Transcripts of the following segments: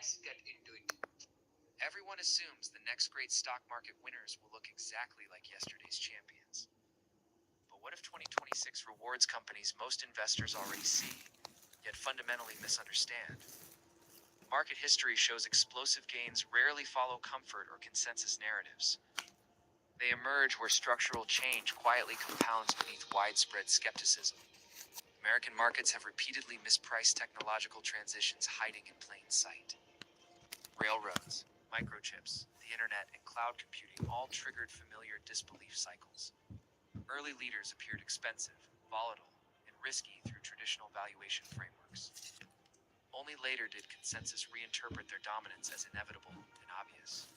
let's get into it. Everyone assumes the next great stock market winners will look exactly like yesterday's champions. But what if 2026 rewards companies most investors already see, yet fundamentally misunderstand? Market history shows explosive gains rarely follow comfort or consensus narratives. They emerge where structural change quietly compounds beneath widespread skepticism. American markets have repeatedly mispriced technological transitions hiding in plain sight. Railroads, microchips, the internet, and cloud computing all triggered familiar disbelief cycles. Early leaders appeared expensive, volatile, and risky through traditional valuation frameworks. Only later did consensus reinterpret their dominance as inevitable and obvious.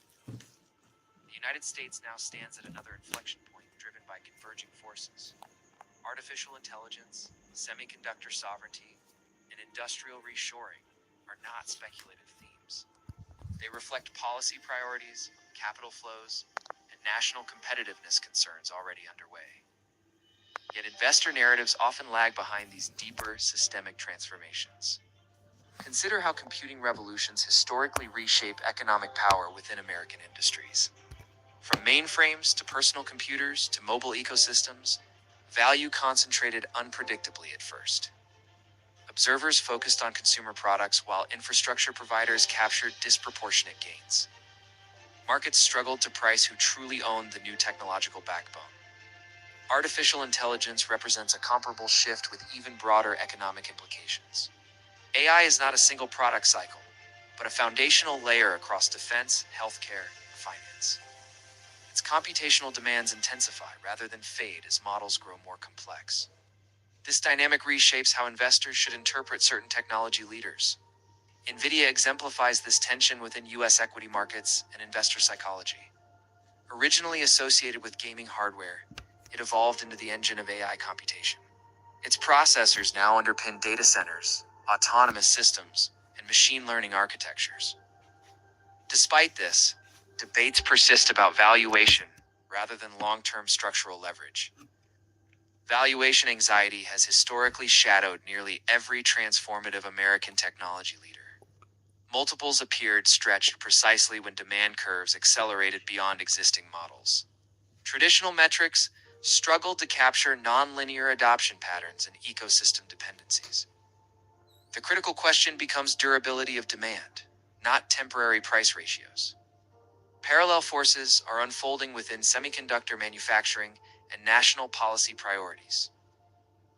The United States now stands at another inflection point driven by converging forces. Artificial intelligence, semiconductor sovereignty, and industrial reshoring are not speculative themes. They reflect policy priorities, capital flows, and national competitiveness concerns already underway. Yet investor narratives often lag behind these deeper systemic transformations. Consider how computing revolutions historically reshape economic power within American industries. From mainframes to personal computers to mobile ecosystems, value concentrated unpredictably at first. Observers focused on consumer products while infrastructure providers captured disproportionate gains. Markets struggled to price who truly owned the new technological backbone. Artificial intelligence represents a comparable shift with even broader economic implications. AI is not a single product cycle, but a foundational layer across defense, healthcare, and finance. Its computational demands intensify rather than fade as models grow more complex. This dynamic reshapes how investors should interpret certain technology leaders. NVIDIA exemplifies this tension within U.S. equity markets and investor psychology. Originally associated with gaming hardware, it evolved into the engine of AI computation. Its processors now underpin data centers, autonomous systems, and machine learning architectures. Despite this, debates persist about valuation rather than long-term structural leverage. Valuation anxiety has historically shadowed nearly every transformative American technology leader. Multiples appeared stretched precisely when demand curves accelerated beyond existing models. Traditional metrics struggled to capture nonlinear adoption patterns and ecosystem dependencies. The critical question becomes durability of demand, not temporary price ratios. Parallel forces are unfolding within semiconductor manufacturing and national policy priorities.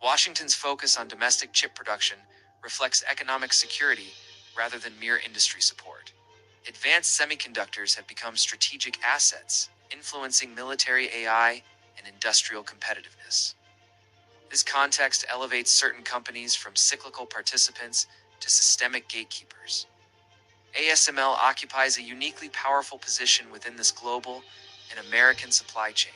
Washington's focus on domestic chip production reflects economic security rather than mere industry support. Advanced semiconductors have become strategic assets, influencing military AI and industrial competitiveness. This context elevates certain companies from cyclical participants to systemic gatekeepers. ASML occupies a uniquely powerful position within this global and American supply chain.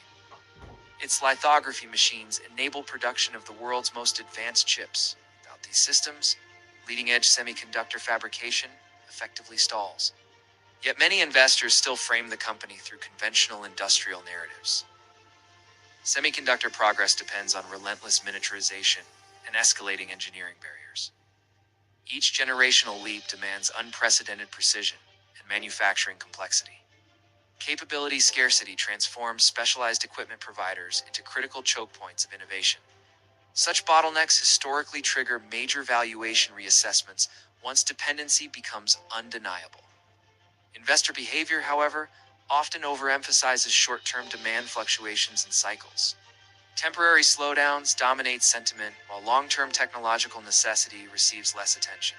Its lithography machines enable production of the world's most advanced chips. Without these systems, leading-edge semiconductor fabrication effectively stalls. Yet many investors still frame the company through conventional industrial narratives. Semiconductor progress depends on relentless miniaturization and escalating engineering barriers. Each generational leap demands unprecedented precision and manufacturing complexity. Capability scarcity transforms specialized equipment providers into critical choke points of innovation. Such bottlenecks historically trigger major valuation reassessments once dependency becomes undeniable. Investor behavior, however, often overemphasizes short-term demand fluctuations and cycles. Temporary slowdowns dominate sentiment, while long-term technological necessity receives less attention.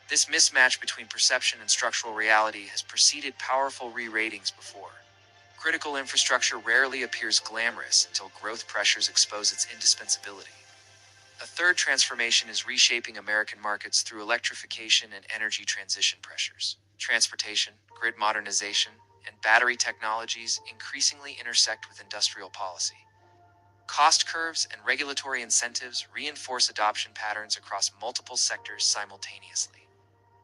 This mismatch between perception and structural reality has preceded powerful re-ratings before. Critical infrastructure rarely appears glamorous until growth pressures expose its indispensability. A third transformation is reshaping American markets through electrification and energy transition pressures. Transportation, grid modernization, and battery technologies increasingly intersect with industrial policy. Cost curves and regulatory incentives reinforce adoption patterns across multiple sectors simultaneously.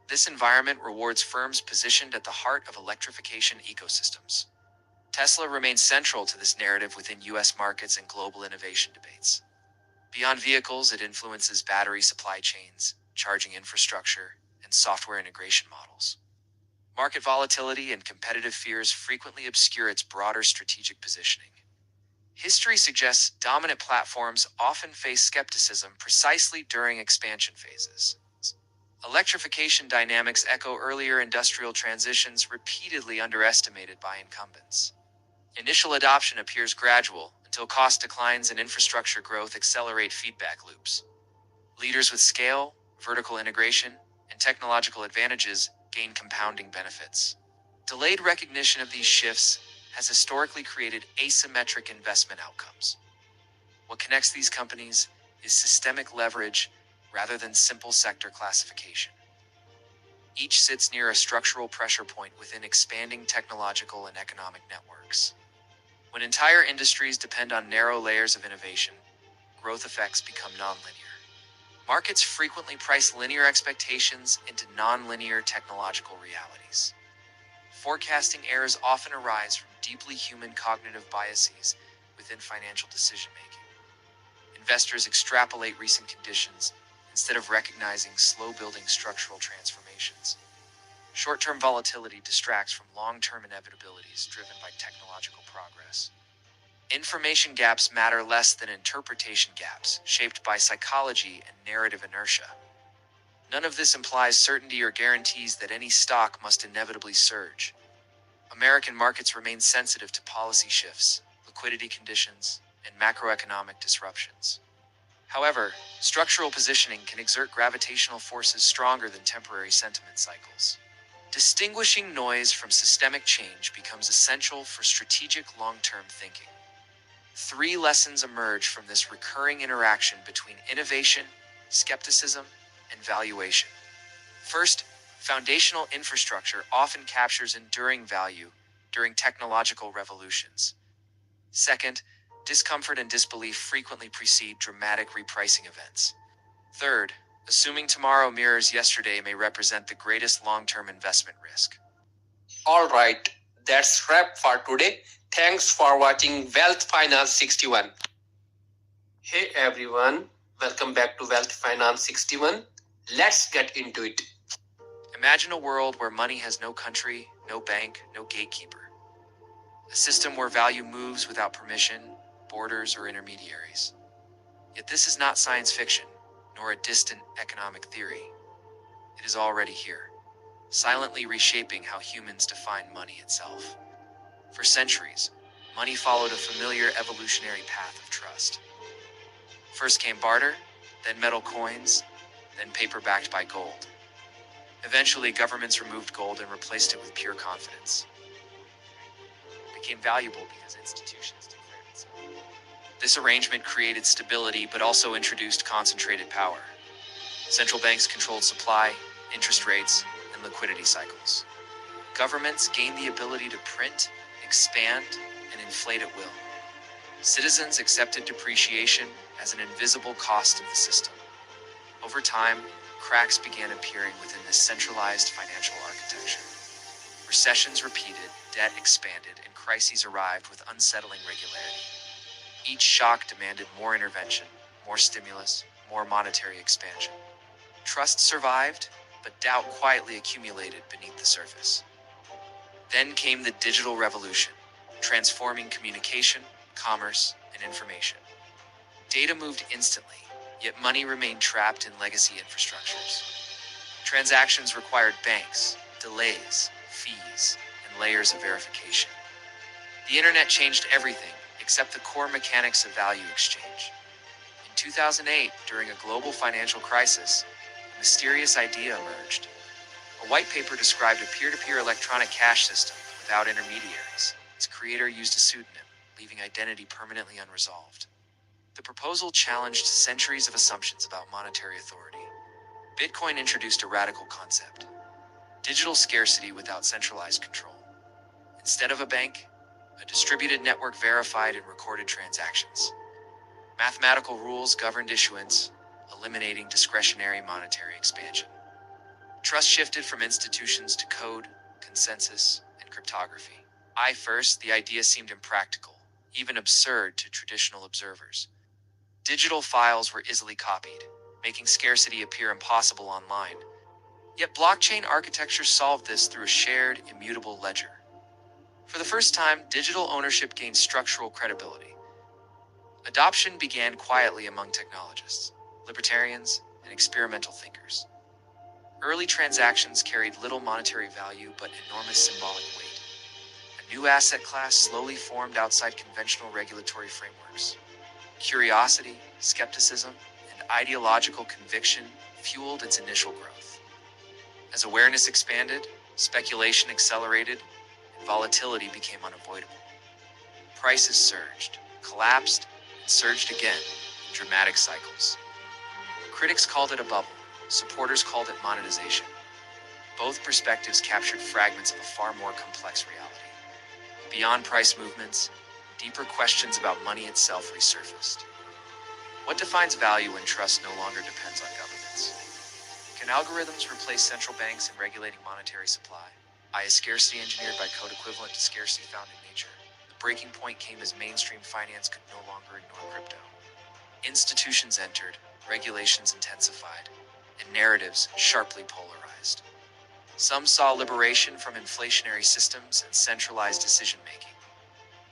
This environment rewards firms positioned at the heart of electrification ecosystems. Tesla remains central to this narrative within U.S. markets and global innovation debates. Beyond vehicles, it influences battery supply chains, charging infrastructure, and software integration models. Market volatility and competitive fears frequently obscure its broader strategic positioning. History suggests dominant platforms often face skepticism precisely during expansion phases. Electrification dynamics echo earlier industrial transitions repeatedly underestimated by incumbents. Initial adoption appears gradual until cost declines and infrastructure growth accelerate feedback loops. Leaders with scale, vertical integration, and technological advantages gain compounding benefits. Delayed recognition of these shifts has historically created asymmetric investment outcomes. What connects these companies is systemic leverage rather than simple sector classification. Each sits near a structural pressure point within expanding technological and economic networks. When entire industries depend on narrow layers of innovation, growth effects become nonlinear. Markets frequently price linear expectations into nonlinear technological realities. Forecasting errors often arise from deeply human cognitive biases within financial decision-making. Investors extrapolate recent conditions instead of recognizing slow-building structural transformations. Short-term volatility distracts from long-term inevitabilities driven by technological progress. Information gaps matter less than interpretation gaps, shaped by psychology and narrative inertia. None of this implies certainty or guarantees that any stock must inevitably surge. American markets remain sensitive to policy shifts, liquidity conditions, and macroeconomic disruptions. However, structural positioning can exert gravitational forces stronger than temporary sentiment cycles. Distinguishing noise from systemic change becomes essential for strategic long-term thinking. 3 lessons emerge from this recurring interaction between innovation, skepticism, and valuation. First, foundational infrastructure often captures enduring value during technological revolutions. Second, discomfort and disbelief frequently precede dramatic repricing events. Third, assuming tomorrow mirrors yesterday may represent the greatest long-term investment risk. Alright, that's wrap for today. Thanks for watching Wealth Finance 61. Hey everyone, welcome back to Wealth Finance 61. Let's get into it. Imagine a world where money has no country, no bank, no gatekeeper. A system where value moves without permission, borders, or intermediaries. Yet this is not science fiction, nor a distant economic theory. It is already here, silently reshaping how humans define money itself. For centuries, money followed a familiar evolutionary path of trust. First came barter, then metal coins, then paper backed by gold. Eventually, governments removed gold and replaced it with pure confidence. It became valuable because institutions declared it so. This arrangement created stability but also introduced concentrated power. Central banks controlled supply, interest rates, and liquidity cycles. Governments gained the ability to print, expand, and inflate at will. Citizens accepted depreciation as an invisible cost of the system. Over time, cracks began appearing within this centralized financial architecture. Recessions repeated, debt expanded, and crises arrived with unsettling regularity. Each shock demanded more intervention, more stimulus, more monetary expansion. Trust survived, but doubt quietly accumulated beneath the surface. Then came the digital revolution, transforming communication, commerce, and information. Data moved instantly, yet money remained trapped in legacy infrastructures. Transactions required banks, delays, fees, and layers of verification. The internet changed everything except the core mechanics of value exchange. In 2008, during a global financial crisis, a mysterious idea emerged. A white paper described a peer-to-peer electronic cash system without intermediaries. Its creator used a pseudonym, leaving identity permanently unresolved. The proposal challenged centuries of assumptions about monetary authority. Bitcoin introduced a radical concept: digital scarcity without centralized control. Instead of a bank, a distributed network verified and recorded transactions. Mathematical rules governed issuance, eliminating discretionary monetary expansion. Trust shifted from institutions to code, consensus, and cryptography. At first, the idea seemed impractical, even absurd to traditional observers. Digital files were easily copied, making scarcity appear impossible online. Yet blockchain architecture solved this through a shared, immutable ledger. For the first time, digital ownership gained structural credibility. Adoption began quietly among technologists, libertarians, and experimental thinkers. Early transactions carried little monetary value but enormous symbolic weight. A new asset class slowly formed outside conventional regulatory frameworks. Curiosity, skepticism, and ideological conviction fueled its initial growth. As awareness expanded, speculation accelerated, and volatility became unavoidable. Prices surged, collapsed, and surged again in dramatic cycles. Critics called it a bubble, supporters called it monetization. Both perspectives captured fragments of a far more complex reality. Beyond price movements, deeper questions about money itself resurfaced. What defines value when trust no longer depends on governments? Can algorithms replace central banks in regulating monetary supply? Is scarcity engineered by code equivalent to scarcity found in nature? The breaking point came as mainstream finance could no longer ignore crypto. Institutions entered, regulations intensified, and narratives sharply polarized. Some saw liberation from inflationary systems and centralized decision-making.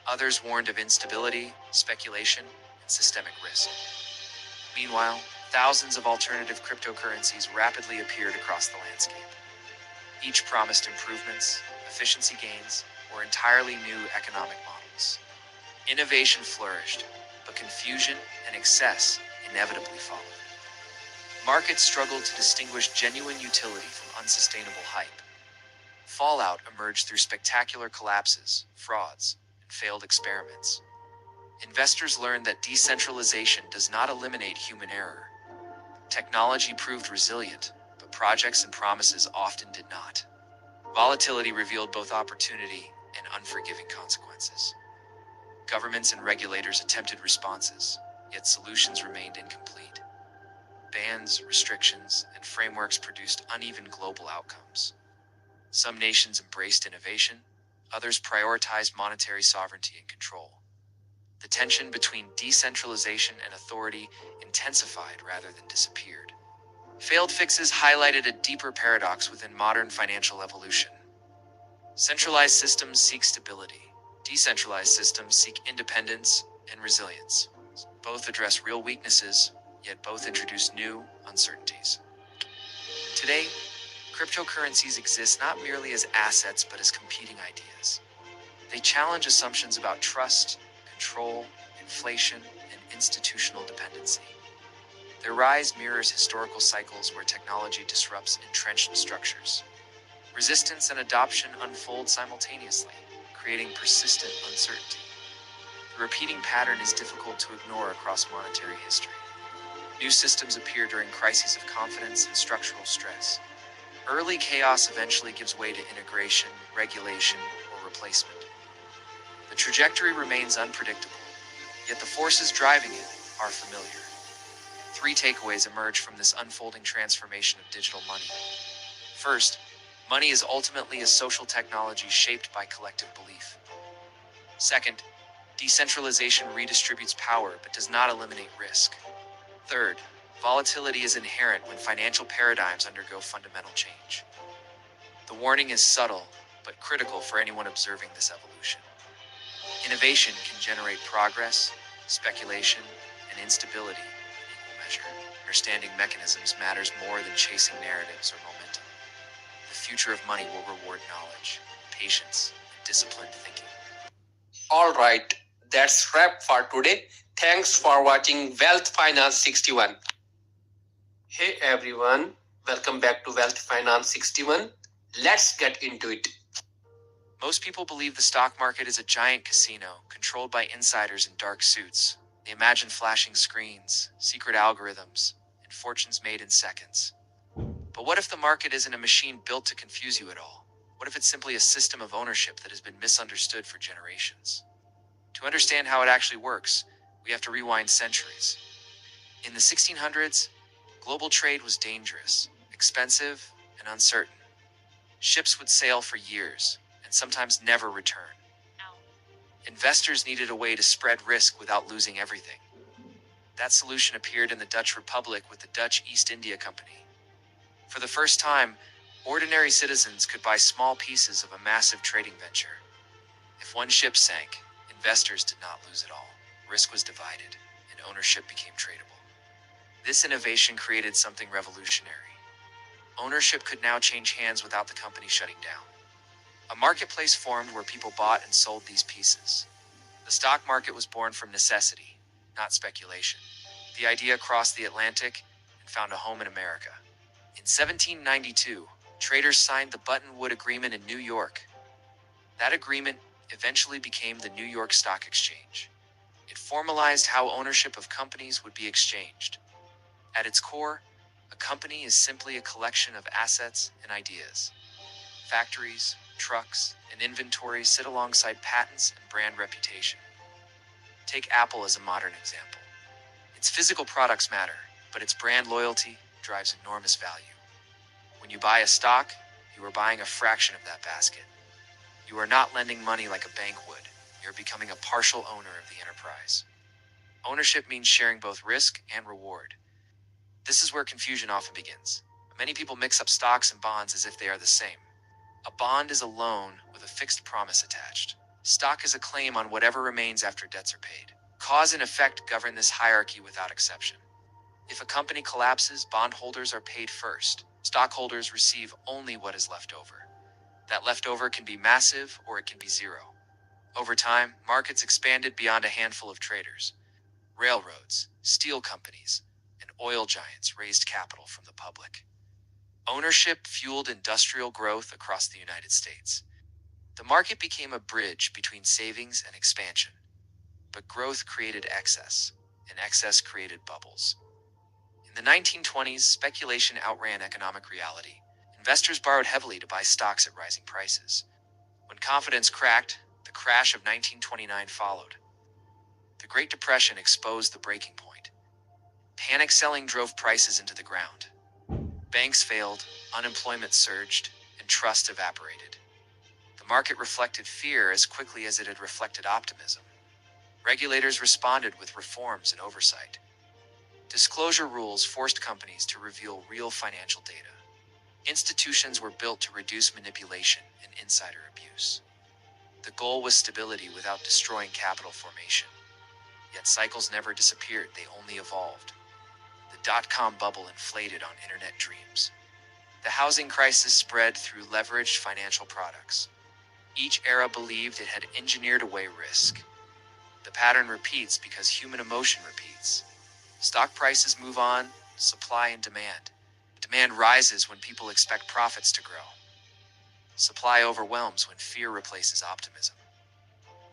Others warned of instability, speculation, and systemic risk. Meanwhile, thousands of alternative cryptocurrencies rapidly appeared across the landscape. Each promised improvements, efficiency gains, or entirely new economic models. Innovation flourished, but confusion and excess inevitably followed. Markets struggled to distinguish genuine utility from unsustainable hype. Fallout emerged through spectacular collapses, frauds, and failed experiments. Investors learned that decentralization does not eliminate human error. Technology proved resilient, but projects and promises often did not. Volatility revealed both opportunity and unforgiving consequences. Governments and regulators attempted responses, yet solutions remained incomplete. Bans, restrictions, and frameworks produced uneven global outcomes. Some nations embraced innovation, others prioritized monetary sovereignty and control. The tension between decentralization and authority intensified rather than disappeared. Failed fixes highlighted a deeper paradox within modern financial evolution. Centralized systems seek stability. Decentralized systems seek independence and resilience. Both address real weaknesses, yet both introduce new uncertainties. Today, cryptocurrencies exist not merely as assets but as competing ideas. They challenge assumptions about trust, control, inflation, and institutional dependency. Their rise mirrors historical cycles where technology disrupts entrenched structures. Resistance and adoption unfold simultaneously, creating persistent uncertainty. The repeating pattern is difficult to ignore across monetary history. New systems appear during crises of confidence and structural stress. Early chaos eventually gives way to integration, regulation, or replacement. The trajectory remains unpredictable, yet the forces driving it are familiar. 3 takeaways emerge from this unfolding transformation of digital money. First, money is ultimately a social technology shaped by collective belief. Second, decentralization redistributes power but does not eliminate risk. Third, volatility is inherent when financial paradigms undergo fundamental change. The warning is subtle but critical for anyone observing this evolution. Innovation can generate progress, speculation, and instability in equal measure. Understanding mechanisms matters more than chasing narratives or momentum. The future of money will reward knowledge, patience, and disciplined thinking. Alright, that's wrap for today. Thanks for watching Wealth Finance 61. Hey everyone, welcome back to Wealth Finance 61. Let's get into it. Most people believe the stock market is a giant casino controlled by insiders in dark suits. They imagine flashing screens, secret algorithms, and fortunes made in seconds. But what if the market isn't a machine built to confuse you at all? What if it's simply a system of ownership that has been misunderstood for generations? To understand how it actually works, we have to rewind centuries. In the 1600s, global trade was dangerous, expensive, and uncertain. Ships would sail for years, and sometimes never return. Investors needed a way to spread risk without losing everything. That solution appeared in the Dutch Republic with the Dutch East India Company. For the first time, Ordinary citizens could buy small pieces of a massive trading venture. If one ship sank, investors did not lose it all. Risk was divided, and ownership became tradable. This innovation created something revolutionary. Ownership could now change hands without the company shutting down. A marketplace formed where people bought and sold these pieces. The stock market was born from necessity, not speculation. The idea crossed the Atlantic and found a home in America. In 1792, traders signed the Buttonwood Agreement in New York. That agreement eventually became the New York Stock Exchange. It formalized how ownership of companies would be exchanged. At its core, a company is simply a collection of assets and ideas. Factories, trucks, and inventory sit alongside patents and brand reputation. Take Apple as a modern example. Its physical products matter, but its brand loyalty drives enormous value. When you buy a stock, you are buying a fraction of that basket. You are not lending money like a bank would. You're becoming a partial owner of the enterprise. Ownership means sharing both risk and reward. This is where confusion often begins. Many people mix up stocks and bonds as if they are the same. A bond is a loan with a fixed promise attached. Stock is a claim on whatever remains after debts are paid. Cause and effect govern this hierarchy without exception. If a company collapses, bondholders are paid first. Stockholders receive only what is left over. That leftover can be massive or it can be zero. Over time, markets expanded beyond a handful of traders. Railroads, steel companies, and oil giants raised capital from the public. Ownership fueled industrial growth across the United States. The market became a bridge between savings and expansion. But growth created excess, and excess created bubbles. In the 1920s, speculation outran economic reality. Investors borrowed heavily to buy stocks at rising prices. When confidence cracked, the crash of 1929 followed. The Great Depression exposed the breaking point. Panic selling drove prices into the ground. Banks failed, unemployment surged, and trust evaporated. The market reflected fear as quickly as it had reflected optimism. Regulators responded with reforms and oversight. Disclosure rules forced companies to reveal real financial data. Institutions were built to reduce manipulation and insider abuse. The goal was stability without destroying capital formation. Yet cycles never disappeared, they only evolved. The dot-com bubble inflated on internet dreams. The housing crisis spread through leveraged financial products. Each era believed it had engineered away risk. The pattern repeats because human emotion repeats. Stock prices move on, supply and demand. Demand rises when people expect profits to grow. Supply overwhelms when fear replaces optimism.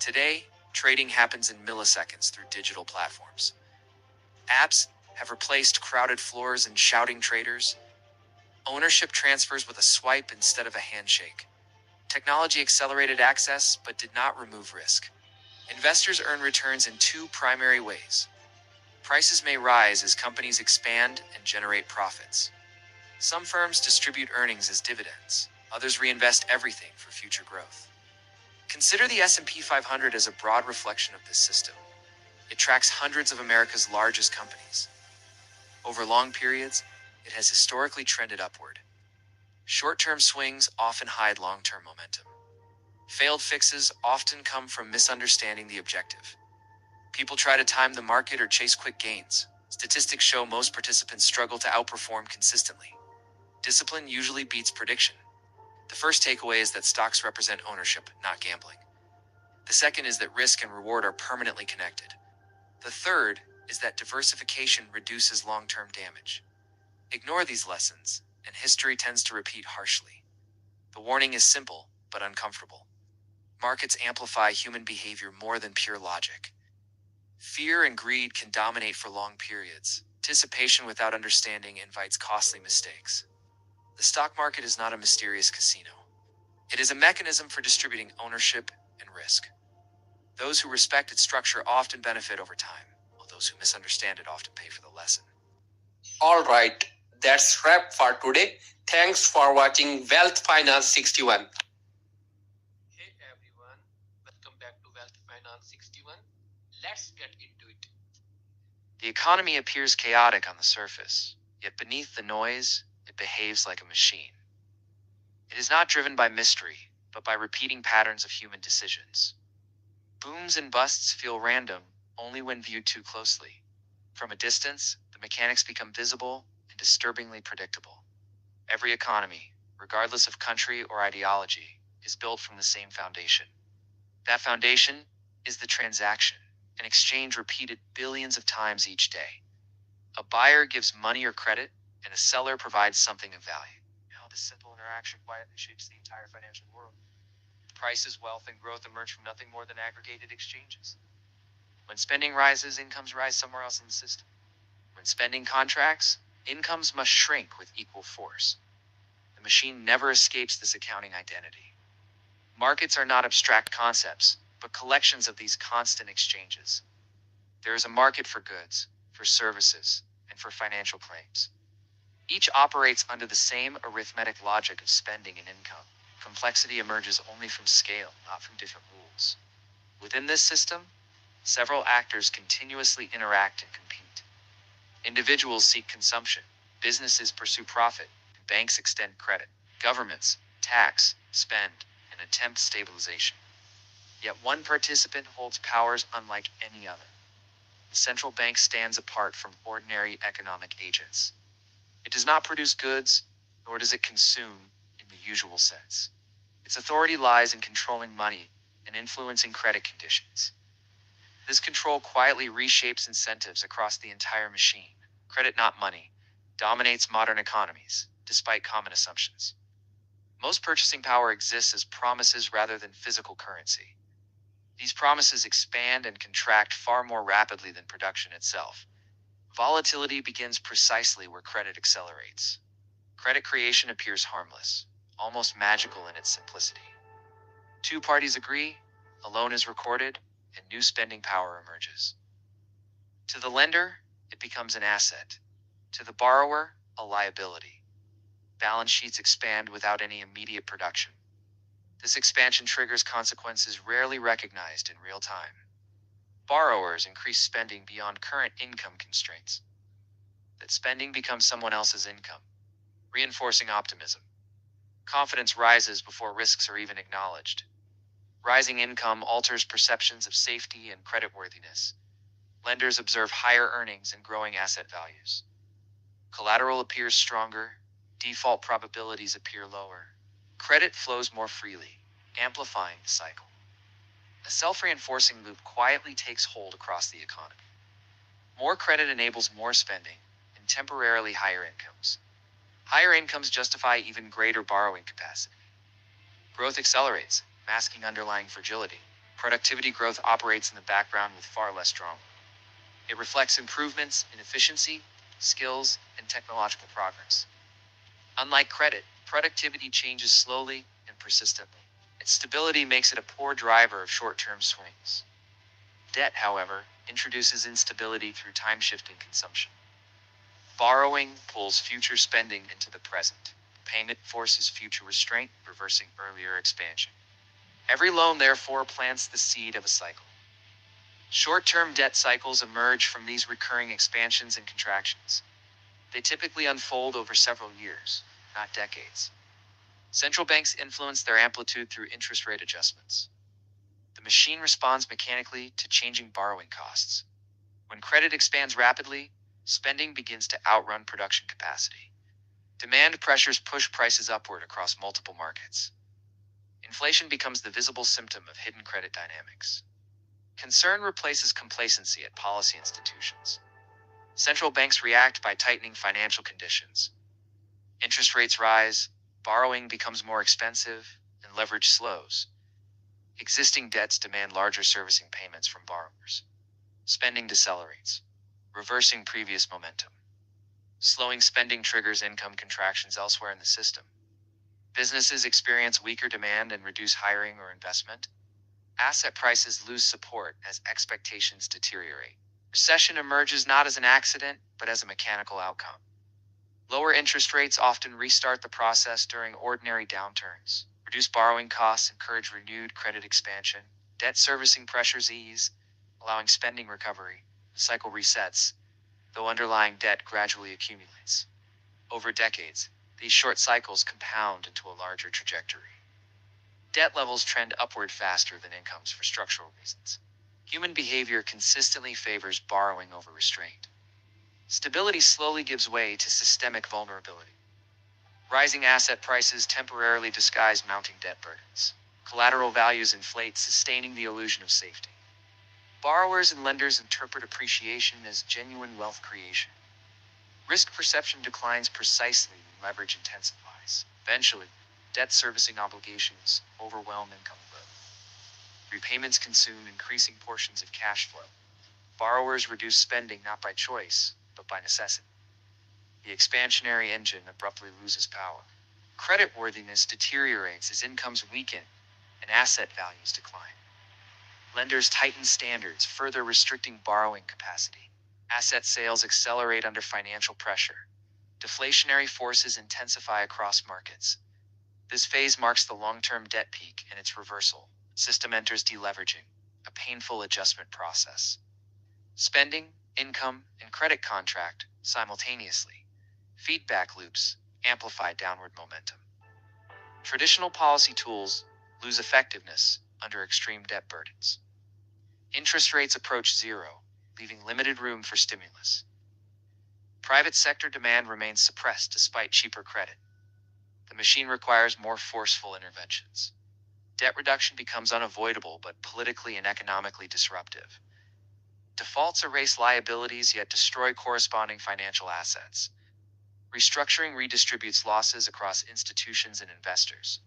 Today, trading happens in milliseconds through digital platforms. Apps have replaced crowded floors and shouting traders. Ownership transfers with a swipe instead of a handshake. Technology accelerated access but did not remove risk. Investors earn returns in two primary ways. Prices may rise as companies expand and generate profits. Some firms distribute earnings as dividends. Others reinvest everything for future growth. Consider the S&P 500 as a broad reflection of this system. It tracks hundreds of America's largest companies. Over long periods, it has historically trended upward. Short-term swings often hide long-term momentum. Failed fixes often come from misunderstanding the objective. People try to time the market or chase quick gains. Statistics show most participants struggle to outperform consistently. Discipline usually beats prediction. The first takeaway is that stocks represent ownership, not gambling. The second is that risk and reward are permanently connected. The third is that diversification reduces long-term damage. Ignore these lessons, and history tends to repeat harshly. The warning is simple, but uncomfortable. Markets amplify human behavior more than pure logic. Fear and greed can dominate for long periods. Anticipation without understanding invites costly mistakes. The stock market is not a mysterious casino. It is a mechanism for distributing ownership and risk. Those who respect its structure often benefit over time, while those who misunderstand it often pay for the lesson. Alright, that's wrap for today. Thanks for watching Wealth Finance 61. Hey everyone, welcome back to Wealth Finance 61. Let's get into it. The economy appears chaotic on the surface, yet beneath the noise, it behaves like a machine. It is not driven by mystery, but by repeating patterns of human decisions. Booms and busts feel random only when viewed too closely. From a distance, the mechanics become visible and disturbingly predictable. Every economy, regardless of country or ideology, is built from the same foundation. That foundation is the transaction, an exchange repeated billions of times each day. A buyer gives money or credit, and a seller provides something of value. How this simple interaction quietly shapes the entire financial world. Prices, wealth, and growth emerge from nothing more than aggregated exchanges. When spending rises, incomes rise somewhere else in the system. When spending contracts, incomes must shrink with equal force. The machine never escapes this accounting identity. Markets are not abstract concepts, but collections of these constant exchanges. There is a market for goods, for services, and for financial claims. Each operates under the same arithmetic logic of spending and income. Complexity emerges only from scale, not from different rules. Within this system, several actors continuously interact and compete. Individuals seek consumption, businesses pursue profit, and banks extend credit. Governments tax, spend, and attempt stabilization. Yet one participant holds powers unlike any other. The central bank stands apart from ordinary economic agents. It does not produce goods, nor does it consume in the usual sense. Its authority lies in controlling money and influencing credit conditions. This control quietly reshapes incentives across the entire machine. Credit, not money, dominates modern economies, despite common assumptions. Most purchasing power exists as promises rather than physical currency. These promises expand and contract far more rapidly than production itself. Volatility begins precisely where credit accelerates. Credit creation appears harmless, almost magical in its simplicity. Two parties agree, a loan is recorded, and new spending power emerges. To the lender, it becomes an asset. To the borrower, a liability. Balance sheets expand without any immediate production. This expansion triggers consequences rarely recognized in real time. Borrowers increase spending beyond current income constraints. That spending becomes someone else's income, reinforcing optimism. Confidence rises before risks are even acknowledged. Rising income alters perceptions of safety and creditworthiness. Lenders observe higher earnings and growing asset values. Collateral appears stronger, default probabilities appear lower. Credit flows more freely, amplifying the cycle. A self-reinforcing loop quietly takes hold across the economy. More credit enables more spending and temporarily higher incomes. Higher incomes justify even greater borrowing capacity. Growth accelerates, masking underlying fragility. Productivity growth operates in the background with far less drama. It reflects improvements in efficiency, skills, and technological progress. Unlike credit, productivity changes slowly and persistently. Its stability makes it a poor driver of short-term swings. Debt, however, introduces instability through time-shifting consumption. Borrowing pulls future spending into the present. Payment forces future restraint, reversing earlier expansion. Every loan, therefore, plants the seed of a cycle. Short-term debt cycles emerge from these recurring expansions and contractions. They typically unfold over several years, not decades. Central banks influence their amplitude through interest rate adjustments. The machine responds mechanically to changing borrowing costs. When credit expands rapidly, spending begins to outrun production capacity. Demand pressures push prices upward across multiple markets. Inflation becomes the visible symptom of hidden credit dynamics. Concern replaces complacency at policy institutions. Central banks react by tightening financial conditions. Interest rates rise, borrowing becomes more expensive, and leverage slows. Existing debts demand larger servicing payments from borrowers. Spending decelerates, reversing previous momentum. Slowing spending triggers income contractions elsewhere in the system. Businesses experience weaker demand and reduce hiring or investment. Asset prices lose support as expectations deteriorate. Recession emerges not as an accident, but as a mechanical outcome. Lower interest rates often restart the process during ordinary downturns. Reduced borrowing costs encourage renewed credit expansion. Debt servicing pressures ease, allowing spending recovery. The cycle resets, though underlying debt gradually accumulates. Over decades, These short cycles compound into a larger trajectory. Debt levels trend upward faster than incomes for structural reasons. Human behavior consistently favors borrowing over restraint. Stability slowly gives way to systemic vulnerability. Rising asset prices temporarily disguise mounting debt burdens. Collateral values inflate, sustaining the illusion of safety. Borrowers and lenders interpret appreciation as genuine wealth creation. Risk perception declines precisely when leverage intensifies. Eventually, debt servicing obligations overwhelm income growth. Repayments consume increasing portions of cash flow. Borrowers reduce spending not by choice, but by necessity. The expansionary engine abruptly loses power. Creditworthiness deteriorates as incomes weaken and asset values decline. Lenders tighten standards, further restricting borrowing capacity. Asset sales accelerate under financial pressure. Deflationary forces intensify across markets. This phase marks the long-term debt peak and its reversal. System enters deleveraging, a painful adjustment process. Spending, income, and credit contract simultaneously. Feedback loops amplify downward momentum. Traditional policy tools lose effectiveness under extreme debt burdens. Interest rates approach zero, leaving limited room for stimulus. Private sector demand remains suppressed despite cheaper credit. The machine requires more forceful interventions. Debt reduction becomes unavoidable but politically and economically disruptive. Defaults erase liabilities yet destroy corresponding financial assets. Restructuring redistributes losses across institutions and investors.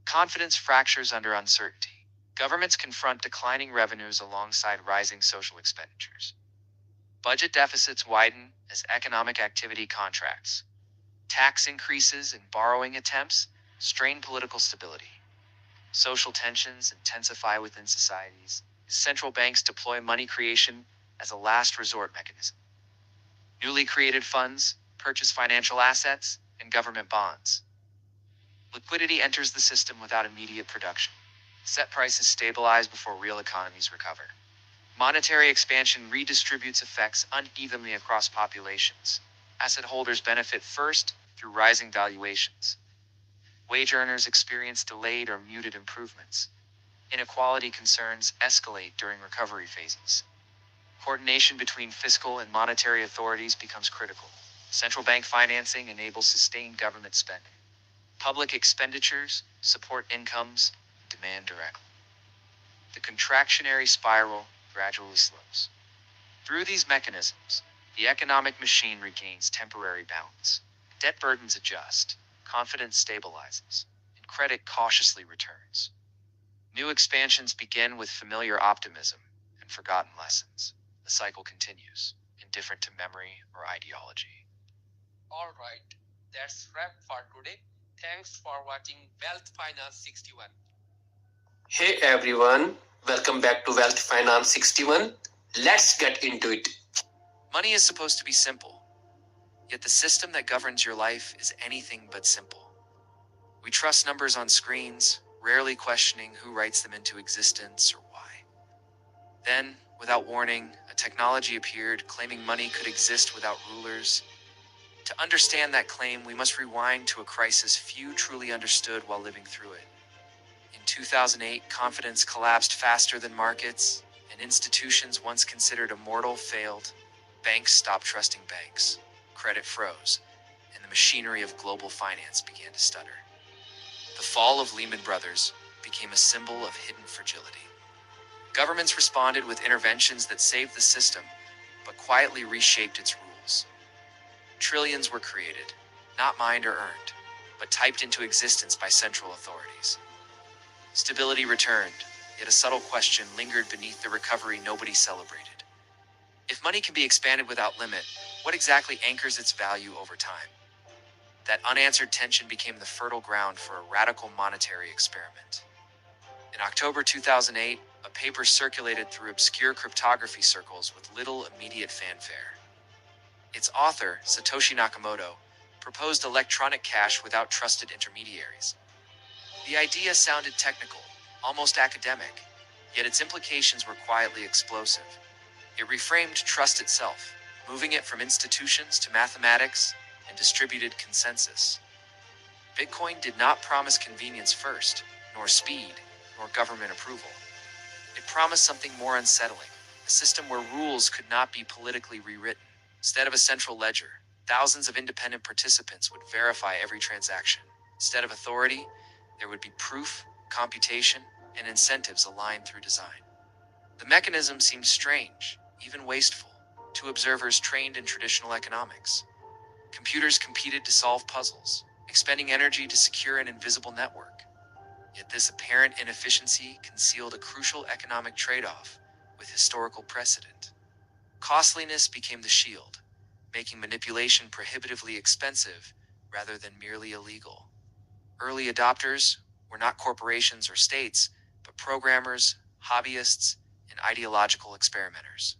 Confidence fractures under uncertainty. Governments confront declining revenues alongside rising social expenditures. Budget deficits widen as economic activity contracts. Tax increases and borrowing attempts strain political stability. Social tensions intensify within societies as central banks deploy money creation as a last resort mechanism. Newly created funds purchase financial assets and government bonds. Liquidity enters the system without immediate production. Set prices stabilize before real economies recover. Monetary expansion redistributes effects unevenly across populations. Asset holders benefit first through rising valuations. Wage earners experience delayed or muted improvements. Inequality concerns escalate during recovery phases. Coordination between fiscal and monetary authorities becomes critical. Central bank financing enables sustained government spending. Public expenditures support incomes and demand directly. The contractionary spiral gradually slows. Through these mechanisms, the economic machine regains temporary balance. Debt burdens adjust, confidence stabilizes, and credit cautiously returns. New expansions begin with familiar optimism and forgotten lessons. The cycle continues, indifferent to memory or ideology. All right, that's wrap for today. Thanks for watching Wealth Finance 61. Hey everyone, welcome back to Wealth Finance 61. Let's get into it. Money is supposed to be simple, yet the system that governs your life is anything but simple. We trust numbers on screens, rarely questioning who writes them into existence or why. Then, without warning, a technology appeared claiming money could exist without rulers. To understand that claim, we must rewind to a crisis few truly understood while living through it. In 2008, confidence collapsed faster than markets, and institutions once considered immortal failed. Banks stopped trusting banks, credit froze, and the machinery of global finance began to stutter. The fall of Lehman Brothers became a symbol of hidden fragility. Governments responded with interventions that saved the system, but quietly reshaped its rules. Trillions were created, not mined or earned, but typed into existence by central authorities. Stability returned, yet a subtle question lingered beneath the recovery nobody celebrated. If money can be expanded without limit, what exactly anchors its value over time? That unanswered tension became the fertile ground for a radical monetary experiment. In October 2008, a paper circulated through obscure cryptography circles with little immediate fanfare. Its author, Satoshi Nakamoto, proposed electronic cash without trusted intermediaries. The idea sounded technical, almost academic, yet its implications were quietly explosive. It reframed trust itself, moving it from institutions to mathematics and distributed consensus. Bitcoin did not promise convenience first, nor speed, nor government approval. It promised something more unsettling, a system where rules could not be politically rewritten. Instead of a central ledger, thousands of independent participants would verify every transaction. Instead of authority, there would be proof, computation, and incentives aligned through design. The mechanism seemed strange, even wasteful, to observers trained in traditional economics. Computers competed to solve puzzles, expending energy to secure an invisible network. Yet this apparent inefficiency concealed a crucial economic trade-off with historical precedent. Costliness became the shield, making manipulation prohibitively expensive rather than merely illegal. Early adopters were not corporations or states, but programmers, hobbyists, and ideological experimenters.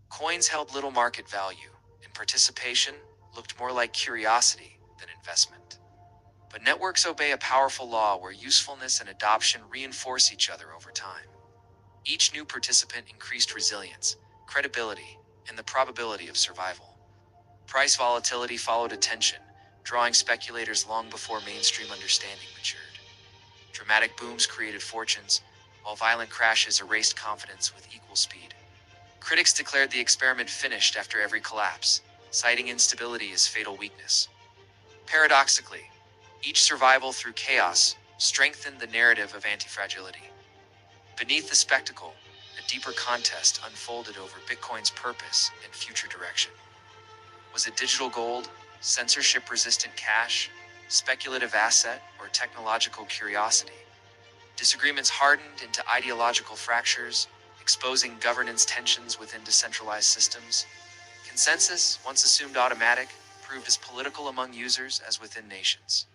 Coins held little market value, and participation looked more like curiosity than investment. But networks obey a powerful law where usefulness and adoption reinforce each other over time. Each new participant increased resilience, credibility, and the probability of survival. Price volatility followed attention, drawing speculators long before mainstream understanding matured. Dramatic booms created fortunes, while violent crashes erased confidence with equal speed. Critics declared the experiment finished after every collapse, citing instability as fatal weakness. Paradoxically, each survival through chaos strengthened the narrative of antifragility. Beneath the spectacle, a deeper contest unfolded over Bitcoin's purpose and future direction. Was it digital gold, censorship-resistant cash, speculative asset, or technological curiosity? Disagreements hardened into ideological fractures, exposing governance tensions within decentralized systems. Consensus, once assumed automatic, proved as political among users as within nations.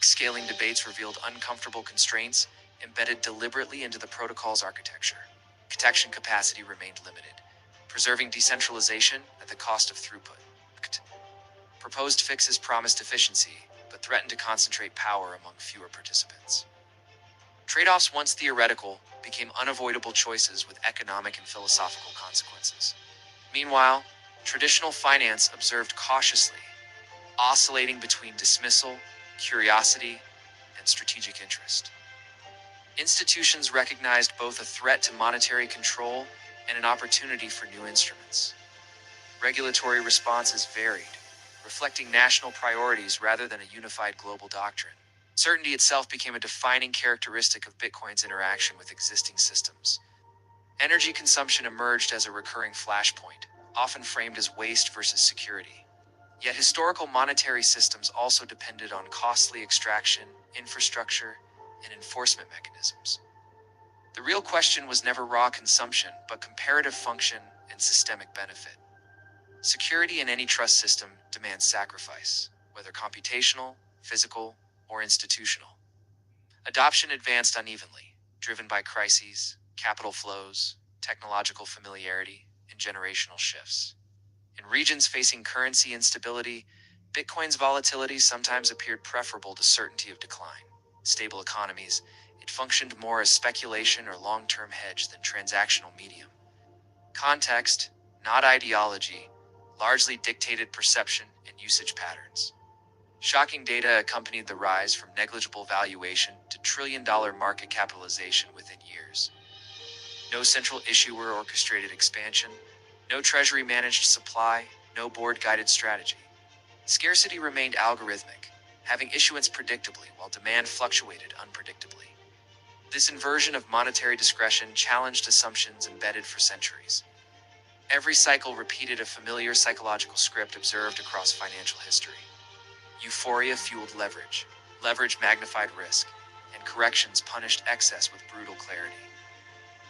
Scaling debates revealed uncomfortable constraints embedded deliberately into the protocol's architecture. Connection capacity remained limited, preserving decentralization at the cost of throughput. Proposed fixes promised efficiency, but threatened to concentrate power among fewer participants. Trade-offs once theoretical became unavoidable choices with economic and philosophical consequences. Meanwhile, traditional finance observed cautiously, oscillating between dismissal, curiosity, and strategic interest. Institutions recognized both a threat to monetary control and an opportunity for new instruments. Regulatory responses varied, reflecting national priorities rather than a unified global doctrine. Certainty itself became a defining characteristic of Bitcoin's interaction with existing systems. Energy consumption emerged as a recurring flashpoint, often framed as waste versus security. Yet historical monetary systems also depended on costly extraction, infrastructure, and enforcement mechanisms. The real question was never raw consumption, but comparative function and systemic benefit. Security in any trust system demands sacrifice, whether computational, physical, or institutional. Adoption advanced unevenly, driven by crises, capital flows, technological familiarity, and generational shifts. In regions facing currency instability, Bitcoin's volatility sometimes appeared preferable to certainty of decline. Stable economies, it functioned more as speculation or long-term hedge than transactional medium. Context, not ideology, largely dictated perception and usage patterns. Shocking data accompanied the rise from negligible valuation to trillion-dollar market capitalization within years. No central issuer orchestrated expansion, no treasury-managed supply, no board-guided strategy. Scarcity remained algorithmic, having issuance predictably while demand fluctuated unpredictably. This inversion of monetary discretion challenged assumptions embedded for centuries. Every cycle repeated a familiar psychological script observed across financial history. Euphoria fueled leverage, leverage magnified risk, and corrections punished excess with brutal clarity.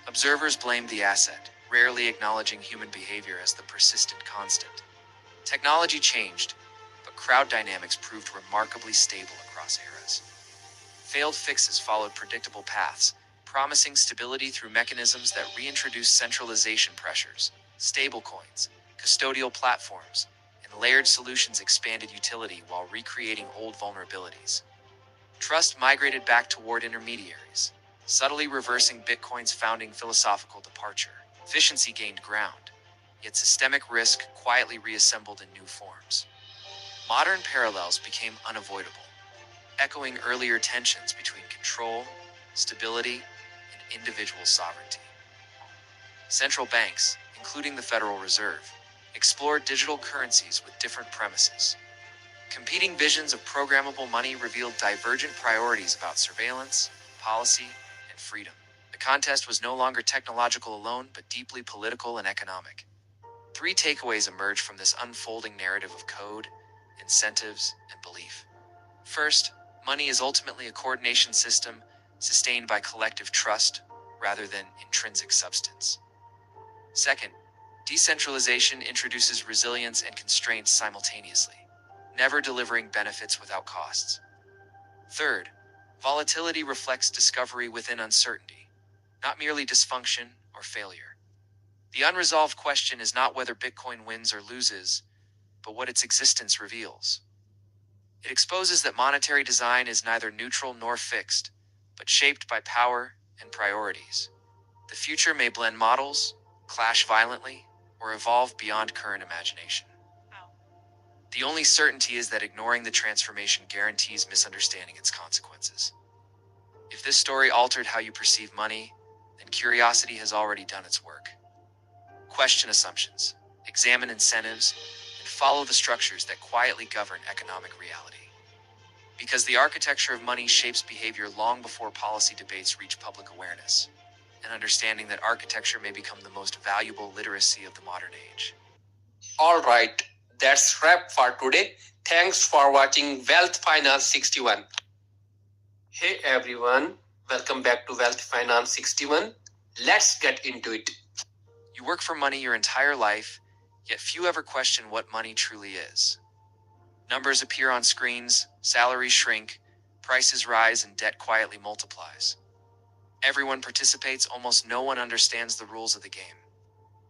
Observers blamed the asset, rarely acknowledging human behavior as the persistent constant. Technology changed, but crowd dynamics proved remarkably stable across eras. Failed fixes followed predictable paths, promising stability through mechanisms that reintroduced centralization pressures. Stablecoins, custodial platforms, and layered solutions expanded utility while recreating old vulnerabilities. Trust migrated back toward intermediaries, subtly reversing Bitcoin's founding philosophical departure. Efficiency gained ground, yet systemic risk quietly reassembled in new forms. Modern parallels became unavoidable. echoing earlier tensions between control, stability, and individual sovereignty. Central banks, including the Federal Reserve, explored digital currencies with different premises. Competing visions of programmable money revealed divergent priorities about surveillance, policy, and freedom. The contest was no longer technological alone, but deeply political and economic. Three takeaways emerged from this unfolding narrative of code, incentives, and belief. First, money is ultimately a coordination system sustained by collective trust rather than intrinsic substance. Second, decentralization introduces resilience and constraints simultaneously, never delivering benefits without costs. Third, volatility reflects discovery within uncertainty, not merely dysfunction or failure. The unresolved question is not whether Bitcoin wins or loses, but what its existence reveals. It exposes that monetary design is neither neutral nor fixed, but shaped by power and priorities. The future may blend models, clash violently, or evolve beyond current imagination. The only certainty is that ignoring the transformation guarantees misunderstanding its consequences. If this story altered how you perceive money, then curiosity has already done its work. Question assumptions, examine incentives, and follow the structures that quietly govern economic reality. Because the architecture of money shapes behavior long before policy debates reach public awareness, and understanding that architecture may become the most valuable literacy of the modern age. All right, that's wrap for today. Thanks for watching Wealth Finance 61. Hey everyone, welcome back to Wealth Finance 61. Let's get into it. You work for money your entire life, yet few ever question what money truly is. Numbers appear on screens, salaries shrink, prices rise, and debt quietly multiplies. Everyone participates, almost no one understands the rules of the game.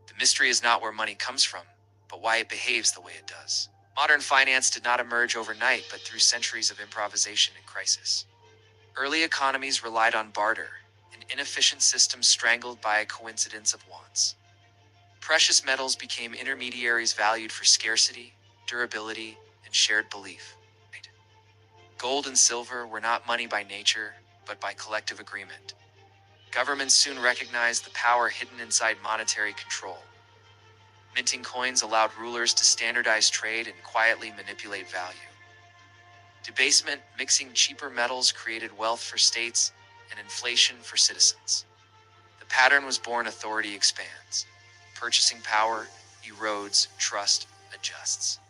The mystery is not where money comes from, but why it behaves the way it does. Modern finance did not emerge overnight, but through centuries of improvisation and crisis. Early economies relied on barter, an inefficient system strangled by a coincidence of wants. Precious metals became intermediaries valued for scarcity, durability, and shared belief. Gold and silver were not money by nature, but by collective agreement. Governments soon recognized the power hidden inside monetary control. Minting coins allowed rulers to standardize trade and quietly manipulate value. Debasement, mixing cheaper metals, created wealth for states and inflation for citizens. The pattern was born: authority expands. Purchasing power erodes, trust adjusts.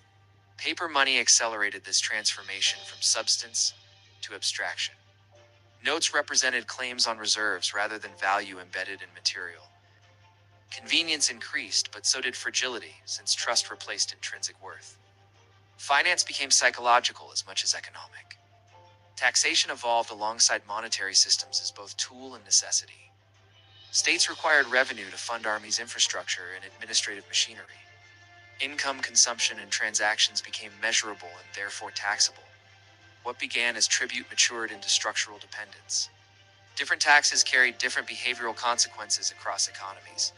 Paper money accelerated this transformation from substance to abstraction. Notes represented claims on reserves rather than value embedded in material. Convenience increased, but so did fragility, since trust replaced intrinsic worth. Finance became psychological as much as economic. Taxation evolved alongside monetary systems as both tool and necessity. States required revenue to fund armies' infrastructure and administrative machinery. Income, consumption, and transactions became measurable and therefore taxable. What began as tribute matured into structural dependence. Different taxes carried different behavioral consequences across economies.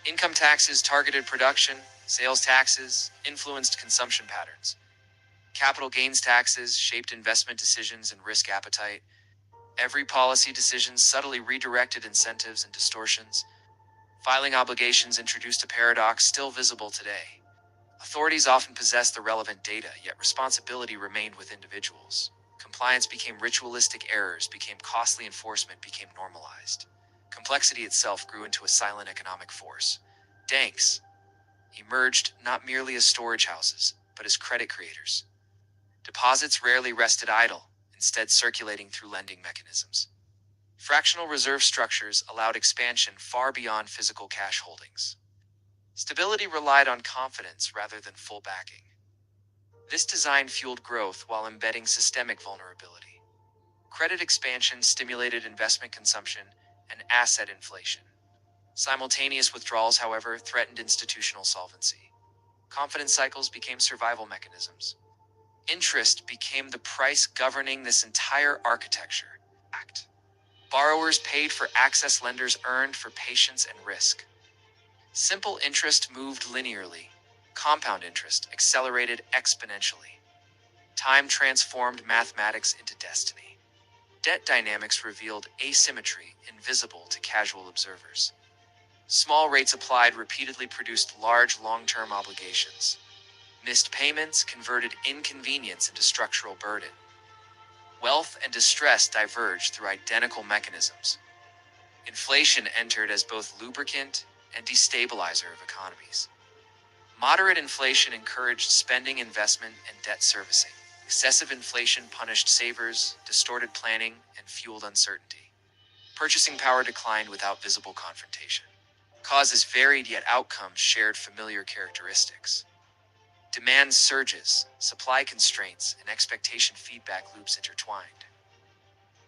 Income taxes targeted production, sales taxes influenced consumption patterns. Capital gains taxes shaped investment decisions and risk appetite. Every policy decision subtly redirected incentives and distortions. Filing obligations introduced a paradox still visible today. Authorities often possessed the relevant data, yet responsibility remained with individuals. Compliance became ritualistic, errors became costly, enforcement became normalized. Complexity itself grew into a silent economic force. Banks emerged not merely as storage houses, but as credit creators. Deposits rarely rested idle, instead circulating through lending mechanisms. Fractional reserve structures allowed expansion far beyond physical cash holdings. Stability relied on confidence rather than full backing. This design fueled growth while embedding systemic vulnerability. Credit expansion stimulated investment consumption and asset inflation. Simultaneous withdrawals, however, threatened institutional solvency. Confidence cycles became survival mechanisms. Interest became the price governing this entire architecture. Borrowers paid for access, lenders earned for patience and risk. Simple interest moved linearly. Compound interest accelerated exponentially. Time transformed mathematics into destiny. Debt dynamics revealed asymmetry invisible to casual observers. Small rates applied repeatedly produced large long-term obligations. Missed payments converted inconvenience into structural burden. Wealth and distress diverged through identical mechanisms. Inflation entered as both lubricant and destabilizer of economies. Moderate inflation encouraged spending, investment, and debt servicing. Excessive inflation punished savers, distorted planning, and fueled uncertainty. Purchasing power declined without visible confrontation. Causes varied, yet outcomes shared familiar characteristics. Demand surges, supply constraints, and expectation feedback loops intertwined.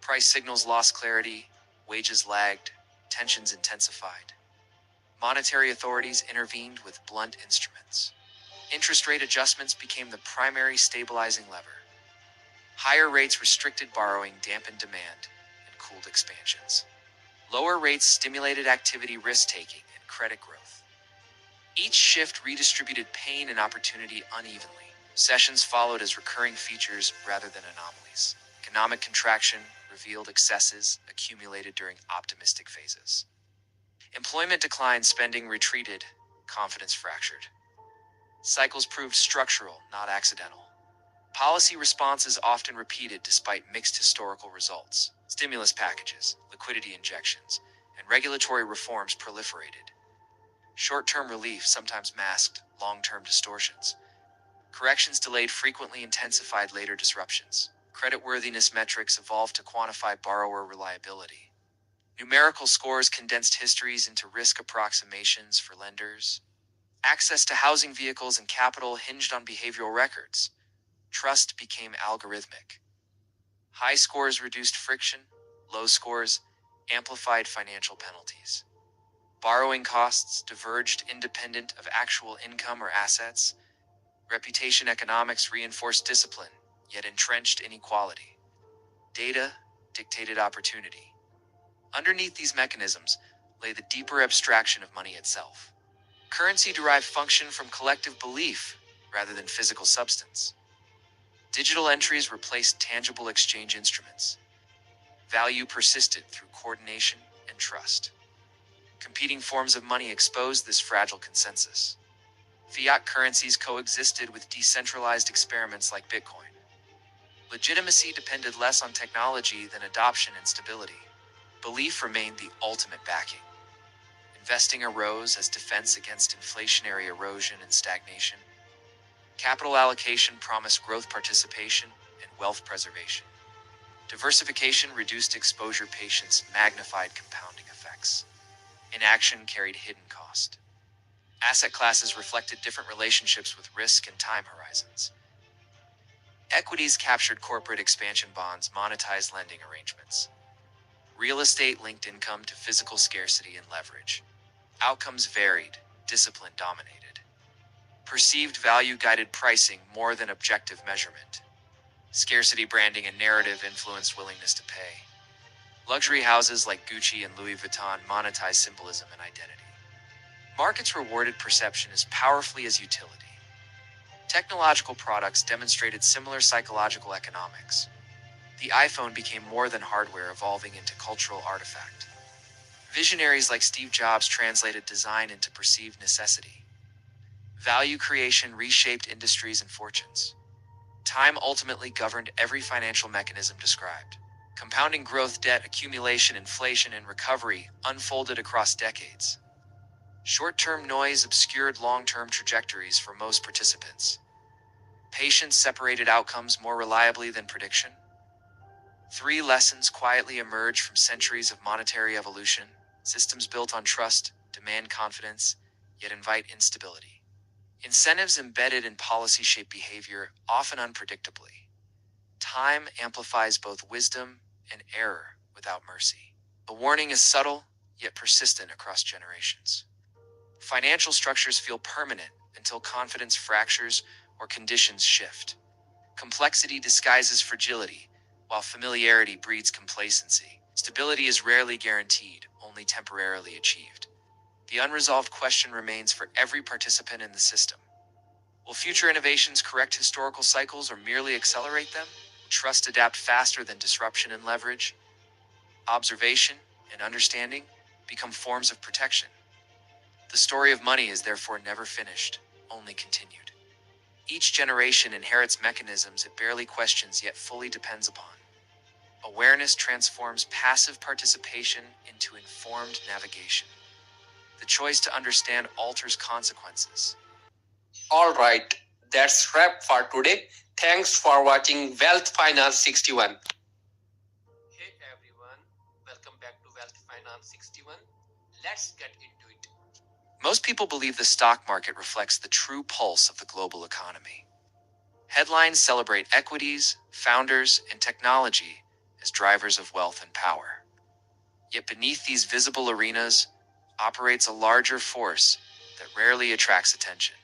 Price signals lost clarity, wages lagged, tensions intensified. Monetary authorities intervened with blunt instruments. Interest rate adjustments became the primary stabilizing lever. Higher rates restricted borrowing, dampened demand, and cooled expansions. Lower rates stimulated activity, risk-taking, and credit growth. Each shift redistributed pain and opportunity unevenly. Recessions followed as recurring features rather than anomalies. Economic contraction revealed excesses accumulated during optimistic phases. Employment declined, spending retreated, confidence fractured. Cycles proved structural, not accidental. Policy responses often repeated despite mixed historical results. Stimulus packages, liquidity injections, and regulatory reforms proliferated. Short-term relief sometimes masked long-term distortions. Corrections delayed frequently intensified later disruptions. Creditworthiness metrics evolved to quantify borrower reliability. Numerical scores condensed histories into risk approximations for lenders. Access to housing vehicles and capital hinged on behavioral records. Trust became algorithmic. High scores reduced friction, low scores amplified financial penalties. Borrowing costs diverged independent of actual income or assets. Reputation economics reinforced discipline, yet entrenched inequality. Data dictated opportunity. Underneath these mechanisms lay the deeper abstraction of money itself. Currency derived function from collective belief rather than physical substance. Digital entries replaced tangible exchange instruments. Value persisted through coordination and trust. Competing forms of money exposed this fragile consensus. Fiat currencies coexisted with decentralized experiments like Bitcoin. Legitimacy depended less on technology than adoption and stability. Belief remained the ultimate backing. Investing arose as defense against inflationary erosion and stagnation. Capital allocation promised growth, participation, and wealth preservation. Diversification reduced exposure, patience magnified compounding effects. Inaction carried hidden cost. Asset classes reflected different relationships with risk and time horizons. Equities captured corporate expansion, bonds monetized lending arrangements. Real estate linked income to physical scarcity and leverage. Outcomes varied, discipline dominated. Perceived value guided pricing more than objective measurement. Scarcity branding and narrative influenced willingness to pay. Luxury houses like Gucci and Louis Vuitton monetized symbolism and identity. Markets rewarded perception as powerfully as utility. Technological products demonstrated similar psychological economics. The iPhone became more than hardware, evolving into cultural artifact. Visionaries like Steve Jobs translated design into perceived necessity. Value creation reshaped industries and fortunes. Time ultimately governed every financial mechanism described. Compounding growth, debt accumulation, inflation, and recovery unfolded across decades. Short-term noise obscured long-term trajectories for most participants. Patience separated outcomes more reliably than prediction. 3 lessons quietly emerged from centuries of monetary evolution. Systems built on trust demand confidence, yet invite instability. Incentives embedded in policy shape behavior, often unpredictably. Time amplifies both wisdom and error without mercy. The warning is subtle, yet persistent across generations. Financial structures feel permanent until confidence fractures or conditions shift. Complexity disguises fragility, while familiarity breeds complacency. Stability is rarely guaranteed, only temporarily achieved. The unresolved question remains for every participant in the system. Will future innovations correct historical cycles or merely accelerate them? Trust adapt faster than disruption and leverage? Observation and understanding become forms of protection. The story of money is therefore never finished, only continued. Each generation inherits mechanisms it barely questions yet fully depends upon. Awareness transforms passive participation into informed navigation. The choice to understand alters consequences. All right, that's wrap for today. Thanks for watching Wealth Finance 61. Hey everyone, welcome back to Wealth Finance 61. Let's get into it. Most people believe the stock market reflects the true pulse of the global economy. Headlines celebrate equities, founders, and technology as drivers of wealth and power. Yet beneath these visible arenas operates a larger force that rarely attracts attention.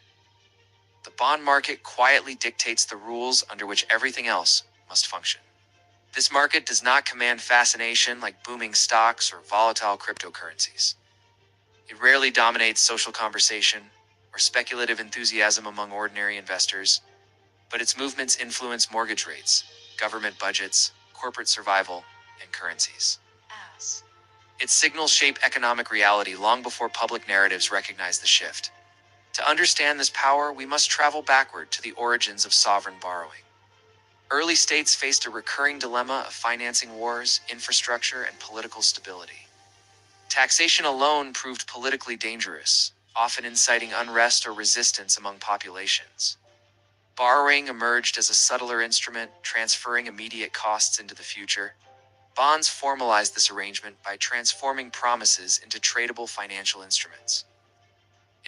The bond market quietly dictates the rules under which everything else must function. This market does not command fascination like booming stocks or volatile cryptocurrencies. It rarely dominates social conversation or speculative enthusiasm among ordinary investors, but its movements influence mortgage rates, government budgets, corporate survival, and currencies. Its signals shape economic reality long before public narratives recognize the shift. To understand this power, we must travel backward to the origins of sovereign borrowing. Early states faced a recurring dilemma of financing wars, infrastructure, and political stability. Taxation alone proved politically dangerous, often inciting unrest or resistance among populations. Borrowing emerged as a subtler instrument, transferring immediate costs into the future. Bonds formalized this arrangement by transforming promises into tradable financial instruments.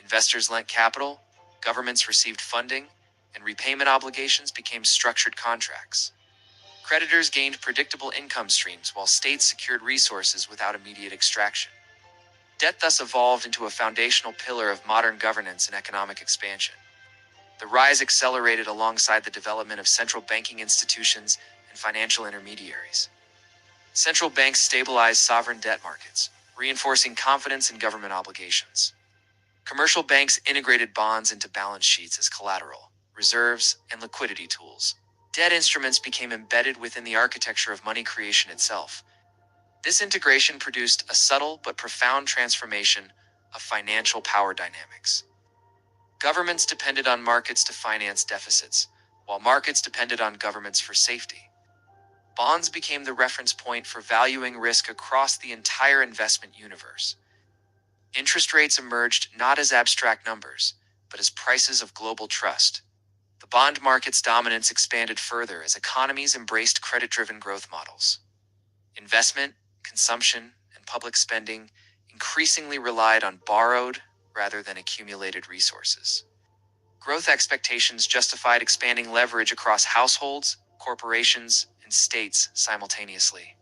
Investors lent capital, governments received funding, and repayment obligations became structured contracts. Creditors gained predictable income streams while states secured resources without immediate extraction. Debt thus evolved into a foundational pillar of modern governance and economic expansion. The rise accelerated alongside the development of central banking institutions and financial intermediaries. Central banks stabilized sovereign debt markets, reinforcing confidence in government obligations. Commercial banks integrated bonds into balance sheets as collateral, reserves, and liquidity tools. Debt instruments became embedded within the architecture of money creation itself. This integration produced a subtle but profound transformation of financial power dynamics. Governments depended on markets to finance deficits, while markets depended on governments for safety. Bonds became the reference point for valuing risk across the entire investment universe. Interest rates emerged not as abstract numbers, but as prices of global trust. The bond market's dominance expanded further as economies embraced credit-driven growth models. Investment, consumption, and public spending increasingly relied on borrowed rather than accumulated resources. Growth expectations justified expanding leverage across households, corporations, and states simultaneously.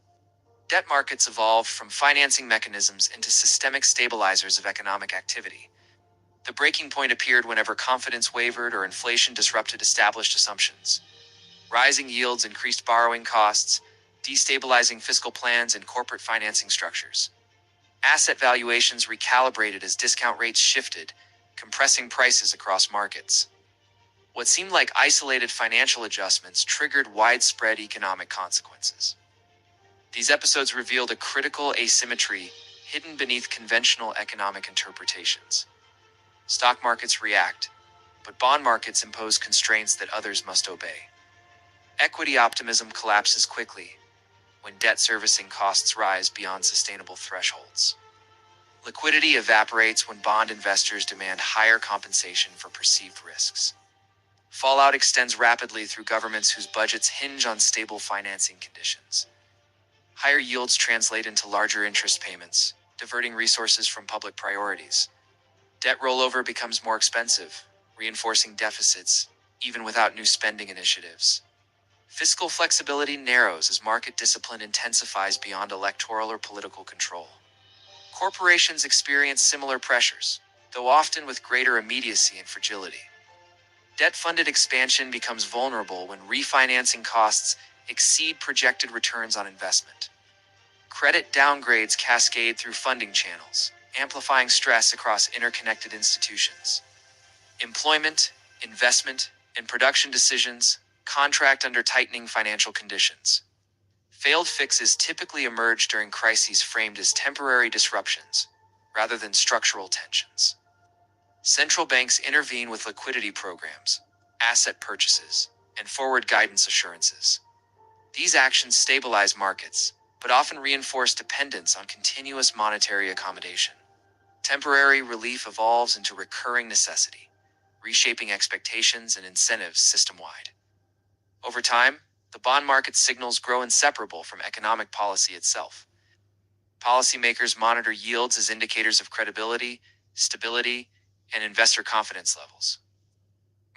Debt markets evolved from financing mechanisms into systemic stabilizers of economic activity. The breaking point appeared whenever confidence wavered or inflation disrupted established assumptions. Rising yields increased borrowing costs, destabilizing fiscal plans and corporate financing structures. Asset valuations recalibrated as discount rates shifted, compressing prices across markets. What seemed like isolated financial adjustments triggered widespread economic consequences. These episodes revealed a critical asymmetry hidden beneath conventional economic interpretations. Stock markets react, but bond markets impose constraints that others must obey. Equity optimism collapses quickly when debt servicing costs rise beyond sustainable thresholds. Liquidity evaporates when bond investors demand higher compensation for perceived risks. Fallout extends rapidly through governments whose budgets hinge on stable financing conditions. Higher yields translate into larger interest payments, diverting resources from public priorities. Debt rollover becomes more expensive, reinforcing deficits, even without new spending initiatives. Fiscal flexibility narrows as market discipline intensifies beyond electoral or political control. Corporations experience similar pressures, though often with greater immediacy and fragility. Debt-funded expansion becomes vulnerable when refinancing costs exceed projected returns on investment. Credit downgrades cascade through funding channels, amplifying stress across interconnected institutions. Employment, investment, and production decisions contract under tightening financial conditions. Failed fixes typically emerge during crises framed as temporary disruptions, rather than structural tensions. Central banks intervene with liquidity programs, asset purchases, and forward guidance assurances. These actions stabilize markets, but often reinforce dependence on continuous monetary accommodation. Temporary relief evolves into recurring necessity, reshaping expectations and incentives system-wide. Over time, the bond market signals grow inseparable from economic policy itself. Policymakers monitor yields as indicators of credibility, stability, and investor confidence levels.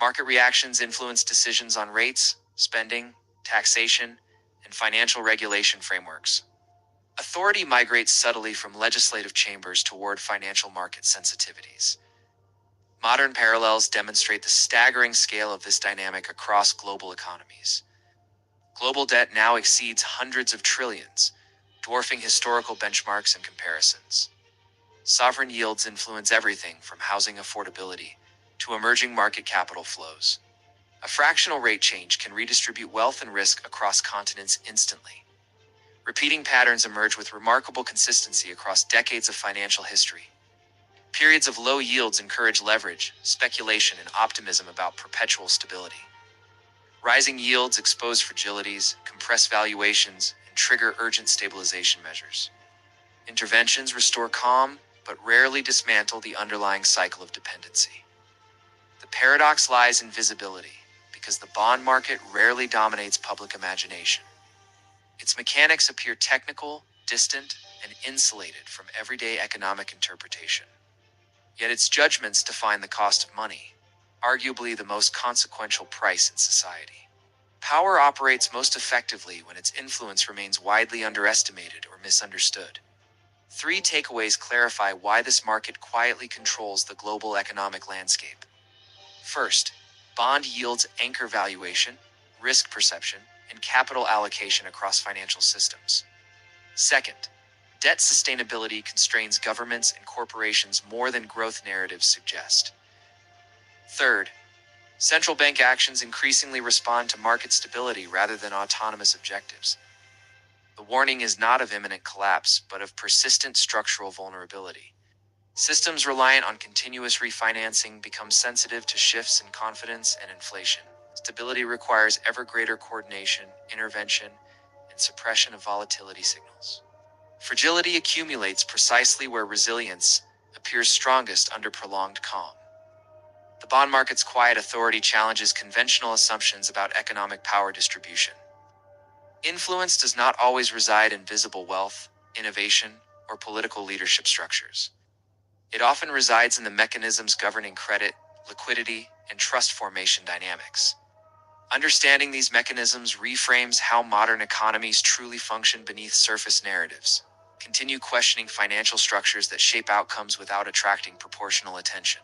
Market reactions influence decisions on rates, spending, taxation, and financial regulation frameworks. Authority migrates subtly from legislative chambers toward financial market sensitivities. Modern parallels demonstrate the staggering scale of this dynamic across global economies. Global debt now exceeds hundreds of trillions, dwarfing historical benchmarks and comparisons. Sovereign yields influence everything from housing affordability to emerging market capital flows. A fractional rate change can redistribute wealth and risk across continents instantly. Repeating patterns emerge with remarkable consistency across decades of financial history. Periods of low yields encourage leverage, speculation, and optimism about perpetual stability. Rising yields expose fragilities, compress valuations, and trigger urgent stabilization measures. Interventions restore calm, but rarely dismantle the underlying cycle of dependency. The paradox lies in visibility, because the bond market rarely dominates public imagination. Its mechanics appear technical, distant, and insulated from everyday economic interpretation. Yet its judgments define the cost of money, arguably the most consequential price in society. Power operates most effectively when its influence remains widely underestimated or misunderstood. 3 takeaways clarify why this market quietly controls the global economic landscape. First, bond yields anchor valuation, risk perception, and capital allocation across financial systems. Second, debt sustainability constrains governments and corporations more than growth narratives suggest. Third, central bank actions increasingly respond to market stability rather than autonomous objectives. The warning is not of imminent collapse, but of persistent structural vulnerability. Systems reliant on continuous refinancing become sensitive to shifts in confidence and inflation. Stability requires ever greater coordination, intervention, and suppression of volatility signals. Fragility accumulates precisely where resilience appears strongest under prolonged calm. The bond market's quiet authority challenges conventional assumptions about economic power distribution. Influence does not always reside in visible wealth, innovation, or political leadership structures. It often resides in the mechanisms governing credit, liquidity, and trust formation dynamics. Understanding these mechanisms reframes how modern economies truly function beneath surface narratives. Continue questioning financial structures that shape outcomes without attracting proportional attention.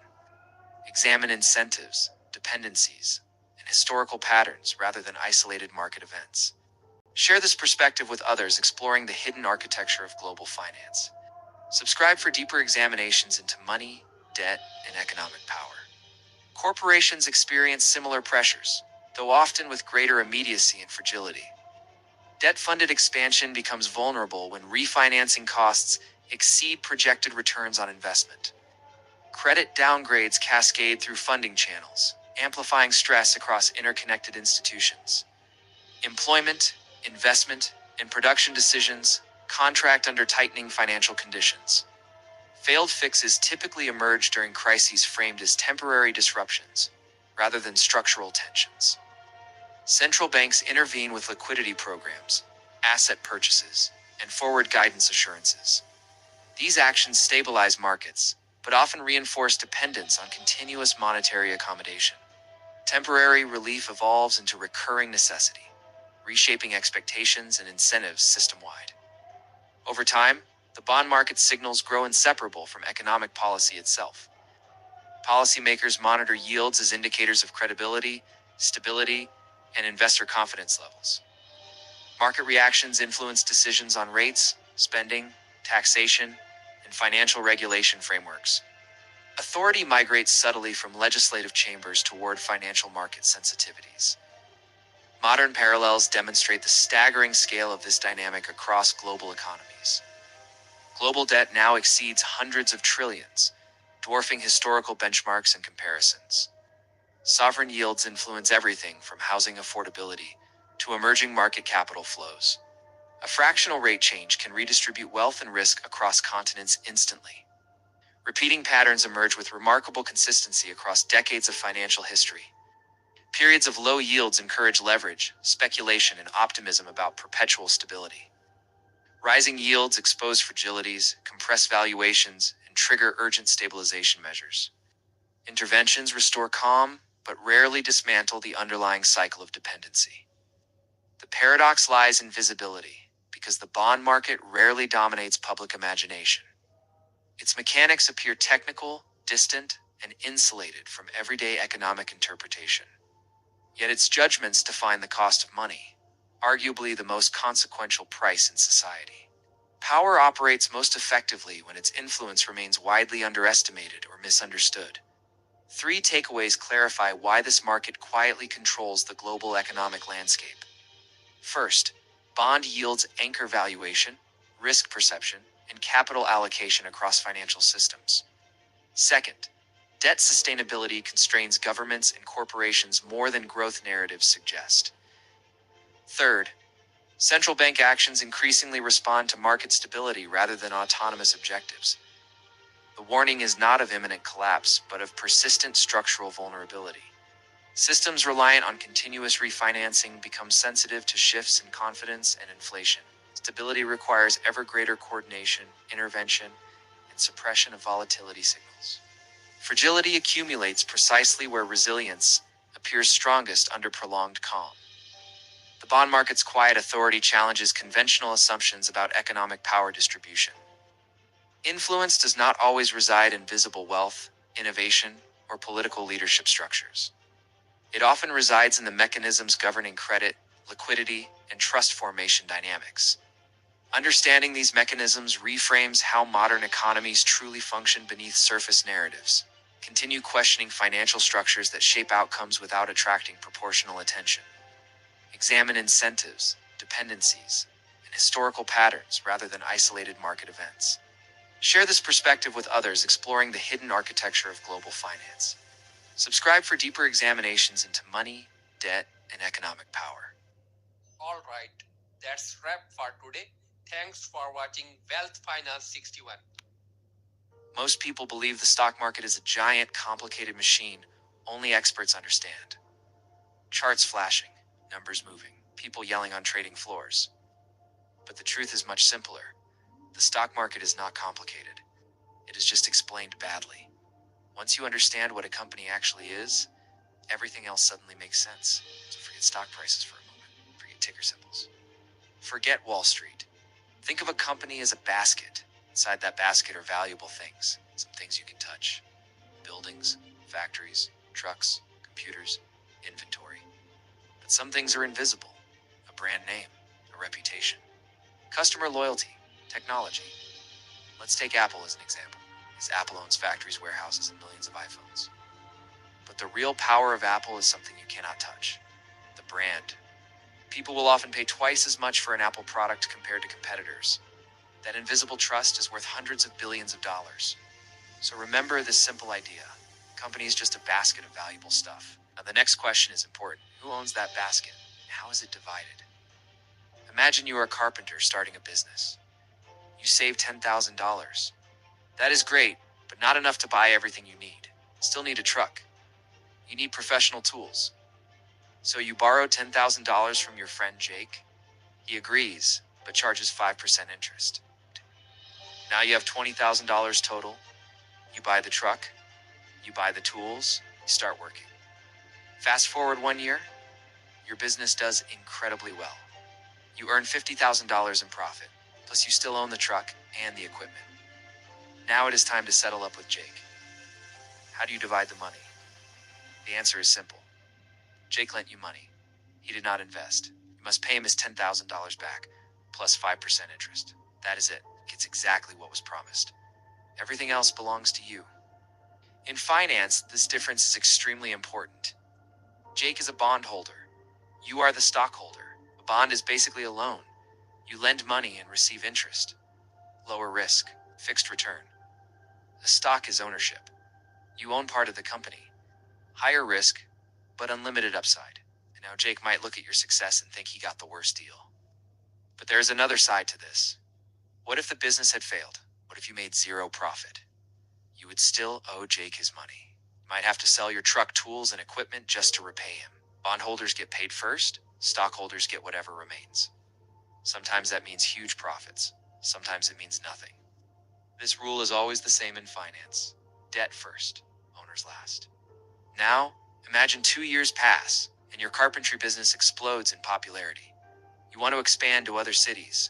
Examine incentives, dependencies, and historical patterns rather than isolated market events. Share this perspective with others exploring the hidden architecture of global finance. Subscribe for deeper examinations into money, debt, and economic power. Corporations experience similar pressures, though often with greater immediacy and fragility. Debt-funded expansion becomes vulnerable when refinancing costs exceed projected returns on investment. Credit downgrades cascade through funding channels, amplifying stress across interconnected institutions. Employment, investment, and production decisions contract under tightening financial conditions. Failed fixes typically emerge during crises framed as temporary disruptions, rather than structural tensions. Central banks intervene with liquidity programs, asset purchases, and forward guidance assurances. These actions stabilize markets, but often reinforce dependence on continuous monetary accommodation. Temporary relief evolves into recurring necessity, reshaping expectations and incentives system-wide. Over time, the bond market signals grow inseparable from economic policy itself. Policymakers monitor yields as indicators of credibility, stability, and investor confidence levels. Market reactions influence decisions on rates, spending, taxation, and financial regulation frameworks. Authority migrates subtly from legislative chambers toward financial market sensitivities. Modern parallels demonstrate the staggering scale of this dynamic across global economies. Global debt now exceeds hundreds of trillions, dwarfing historical benchmarks and comparisons. Sovereign yields influence everything from housing affordability to emerging market capital flows. A fractional rate change can redistribute wealth and risk across continents instantly. Repeating patterns emerge with remarkable consistency across decades of financial history. Periods of low yields encourage leverage, speculation, and optimism about perpetual stability. Rising yields expose fragilities, compress valuations, and trigger urgent stabilization measures. Interventions restore calm, but rarely dismantle the underlying cycle of dependency. The paradox lies in visibility, because the bond market rarely dominates public imagination. Its mechanics appear technical, distant, and insulated from everyday economic interpretation. Yet its judgments define the cost of money, arguably the most consequential price in society. Power operates most effectively when its influence remains widely underestimated or misunderstood. 3 takeaways clarify why this market quietly controls the global economic landscape. First, bond yields anchor valuation, risk perception, and capital allocation across financial systems. Second, debt sustainability constrains governments and corporations more than growth narratives suggest. Third, central bank actions increasingly respond to market stability rather than autonomous objectives. The warning is not of imminent collapse, but of persistent structural vulnerability. Systems reliant on continuous refinancing become sensitive to shifts in confidence and inflation. Stability requires ever greater coordination, intervention, and suppression of volatility signals. Fragility accumulates precisely where resilience appears strongest under prolonged calm. The bond market's quiet authority challenges conventional assumptions about economic power distribution. Influence does not always reside in visible wealth, innovation, or political leadership structures. It often resides in the mechanisms governing credit, liquidity, and trust formation dynamics. Understanding these mechanisms reframes how modern economies truly function beneath surface narratives. Continue questioning financial structures that shape outcomes without attracting proportional attention. Examine incentives, dependencies, and historical patterns rather than isolated market events. Share this perspective with others exploring the hidden architecture of global finance. Subscribe for deeper examinations into money, debt, and economic power. All right, that's wrap for today. Thanks for watching Wealth Finance 61. Most people believe the stock market is a giant, complicated machine only experts understand. Charts flashing, numbers moving, people yelling on trading floors. But the truth is much simpler. The stock market is not complicated. It is just explained badly. Once you understand what a company actually is, everything else suddenly makes sense. So forget stock prices for a moment. Forget ticker symbols. Forget Wall Street. Think of a company as a basket. Inside that basket are valuable things, some things you can touch. Buildings, factories, trucks, computers, inventory. But some things are invisible. A brand name, a reputation, customer loyalty, technology. Let's take Apple as an example, as Apple owns factories, warehouses, and millions of iPhones. But the real power of Apple is something you cannot touch. The brand. People will often pay twice as much for an Apple product compared to competitors. That invisible trust is worth hundreds of billions of dollars. So remember this simple idea. A company is just a basket of valuable stuff. Now the next question is important. Who owns that basket? How is it divided? Imagine you are a carpenter starting a business. You save $10,000. That is great, but not enough to buy everything you need. Still need a truck. You need professional tools. So you borrow $10,000 from your friend Jake. He agrees, but charges 5% interest. Now you have $20,000 total. You buy the truck. You buy the tools. You start working. Fast forward 1 year, your business does incredibly well. You earn $50,000 in profit, plus you still own the truck and the equipment. Now it is time to settle up with Jake. How do you divide the money? The answer is simple. Jake lent you money. He did not invest. You must pay him his $10,000 back, plus 5% interest. That is it. Gets exactly what was promised. Everything else belongs to you. In finance, this difference is extremely important. Jake is a bondholder. You are the stockholder. A bond is basically a loan. You lend money and receive interest. Lower risk, fixed return. A stock is ownership. You own part of the company. Higher risk, but unlimited upside. And now Jake might look at your success and think he got the worst deal. But there is another side to this. What if the business had failed? What if you made zero profit? You would still owe Jake his money. You might have to sell your truck tools and equipment just to repay him. Bondholders get paid first, stockholders get whatever remains. Sometimes that means huge profits. Sometimes it means nothing. This rule is always the same in finance. Debt first, owners last. Now, imagine 2 years pass and your carpentry business explodes in popularity. You want to expand to other cities.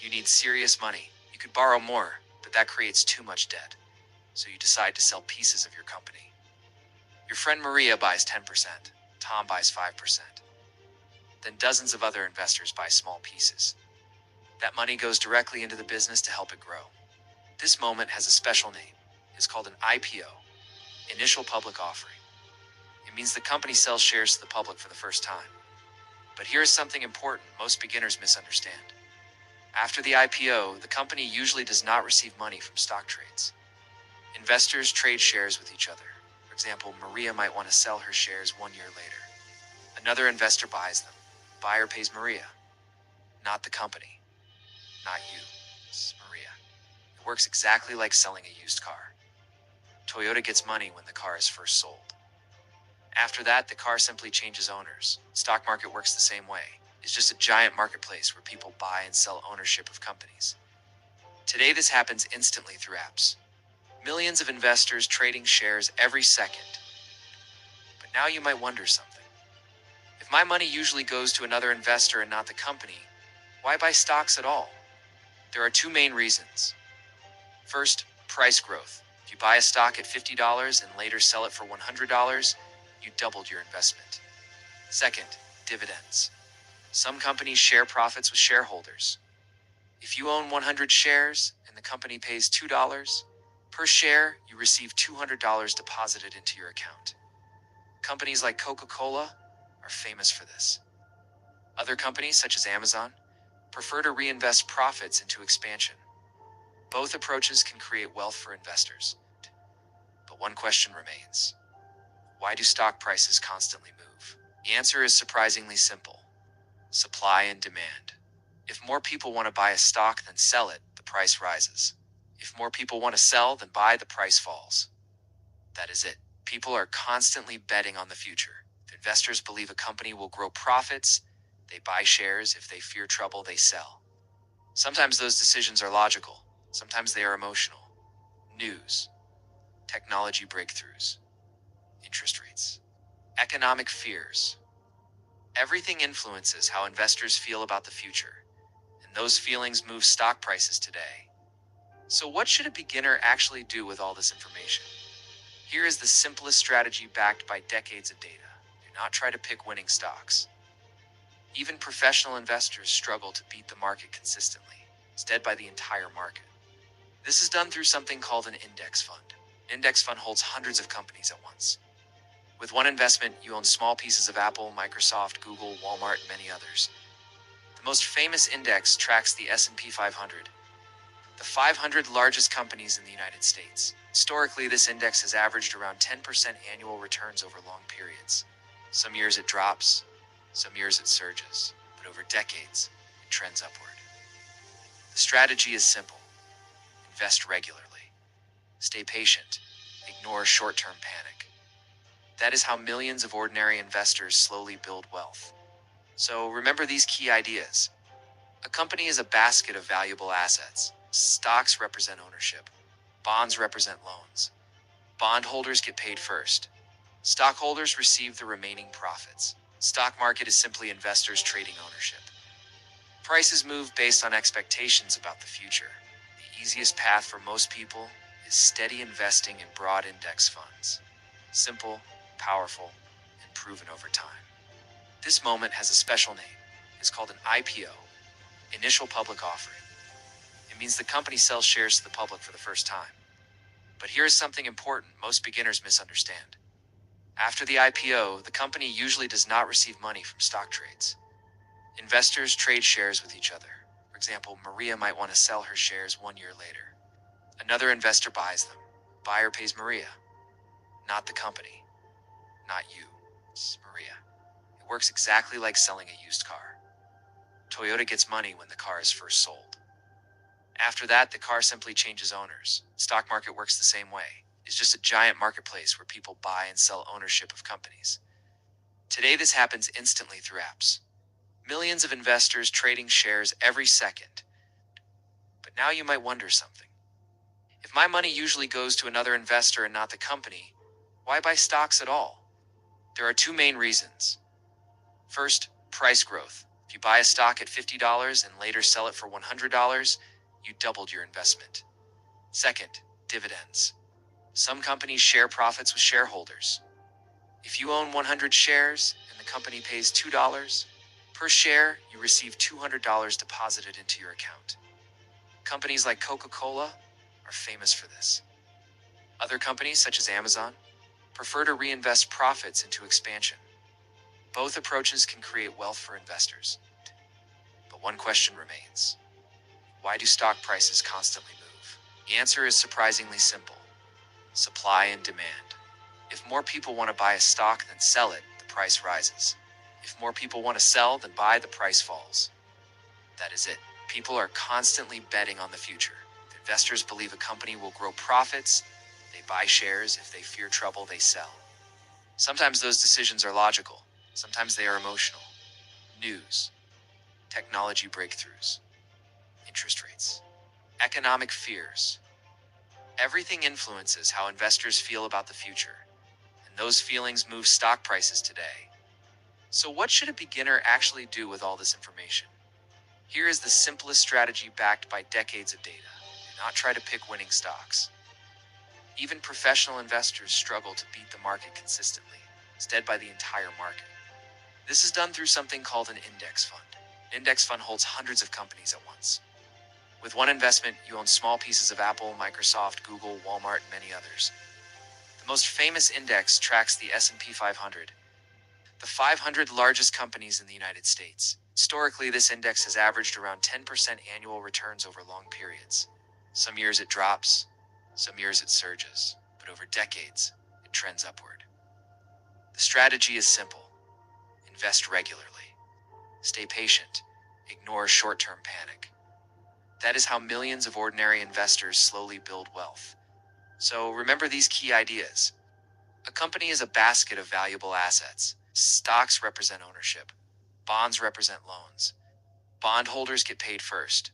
You need serious money. You could borrow more, but that creates too much debt. So you decide to sell pieces of your company. Your friend Maria buys 10%. Tom buys 5%. Then dozens of other investors buy small pieces. That money goes directly into the business to help it grow. This moment has a special name. It's called an IPO, Initial Public Offering. It means the company sells shares to the public for the first time. But here is something important most beginners misunderstand. After the IPO, the company usually does not receive money from stock trades. Investors trade shares with each other. For example, Maria might want to sell her shares 1 year later. Another investor buys them. The buyer pays Maria, not the company, not you. This is Maria. It works exactly like selling a used car. Toyota gets money when the car is first sold. After that, the car simply changes owners. The stock market works the same way. It's just a giant marketplace where people buy and sell ownership of companies. Today, this happens instantly through apps. Millions of investors trading shares every second. But now you might wonder something. If my money usually goes to another investor and not the company, why buy stocks at all? There are 2 main reasons. First, price growth. If you buy a stock at $50 and later sell it for $100, you doubled your investment. Second, dividends. Some companies share profits with shareholders. If you own 100 shares and the company pays $2 per share, you receive $200 deposited into your account. Companies like Coca-Cola are famous for this. Other companies, such as Amazon, prefer to reinvest profits into expansion. Both approaches can create wealth for investors. But one question remains. Why do stock prices constantly move? The answer is surprisingly simple. Supply and demand. If more people want to buy a stock than sell it, the price rises. If more people want to sell than buy, the price falls. That is it. People are constantly betting on the future. If investors believe a company will grow profits, they buy shares. If they fear trouble, they sell. Sometimes those decisions are logical. Sometimes they are emotional. News, technology breakthroughs, interest rates, economic fears. Everything influences how investors feel about the future, and those feelings move stock prices today. So what should a beginner actually do with all this information? Here is the simplest strategy backed by decades of data. Do not try to pick winning stocks. Even professional investors struggle to beat the market consistently. Instead, by the entire market. This is done through something called an index fund. An index fund holds hundreds of companies at once. With one investment, you own small pieces of Apple, Microsoft, Google, Walmart, and many others. The most famous index tracks the S&P 500, the 500 largest companies in the United States. Historically, this index has averaged around 10% annual returns over long periods. Some years it drops, some years it surges, but over decades, it trends upward. The strategy is simple. Invest regularly. Stay patient. Ignore short-term panic. That is how millions of ordinary investors slowly build wealth. So remember these key ideas. A company is a basket of valuable assets. Stocks represent ownership. Bonds represent loans. Bondholders get paid first. Stockholders receive the remaining profits. Stock market is simply investors trading ownership. Prices move based on expectations about the future. The easiest path for most people is steady investing in broad index funds. Simple, powerful, and proven over time. This moment has a special name. It's called an IPO, Initial Public Offering. It means the company sells shares to the public for the first time. But here is something important most beginners misunderstand. After the IPO, the company usually does not receive money from stock trades. Investors trade shares with each other. For example, Maria might want to sell her shares 1 year later. Another investor buys them. Buyer pays Maria, not the company, not you. It's Maria. It works exactly like selling a used car. Toyota gets money when the car is first sold. After that, the car simply changes owners. Stock market works the same way. It's just a giant marketplace where people buy and sell ownership of companies. Today, this happens instantly through apps. Millions of investors trading shares every second. But now you might wonder something. If my money usually goes to another investor and not the company, why buy stocks at all? There are two main reasons. First, price growth. If you buy a stock at $50 and later sell it for $100, you doubled your investment. Second, dividends. Some companies share profits with shareholders. If you own 100 shares and the company pays $2 per share, you receive $200 deposited into your account. Companies like Coca-Cola are famous for this. Other companies, such as Amazon, prefer to reinvest profits into expansion. Both approaches can create wealth for investors. But one question remains. Why do stock prices constantly move? The answer is surprisingly simple. Supply and demand. If more people want to buy a stock than sell it, the price rises. If more people want to sell than buy, the price falls. That is it. People are constantly betting on the future. If investors believe a company will grow profits, they buy shares. If they fear trouble, they sell. Sometimes those decisions are logical. Sometimes they are emotional. News, technology breakthroughs, interest rates, economic fears. Everything influences how investors feel about the future, and those feelings move stock prices today. So what should a beginner actually do with all this information? Here is the simplest strategy backed by decades of data. Do not try to pick winning stocks. Even professional investors struggle to beat the market consistently. Instead, by the entire market. This is done through something called an index fund. An index fund holds hundreds of companies at once. With one investment, you own small pieces of Apple, Microsoft, Google, Walmart, and many others. The most famous index tracks the S&P 500, the 500 largest companies in the United States. Historically, this index has averaged around 10% annual returns over long periods. Some years it drops, some years it surges, but over decades, it trends upward. The strategy is simple. Invest regularly. Stay patient. Ignore short-term panic. That is how millions of ordinary investors slowly build wealth. So remember these key ideas. A company is a basket of valuable assets. Stocks represent ownership. Bonds represent loans. Bondholders get paid first.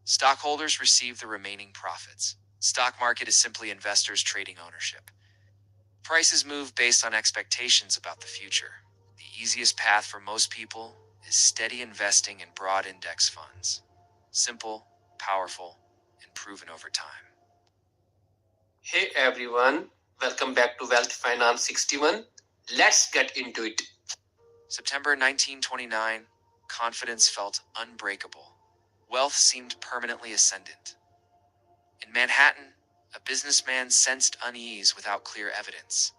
Stockholders receive the remaining profits. Stock market is simply investors trading ownership. Prices move based on expectations about the future. The easiest path for most people is steady investing in broad index funds. Simple, powerful, and proven over time. Hey everyone, welcome back to Wealth Finance 61. Let's get into it. September 1929, confidence felt unbreakable. Wealth seemed permanently ascendant. In Manhattan, a businessman sensed unease without clear evidence.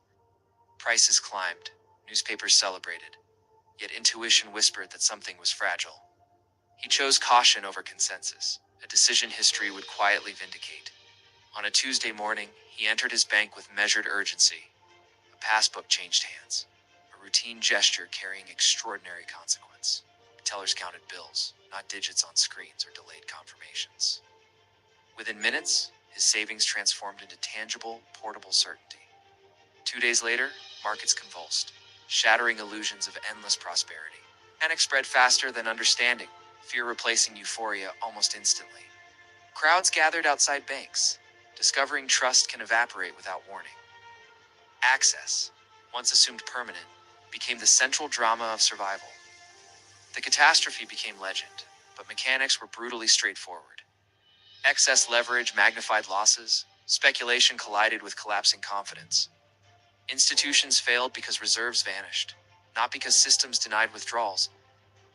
Prices climbed, newspapers celebrated, yet intuition whispered that something was fragile. He chose caution over consensus, a decision history would quietly vindicate. On a Tuesday morning, he entered his bank with measured urgency. A passbook changed hands, a routine gesture carrying extraordinary consequence. Tellers counted bills, not digits on screens or delayed confirmations. Within minutes, his savings transformed into tangible, portable certainty. 2 days later, markets convulsed, shattering illusions of endless prosperity. Panic spread faster than understanding, fear replacing euphoria almost instantly. Crowds gathered outside banks, discovering trust can evaporate without warning. Access, once assumed permanent, became the central drama of survival. The catastrophe became legend, but mechanics were brutally straightforward. Excess leverage magnified losses, speculation collided with collapsing confidence. Institutions failed because reserves vanished, not because systems denied withdrawals.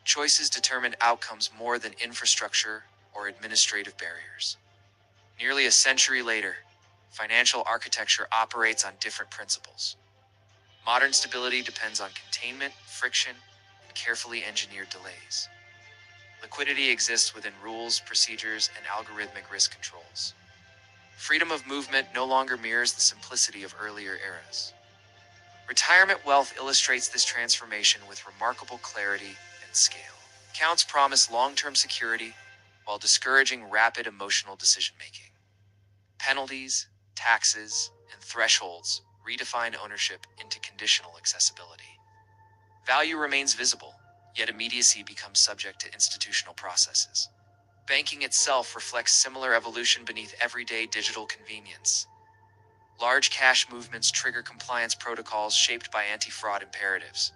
Choices determined outcomes more than infrastructure or administrative barriers. Nearly a century later, financial architecture operates on different principles. Modern stability depends on containment, friction, and carefully engineered delays. Liquidity exists within rules, procedures, and algorithmic risk controls. Freedom of movement no longer mirrors the simplicity of earlier eras. Retirement wealth illustrates this transformation with remarkable clarity and scale. Accounts promise long-term security while discouraging rapid emotional decision-making. Penalties, taxes, and thresholds redefine ownership into conditional accessibility. Value remains visible, yet immediacy becomes subject to institutional processes. Banking itself reflects similar evolution beneath everyday digital convenience. Large cash movements trigger compliance protocols shaped by anti-fraud imperatives.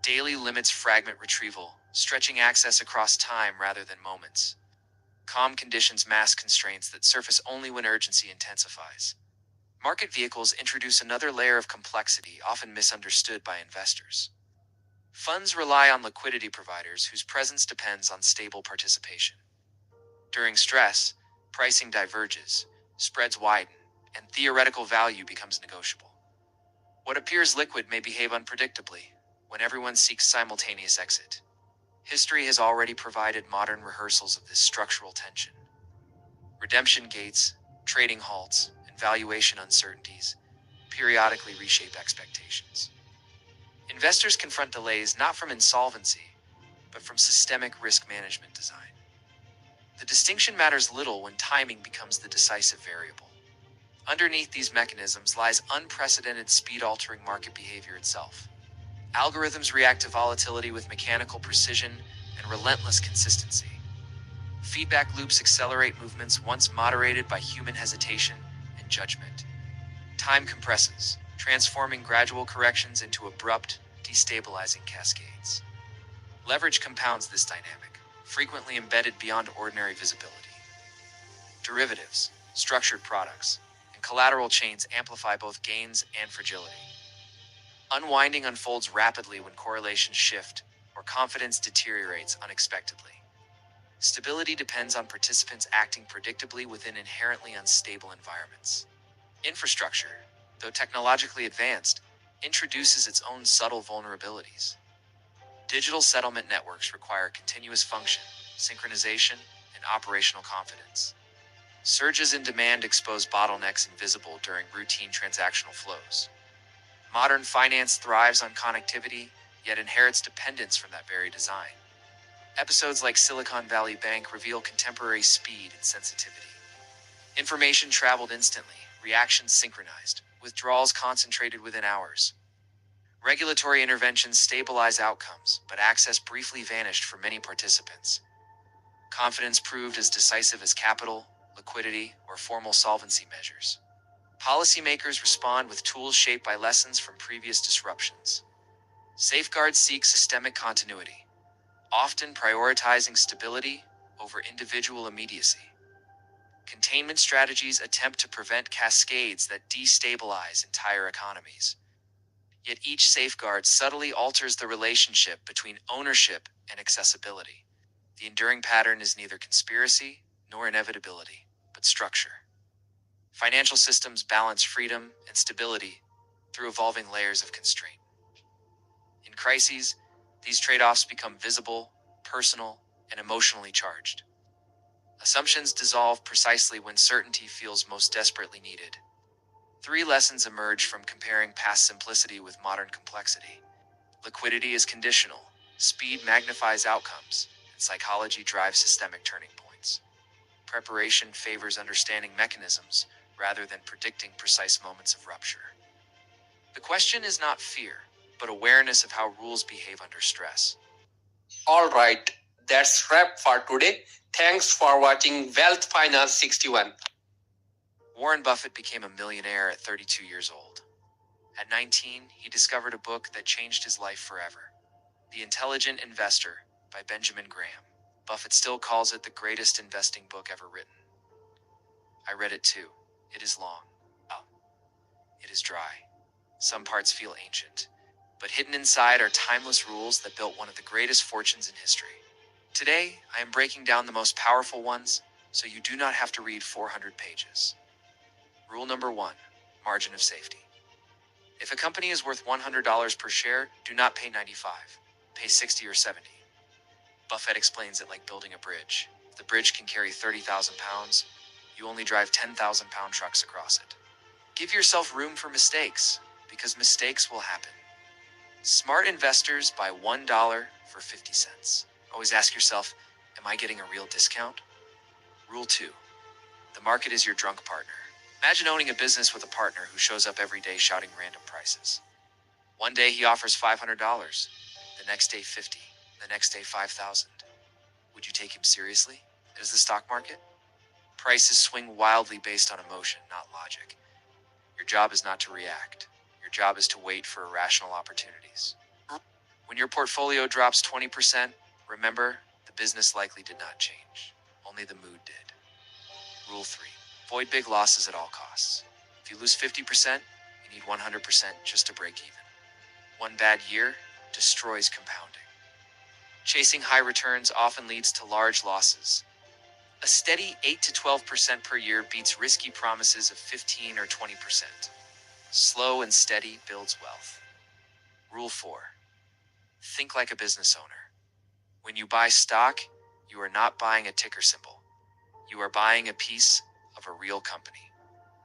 Daily limits fragment retrieval, stretching access across time rather than moments. Calm conditions mask constraints that surface only when urgency intensifies. Market vehicles introduce another layer of complexity often misunderstood by investors. Funds rely on liquidity providers whose presence depends on stable participation. During stress, pricing diverges, spreads widen, and theoretical value becomes negotiable. What appears liquid may behave unpredictably when everyone seeks simultaneous exit. History has already provided modern rehearsals of this structural tension. Redemption gates, trading halts, and valuation uncertainties periodically reshape expectations. Investors confront delays not from insolvency, but from systemic risk management design. The distinction matters little when timing becomes the decisive variable. Underneath these mechanisms lies unprecedented speed-altering market behavior itself. Algorithms react to volatility with mechanical precision and relentless consistency. Feedback loops accelerate movements once moderated by human hesitation and judgment. Time compresses, transforming gradual corrections into abrupt, destabilizing cascades. Leverage compounds this dynamic, frequently embedded beyond ordinary visibility. Derivatives, structured products, and collateral chains amplify both gains and fragility. Unwinding unfolds rapidly when correlations shift or confidence deteriorates unexpectedly. Stability depends on participants acting predictably within inherently unstable environments. Infrastructure, though technologically advanced, introduces its own subtle vulnerabilities. Digital settlement networks require continuous function, synchronization, and operational confidence. Surges in demand expose bottlenecks invisible during routine transactional flows. Modern finance thrives on connectivity, yet inherits dependence from that very design. Episodes like Silicon Valley Bank reveal contemporary speed and sensitivity. Information traveled instantly, reactions synchronized, withdrawals concentrated within hours. Regulatory interventions stabilize outcomes, but access briefly vanished for many participants. Confidence proved as decisive as capital, liquidity, or formal solvency measures. Policymakers respond with tools shaped by lessons from previous disruptions. Safeguards seek systemic continuity, often prioritizing stability over individual immediacy. Containment strategies attempt to prevent cascades that destabilize entire economies. Yet each safeguard subtly alters the relationship between ownership and accessibility. The enduring pattern is neither conspiracy nor inevitability, but structure. Financial systems balance freedom and stability through evolving layers of constraint. In crises, these trade-offs become visible, personal, and emotionally charged. Assumptions dissolve precisely when certainty feels most desperately needed. 3 lessons emerge from comparing past simplicity with modern complexity. Liquidity is conditional, speed magnifies outcomes, and psychology drives systemic turning points. Preparation favors understanding mechanisms rather than predicting precise moments of rupture. The question is not fear, but awareness of how rules behave under stress. Alright, that's wrap for today. Thanks for watching Wealth Finance 61. Warren Buffett became a millionaire at 32 years old. At 19, he discovered a book that changed his life forever. The Intelligent Investor by Benjamin Graham. Buffett still calls it the greatest investing book ever written. I read it too. It is long. It is dry. Some parts feel ancient. But hidden inside are timeless rules that built one of the greatest fortunes in history. Today, I am breaking down the most powerful ones, so you do not have to read 400 pages. Rule number 1, margin of safety. If a company is worth $100 per share, do not pay 95. Pay 60 or 70. Buffett explains it like building a bridge. If the bridge can carry 30,000 pounds, you only drive 10,000 pound trucks across it. Give yourself room for mistakes, because mistakes will happen. Smart investors buy $1 for 50 cents. Always ask yourself, am I getting a real discount? Rule 2. The market is your drunk partner. Imagine owning a business with a partner who shows up every day shouting random prices. One day he offers $500, the next day 50, the next day 5,000. Would you take him seriously? It is the stock market. Prices swing wildly based on emotion, not logic. Your job is not to react. Your job is to wait for irrational opportunities. When your portfolio drops 20%, remember, the business likely did not change. Only the mood did. Rule 3. Avoid big losses at all costs. If you lose 50%, you need 100% just to break even. One bad year destroys compounding. Chasing high returns often leads to large losses. A steady 8 to 12% per year beats risky promises of 15 or 20%. Slow and steady builds wealth. Rule 4. Think like a business owner. When you buy stock, you are not buying a ticker symbol. You are buying a piece of a real company.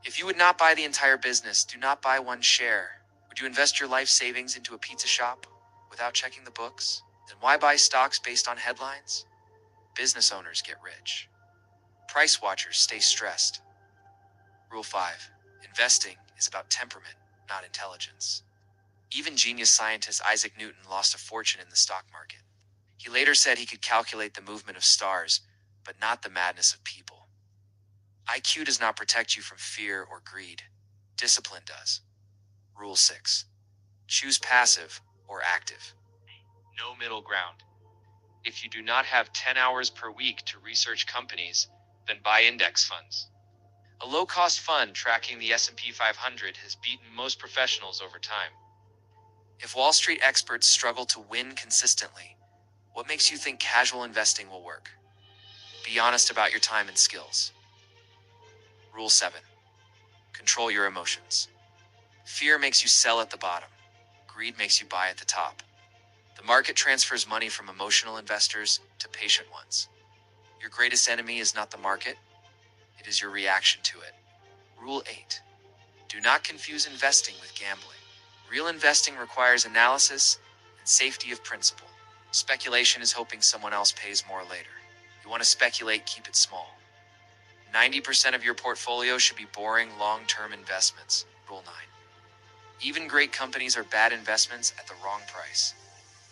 If you would not buy the entire business, do not buy one share. Would you invest your life savings into a pizza shop without checking the books? Then why buy stocks based on headlines? Business owners get rich. Price watchers stay stressed. Rule 5. Investing is about temperament, not intelligence. Even genius scientist Isaac Newton lost a fortune in the stock market. He later said he could calculate the movement of stars, but not the madness of people. IQ does not protect you from fear or greed. Discipline does. Rule 6. Choose passive or active. No middle ground. If you do not have 10 hours per week to research companies, then buy index funds. A low-cost fund tracking the S&P 500 has beaten most professionals over time. If Wall Street experts struggle to win consistently, what makes you think casual investing will work? Be honest about your time and skills. Rule 7. Control your emotions. Fear makes you sell at the bottom. Greed makes you buy at the top. The market transfers money from emotional investors to patient ones. Your greatest enemy is not the market, it is your reaction to it. Rule 8. Do not confuse investing with gambling. Real investing requires analysis and safety of principle. Speculation is hoping someone else pays more later. You want to speculate, keep it small. 90% of your portfolio should be boring long-term investments. Rule 9. Even great companies are bad investments at the wrong price.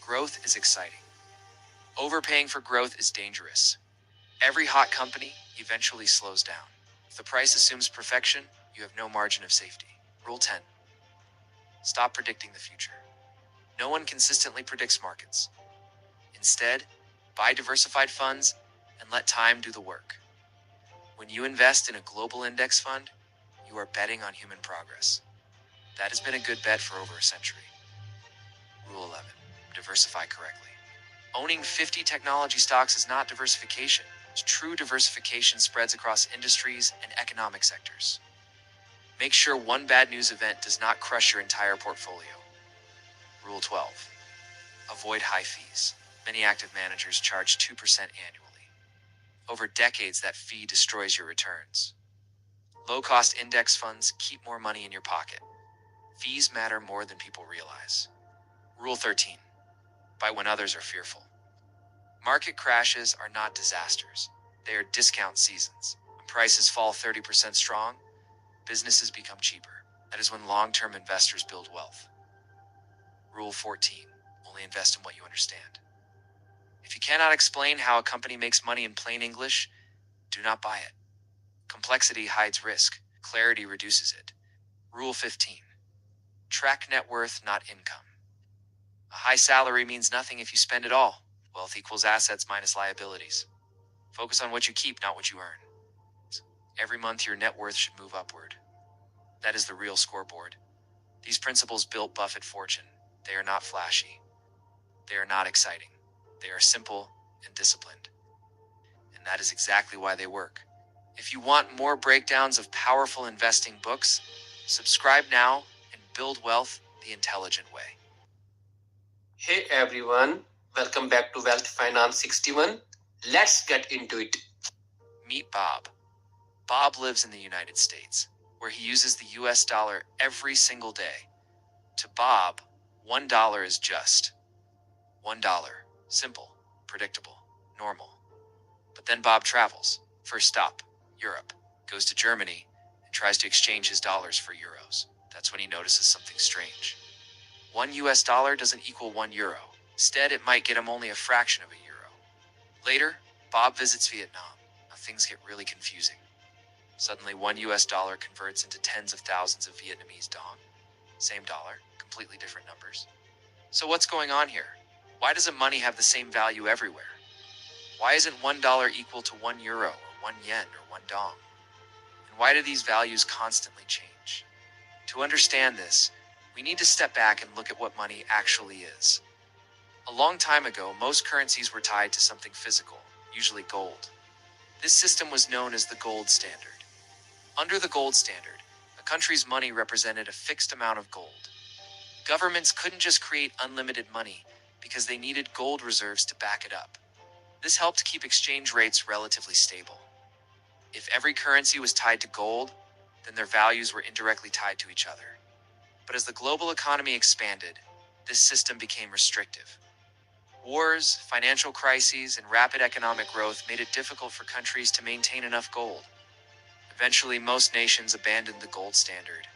Growth is exciting. Overpaying for growth is dangerous. Every hot company eventually slows down. If the price assumes perfection, you have no margin of safety. Rule 10. Stop predicting the future. No one consistently predicts markets. Instead, buy diversified funds and let time do the work. When you invest in a global index fund, you are betting on human progress. That has been a good bet for over a century. Rule 11. Diversify correctly. Owning 50 technology stocks is not diversification. True diversification spreads across industries and economic sectors. Make sure one bad news event does not crush your entire portfolio. Rule 12. Avoid high fees. Many active managers charge 2% annually. Over decades, that fee destroys your returns. Low-cost index funds keep more money in your pocket. Fees matter more than people realize. Rule 13. Buy when others are fearful. Market crashes are not disasters. They are discount seasons. When prices fall 30% strong, businesses become cheaper. That is when long-term investors build wealth. Rule 14. Only invest in what you understand. If you cannot explain how a company makes money in plain English, do not buy it. Complexity hides risk. Clarity reduces it. Rule 15. Track net worth, not income. A high salary means nothing if you spend it all. Wealth equals assets minus liabilities. Focus on what you keep, not what you earn. Every month, your net worth should move upward. That is the real scoreboard. These principles built Buffett's fortune. They are not flashy. They are not exciting. They are simple and disciplined. And that is exactly why they work. If you want more breakdowns of powerful investing books, subscribe now and build wealth the intelligent way. Hey everyone, welcome back to Wealth Finance 61. Let's get into it. Meet Bob. Bob lives in the United States, where he uses the US dollar every single day. To Bob, $1 is just $1. Simple, predictable, normal. But then Bob travels. First stop, Europe. Goes to Germany and tries to exchange his dollars for euros. That's when he notices something strange. $1 doesn't equal €1. Instead, it might get him only a fraction of a euro. Later, Bob visits Vietnam. Now things get really confusing. Suddenly, $1 converts into tens of thousands of Vietnamese dong. Same dollar, completely different numbers. So what's going on here? Why doesn't money have the same value everywhere? Why isn't $1 equal to €1 or 1 yen or 1 dong? And why do these values constantly change? To understand this, we need to step back and look at what money actually is. A long time ago, most currencies were tied to something physical, usually gold. This system was known as the gold standard. Under the gold standard, a country's money represented a fixed amount of gold. Governments couldn't just create unlimited money because they needed gold reserves to back it up. This helped keep exchange rates relatively stable. If every currency was tied to gold, then their values were indirectly tied to each other. But as the global economy expanded, this system became restrictive. Wars, financial crises, and rapid economic growth made it difficult for countries to maintain enough gold. Eventually, most nations abandoned the gold standard.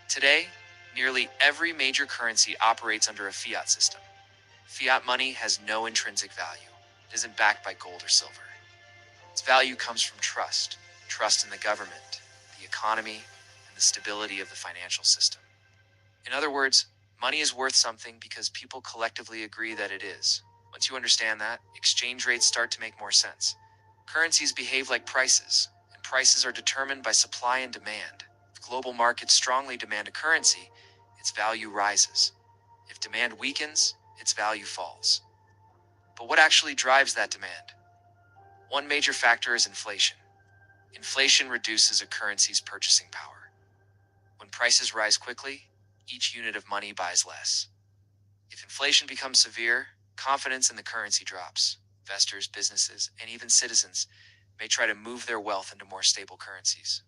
Today, nearly every major currency operates under a fiat system. Fiat money has no intrinsic value. It isn't backed by gold or silver. Its value comes from trust in the government, the economy, and the stability of the financial system. In other words, money is worth something because people collectively agree that it is. Once you understand that, exchange rates start to make more sense. Currencies behave like prices, and prices are determined by supply and demand. If global markets strongly demand a currency, its value rises. If demand weakens, its value falls. But what actually drives that demand? One major factor is inflation. Inflation reduces a currency's purchasing power. When prices rise quickly, each unit of money buys less. If inflation becomes severe, confidence in the currency drops. Investors, businesses, and even citizens may try to move their wealth into more stable currencies.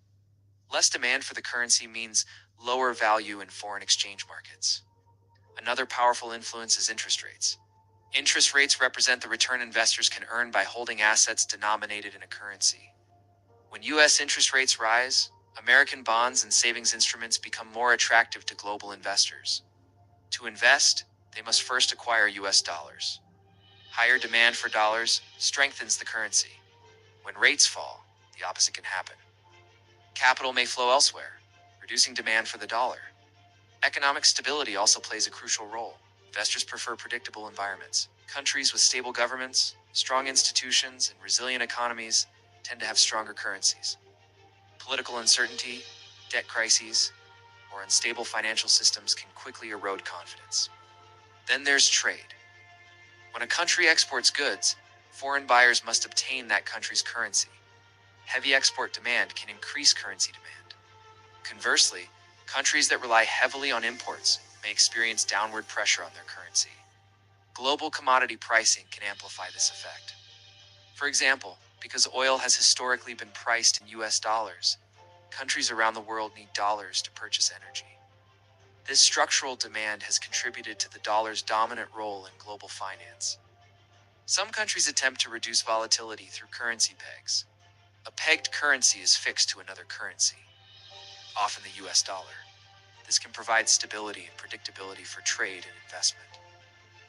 Less demand for the currency means lower value in foreign exchange markets. Another powerful influence is interest rates. Interest rates represent the return investors can earn by holding assets denominated in a currency. When U.S. interest rates rise, American bonds and savings instruments become more attractive to global investors. To invest, they must first acquire U.S. dollars. Higher demand for dollars strengthens the currency. When rates fall, the opposite can happen. Capital may flow elsewhere, reducing demand for the dollar. Economic stability also plays a crucial role. Investors prefer predictable environments. Countries with stable governments, strong institutions, and resilient economies tend to have stronger currencies. Political uncertainty, debt crises, or unstable financial systems can quickly erode confidence. Then there's trade. When a country exports goods, foreign buyers must obtain that country's currency. Heavy export demand can increase currency demand. Conversely, countries that rely heavily on imports may experience downward pressure on their currency. Global commodity pricing can amplify this effect. For example, because oil has historically been priced in US dollars, countries around the world need dollars to purchase energy. This structural demand has contributed to the dollar's dominant role in global finance. Some countries attempt to reduce volatility through currency pegs. A pegged currency is fixed to another currency, often the US dollar. This can provide stability and predictability for trade and investment.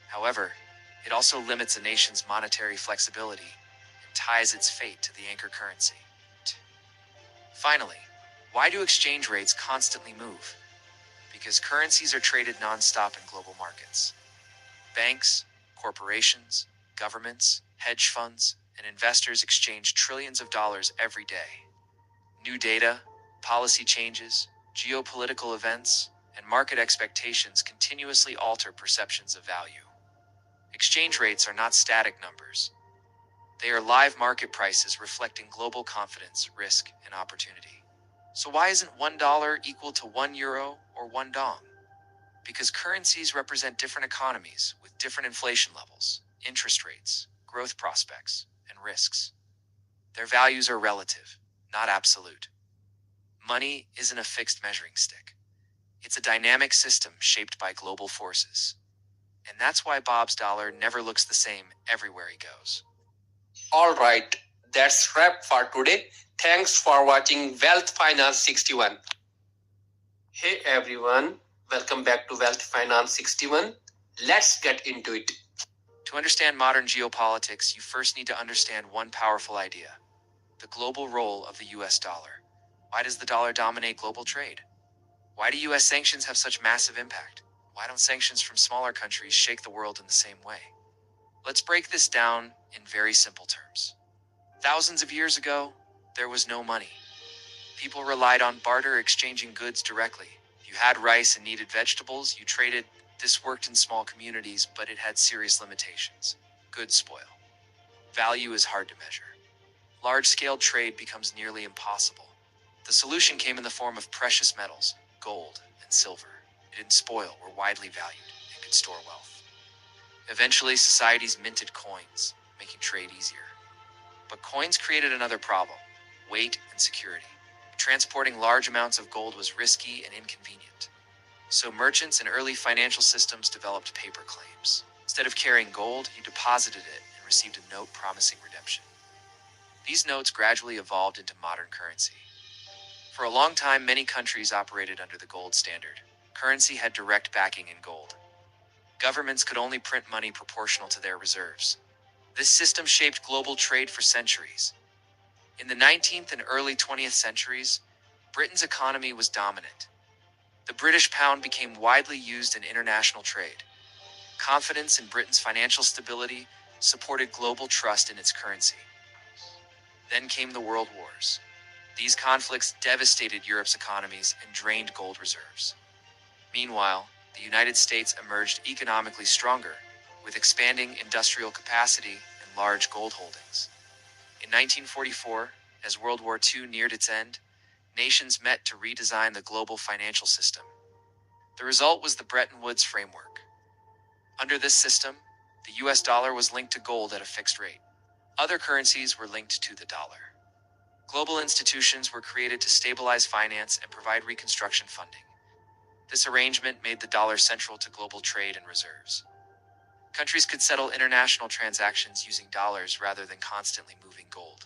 However, it also limits a nation's monetary flexibility and ties its fate to the anchor currency. Finally, why do exchange rates constantly move? Because currencies are traded non-stop in global markets. Banks, corporations, governments, hedge funds, and investors exchange trillions of dollars every day. New data, policy changes, geopolitical events, and market expectations continuously alter perceptions of value. Exchange rates are not static numbers. They are live market prices reflecting global confidence, risk, and opportunity. So why isn't $1 equal to €1 or 1 dong? Because currencies represent different economies with different inflation levels, interest rates, growth prospects, and risks. Their values are relative, not absolute. Money isn't a fixed measuring stick. It's a dynamic system shaped by global forces. And that's why Bob's dollar never looks the same everywhere he goes. Alright, that's wrap for today. Thanks for watching Wealth Finance 61. Hey everyone, welcome back to Wealth Finance 61. Let's get into it. To understand modern geopolitics, you first need to understand one powerful idea: the global role of the US dollar. Why does the dollar dominate global trade? Why do US sanctions have such massive impact? Why don't sanctions from smaller countries shake the world in the same way? Let's break this down in very simple terms. Thousands of years ago, there was no money. People relied on barter, exchanging goods directly. If you had rice and needed vegetables, you traded. This worked in small communities, but it had serious limitations. Goods spoil. Value is hard to measure. Large-scale trade becomes nearly impossible. The solution came in the form of precious metals, gold and silver. It didn't spoil, were widely valued, and could store wealth. Eventually, societies minted coins, making trade easier. But coins created another problem: weight and security. Transporting large amounts of gold was risky and inconvenient. So merchants and early financial systems developed paper claims. Instead of carrying gold, you deposited it and received a note promising redemption. These notes gradually evolved into modern currency. For a long time, many countries operated under the gold standard. Currency had direct backing in gold. Governments could only print money proportional to their reserves. This system shaped global trade for centuries. In the 19th and early 20th centuries, Britain's economy was dominant. The British pound became widely used in international trade. Confidence in Britain's financial stability supported global trust in its currency. Then came the World Wars. These conflicts devastated Europe's economies and drained gold reserves. Meanwhile, the United States emerged economically stronger, with expanding industrial capacity and large gold holdings. In 1944, as World War II neared its end, nations met to redesign the global financial system. The result was the Bretton Woods framework. Under this system, the US dollar was linked to gold at a fixed rate. Other currencies were linked to the dollar. Global institutions were created to stabilize finance and provide reconstruction funding. This arrangement made the dollar central to global trade and reserves. Countries could settle international transactions using dollars rather than constantly moving gold.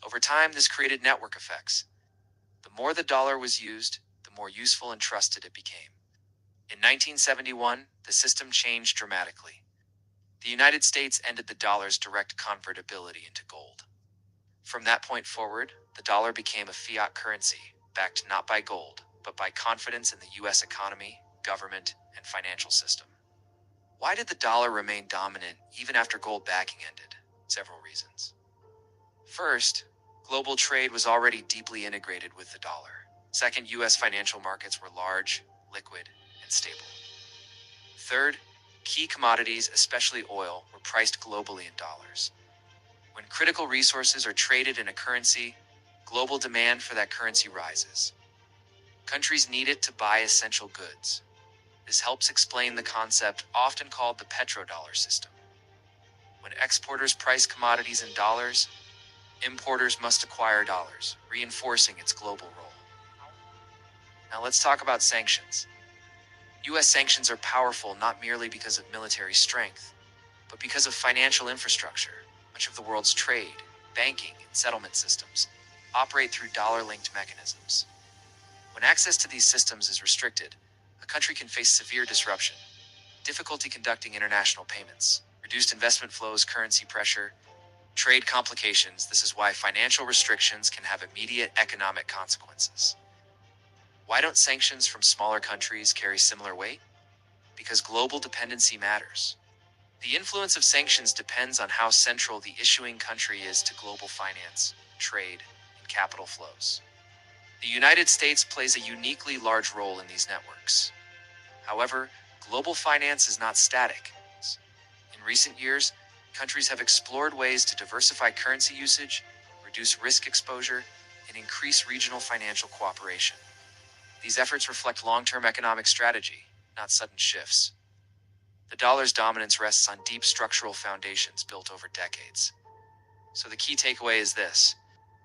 Over time, this created network effects. The more the dollar was used, the more useful and trusted it became. In 1971, the system changed dramatically. The United States ended the dollar's direct convertibility into gold. From that point forward, the dollar became a fiat currency, backed not by gold, but by confidence in the US economy, government, and financial system. Why did the dollar remain dominant even after gold backing ended? Several reasons. First, global trade was already deeply integrated with the dollar. Second, US financial markets were large, liquid, and stable. Third, key commodities, especially oil, were priced globally in dollars. When critical resources are traded in a currency, global demand for that currency rises. Countries need it to buy essential goods. This helps explain the concept often called the petrodollar system. When exporters price commodities in dollars, importers must acquire dollars, reinforcing its global role. Now let's talk about sanctions. US sanctions are powerful not merely because of military strength, but because of financial infrastructure. Much of the world's trade, banking, and settlement systems operate through dollar-linked mechanisms. When access to these systems is restricted, a country can face severe disruption, difficulty conducting international payments, reduced investment flows, currency pressure, trade complications. This is why financial restrictions can have immediate economic consequences. Why don't sanctions from smaller countries carry similar weight? Because global dependency matters. The influence of sanctions depends on how central the issuing country is to global finance, trade, and capital flows. The United States plays a uniquely large role in these networks. However, global finance is not static. In recent years, countries have explored ways to diversify currency usage, reduce risk exposure, and increase regional financial cooperation. These efforts reflect long-term economic strategy, not sudden shifts. The dollar's dominance rests on deep structural foundations built over decades. So the key takeaway is this: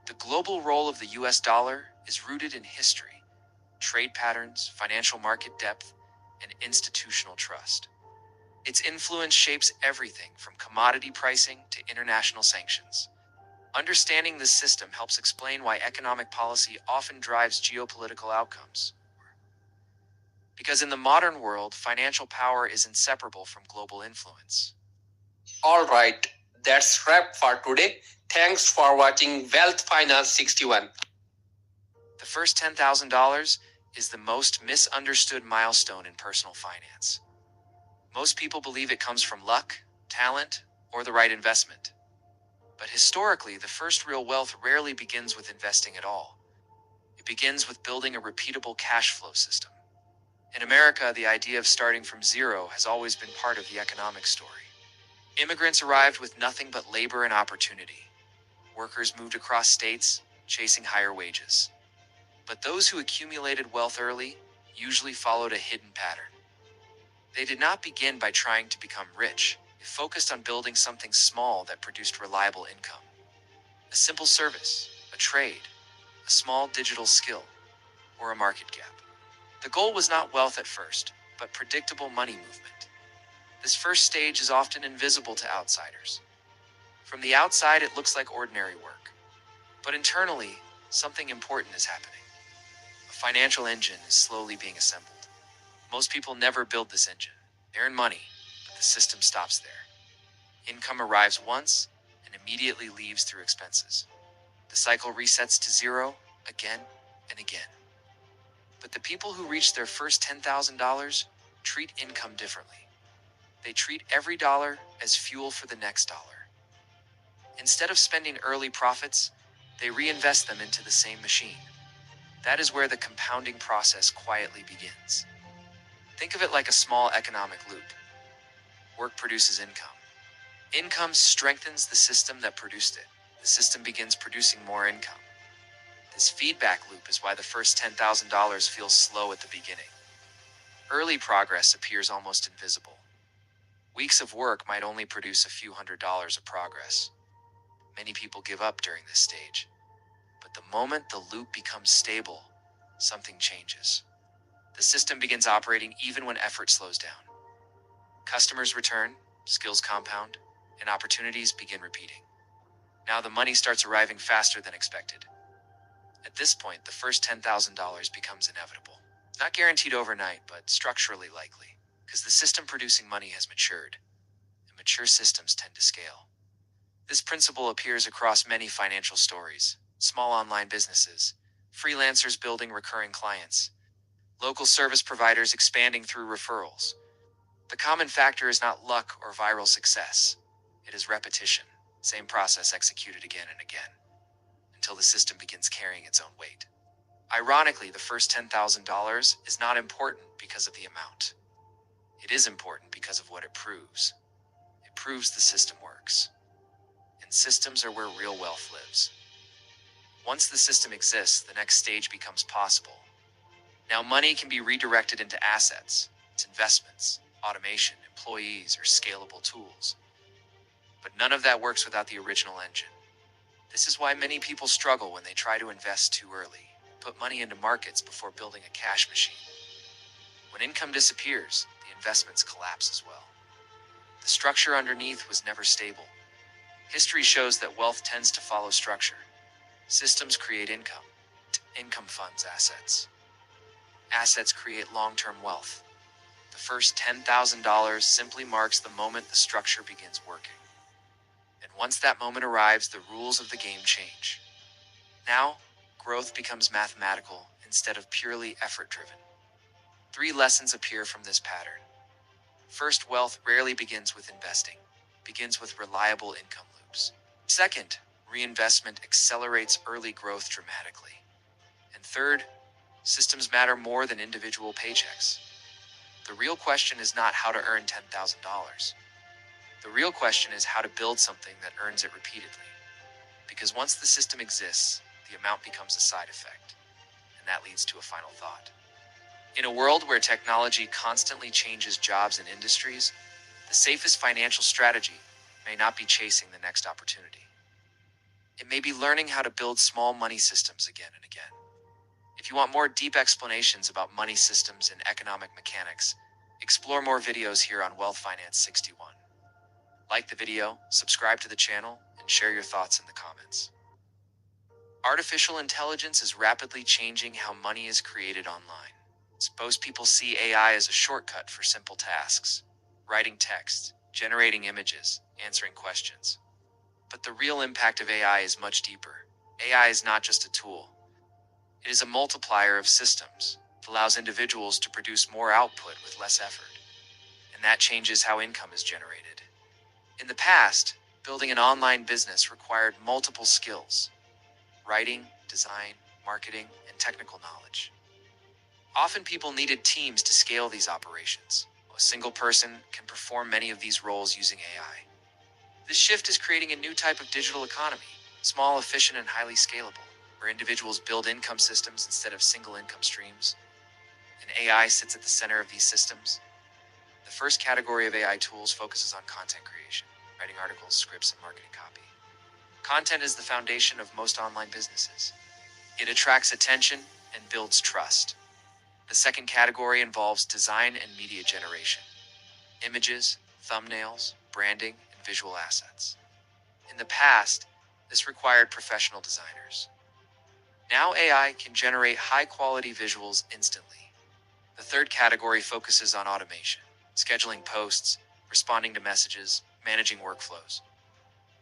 the global role of the US dollar is rooted in history, trade patterns, financial market depth, and institutional trust. Its influence shapes everything from commodity pricing to international sanctions. Understanding this system helps explain why economic policy often drives geopolitical outcomes. Because in the modern world, financial power is inseparable from global influence. All right, that's wrap for today. Thanks for watching Wealth Finance 61. The first $10,000 is the most misunderstood milestone in personal finance. Most people believe it comes from luck, talent, or the right investment. But historically, the first real wealth rarely begins with investing at all. It begins with building a repeatable cash flow system. In America, the idea of starting from zero has always been part of the economic story. Immigrants arrived with nothing but labor and opportunity. Workers moved across states, chasing higher wages. But those who accumulated wealth early usually followed a hidden pattern. They did not begin by trying to become rich. They focused on building something small that produced reliable income. A simple service, a trade, a small digital skill, or a market gap. The goal was not wealth at first, but predictable money movement. This first stage is often invisible to outsiders. From the outside, it looks like ordinary work. But internally, something important is happening. A financial engine is slowly being assembled. Most people never build this engine. They earn money, but the system stops there. Income arrives once and immediately leaves through expenses. The cycle resets to zero again and again. But the people who reach their first $10,000 treat income differently. They treat every dollar as fuel for the next dollar. Instead of spending early profits, they reinvest them into the same machine. That is where the compounding process quietly begins. Think of it like a small economic loop. Work produces income. Income strengthens the system that produced it. The system begins producing more income. This feedback loop is why the first $10,000 feels slow at the beginning. Early progress appears almost invisible. Weeks of work might only produce a few $100s of progress. Many people give up during this stage. But the moment the loop becomes stable, something changes. The system begins operating even when effort slows down. Customers return, skills compound, and opportunities begin repeating. Now the money starts arriving faster than expected. At this point, the first $10,000 becomes inevitable. Not guaranteed overnight, but structurally likely, because the system producing money has matured, and mature systems tend to scale. This principle appears across many financial stories: small online businesses, freelancers building recurring clients, local service providers expanding through referrals. The common factor is not luck or viral success. It is repetition, same process executed again and again, until the system begins carrying its own weight. Ironically, the first $10,000 is not important because of the amount. It is important because of what it proves. It proves the system works. And systems are where real wealth lives. Once the system exists, the next stage becomes possible. Now money can be redirected into assets, its investments, automation, employees, or scalable tools. But none of that works without the original engine. This is why many people struggle when they try to invest too early, put money into markets before building a cash machine. When income disappears, the investments collapse as well. The structure underneath was never stable. History shows that wealth tends to follow structure. Systems create income. Income funds assets. Assets create long-term wealth. The first $10,000 simply marks the moment the structure begins working. And once that moment arrives, the rules of the game change. Now, growth becomes mathematical instead of purely effort-driven. 3 lessons appear from this pattern. First, wealth rarely begins with investing. It begins with reliable income loops. Second, reinvestment accelerates early growth dramatically. And third, systems matter more than individual paychecks. The real question is not how to earn $10,000. The real question is how to build something that earns it repeatedly. Because once the system exists, the amount becomes a side effect, and that leads to a final thought. In a world where technology constantly changes jobs and industries, the safest financial strategy may not be chasing the next opportunity. It may be learning how to build small money systems again and again. If you want more deep explanations about money systems and economic mechanics, explore more videos here on Wealth Finance 61. Like the video, subscribe to the channel, and share your thoughts in the comments. Artificial intelligence is rapidly changing how money is created online. Most people see AI as a shortcut for simple tasks, writing text, generating images, answering questions. But the real impact of AI is much deeper. AI is not just a tool. It is a multiplier of systems. It allows individuals to produce more output with less effort. And that changes how income is generated. In the past, building an online business required multiple skills: writing, design, marketing, and technical knowledge. Often people needed teams to scale these operations. A single person can perform many of these roles using AI. This shift is creating a new type of digital economy, small, efficient, and highly scalable, where individuals build income systems instead of single income streams. And AI sits at the center of these systems. The first category of AI tools focuses on content creation, writing articles, scripts, and marketing copy. Content is the foundation of most online businesses. It attracts attention and builds trust. The second category involves design and media generation, images, thumbnails, branding, and visual assets. In the past, this required professional designers. Now AI can generate high-quality visuals instantly. The third category focuses on automation, scheduling posts, responding to messages, managing workflows.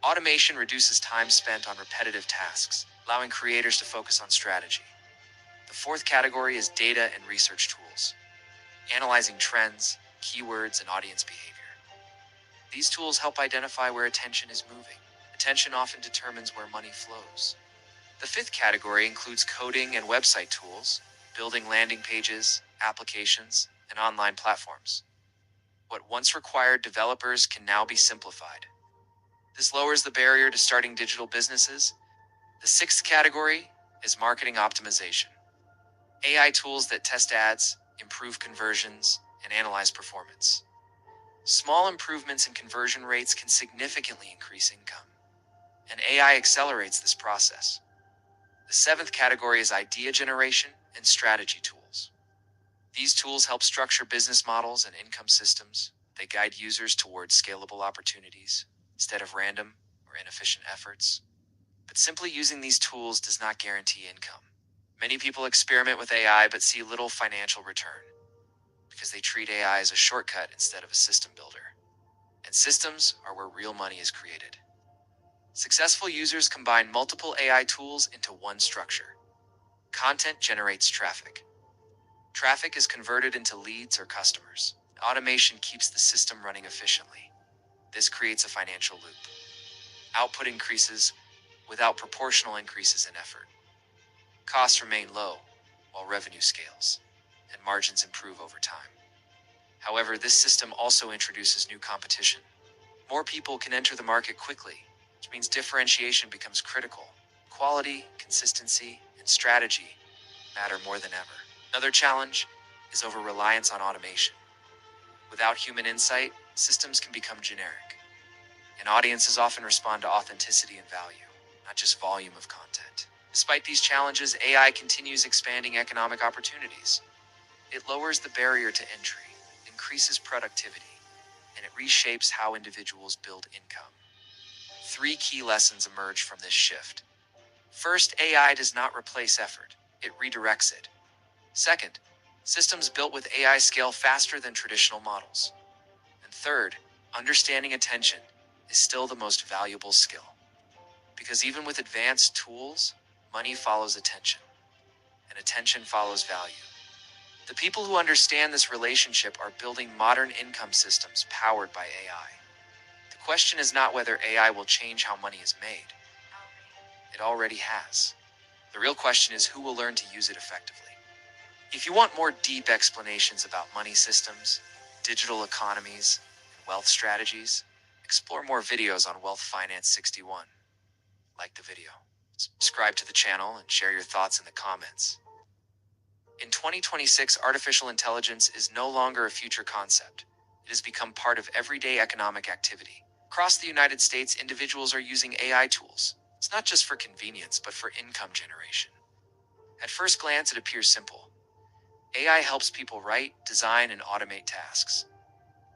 Automation reduces time spent on repetitive tasks, allowing creators to focus on strategy. The fourth category is data and research tools, analyzing trends, keywords, and audience behavior. These tools help identify where attention is moving. Attention often determines where money flows. The fifth category includes coding and website tools, building landing pages, applications, and online platforms. What once required developers can now be simplified. This lowers the barrier to starting digital businesses. The sixth category is marketing optimization. AI tools that test ads, improve conversions, and analyze performance. Small improvements in conversion rates can significantly increase income, and AI accelerates this process. The seventh category is idea generation and strategy tools. These tools help structure business models and income systems. They guide users towards scalable opportunities instead of random or inefficient efforts. But simply using these tools does not guarantee income. Many people experiment with AI but see little financial return because they treat AI as a shortcut instead of a system builder. And systems are where real money is created. Successful users combine multiple AI tools into one structure. Content generates traffic. Traffic is converted into leads or customers. Automation keeps the system running efficiently. This creates a financial loop. Output increases without proportional increases in effort. Costs remain low while revenue scales, and margins improve over time. However, this system also introduces new competition. More people can enter the market quickly, which means differentiation becomes critical. Quality, consistency, and strategy matter more than ever. Another challenge is over-reliance on automation. Without human insight, systems can become generic, and audiences often respond to authenticity and value, not just volume of content. Despite these challenges, AI continues expanding economic opportunities. It lowers the barrier to entry, increases productivity, and it reshapes how individuals build income. 3 key lessons emerge from this shift. First, AI does not replace effort, it redirects it. Second, systems built with AI scale faster than traditional models. And third, understanding attention is still the most valuable skill. Because even with advanced tools, money follows attention, and attention follows value. The people who understand this relationship are building modern income systems powered by AI. The question is not whether AI will change how money is made. It already has. The real question is who will learn to use it effectively. If you want more deep explanations about money systems, digital economies, and wealth strategies, Explore more videos on Wealth Finance 61. Like the video, subscribe to the channel, and share your thoughts in the comments. In 2026, artificial intelligence is no longer a future concept. It has become part of everyday economic activity. Across the United States, individuals are using AI tools. It's not just for convenience, but for income generation. At first glance, it appears simple. AI helps people write, design, and automate tasks.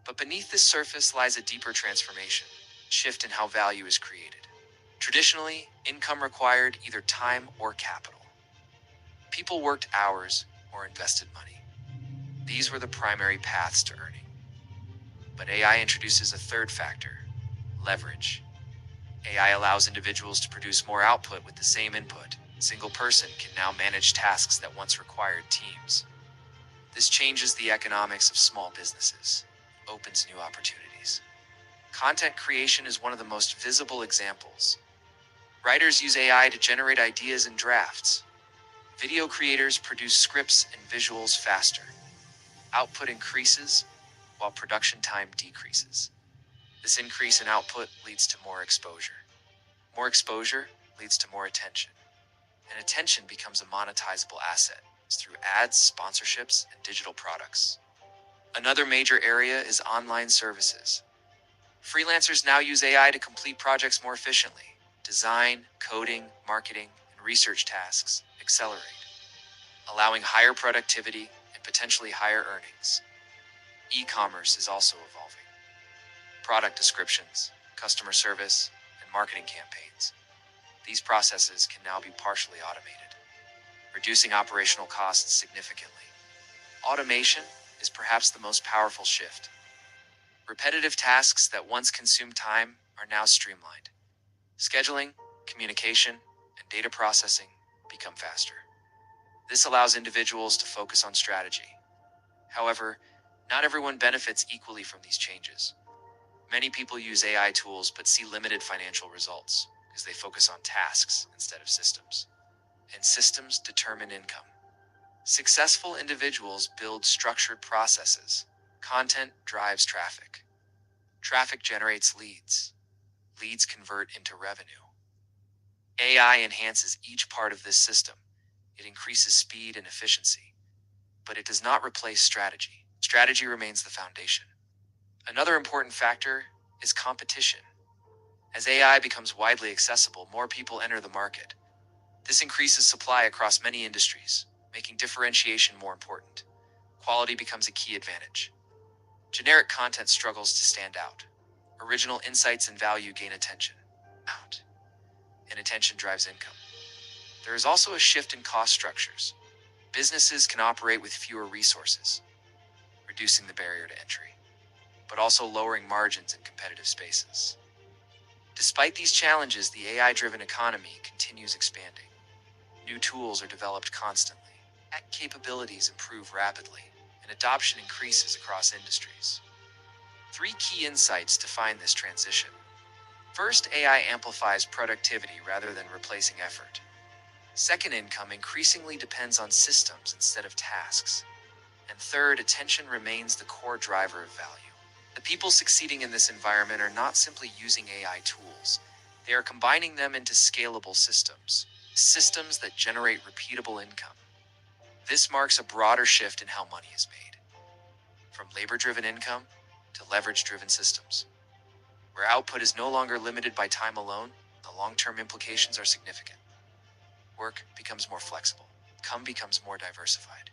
But beneath this surface lies a deeper transformation, a shift in how value is created. Traditionally, income required either time or capital. People worked hours or invested money. These were the primary paths to earning. But AI introduces a third factor: leverage. AI allows individuals to produce more output with the same input. A single person can now manage tasks that once required teams. This changes the economics of small businesses, opens new opportunities. Content creation is one of the most visible examples. Writers use AI to generate ideas and drafts. Video creators produce scripts and visuals faster. Output increases while production time decreases. This increase in output leads to more exposure. More exposure leads to more attention. And attention becomes a monetizable asset through ads, sponsorships, and digital products. Another major area is online services. Freelancers now use AI to complete projects more efficiently. Design, coding, marketing, and research tasks accelerate, allowing higher productivity and potentially higher earnings. E-commerce is also evolving. Product descriptions, customer service, and marketing campaigns. These processes can now be partially automated, reducing operational costs significantly. Automation is perhaps the most powerful shift. Repetitive tasks that once consumed time are now streamlined. Scheduling, communication, and data processing become faster. This allows individuals to focus on strategy. However, not everyone benefits equally from these changes. Many people use AI tools but see limited financial results because they focus on tasks instead of systems. And systems determine income. Successful individuals build structured processes. Content drives traffic. Traffic generates leads. Leads convert into revenue. AI enhances each part of this system. It increases speed and efficiency. But it does not replace strategy. Strategy remains the foundation. Another important factor is competition. As AI becomes widely accessible, more people enter the market. This increases supply across many industries, making differentiation more important. Quality becomes a key advantage. Generic content struggles to stand out. Original insights and value gain attention. And attention drives income. There is also a shift in cost structures. Businesses can operate with fewer resources, reducing the barrier to entry, but also lowering margins in competitive spaces. Despite these challenges, the AI-driven economy continues expanding. New tools are developed constantly. Tech capabilities improve rapidly, and adoption increases across industries. 3 key insights define this transition. First, AI amplifies productivity rather than replacing effort. Second, income increasingly depends on systems instead of tasks. And third, attention remains the core driver of value. The people succeeding in this environment are not simply using AI tools. They are combining them into scalable systems that generate repeatable income. This marks a broader shift in how money is made, from labor-driven income to leverage-driven systems. Where output is no longer limited by time alone, the long-term implications are significant. Work becomes more flexible, income becomes more diversified,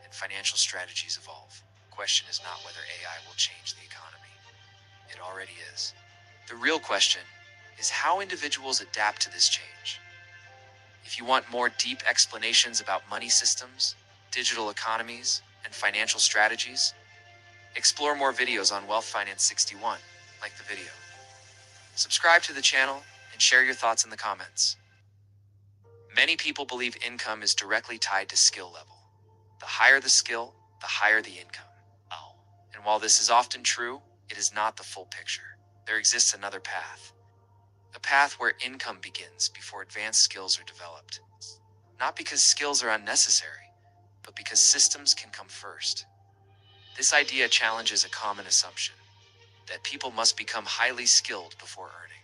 and financial strategies evolve. The question is not whether AI will change the economy. It already is. The real question is how individuals adapt to this change. If you want more deep explanations about money systems, digital economies, and financial strategies, explore more videos on Wealth Finance 61. Like the video, subscribe to the channel, and share your thoughts in the comments. Many people believe income is directly tied to skill level. The higher the skill, the higher the income. And while this is often true, it is not the full picture. There exists another path. A path where income begins before advanced skills are developed. Not because skills are unnecessary, but because systems can come first. This idea challenges a common assumption. that people must become highly skilled before earning.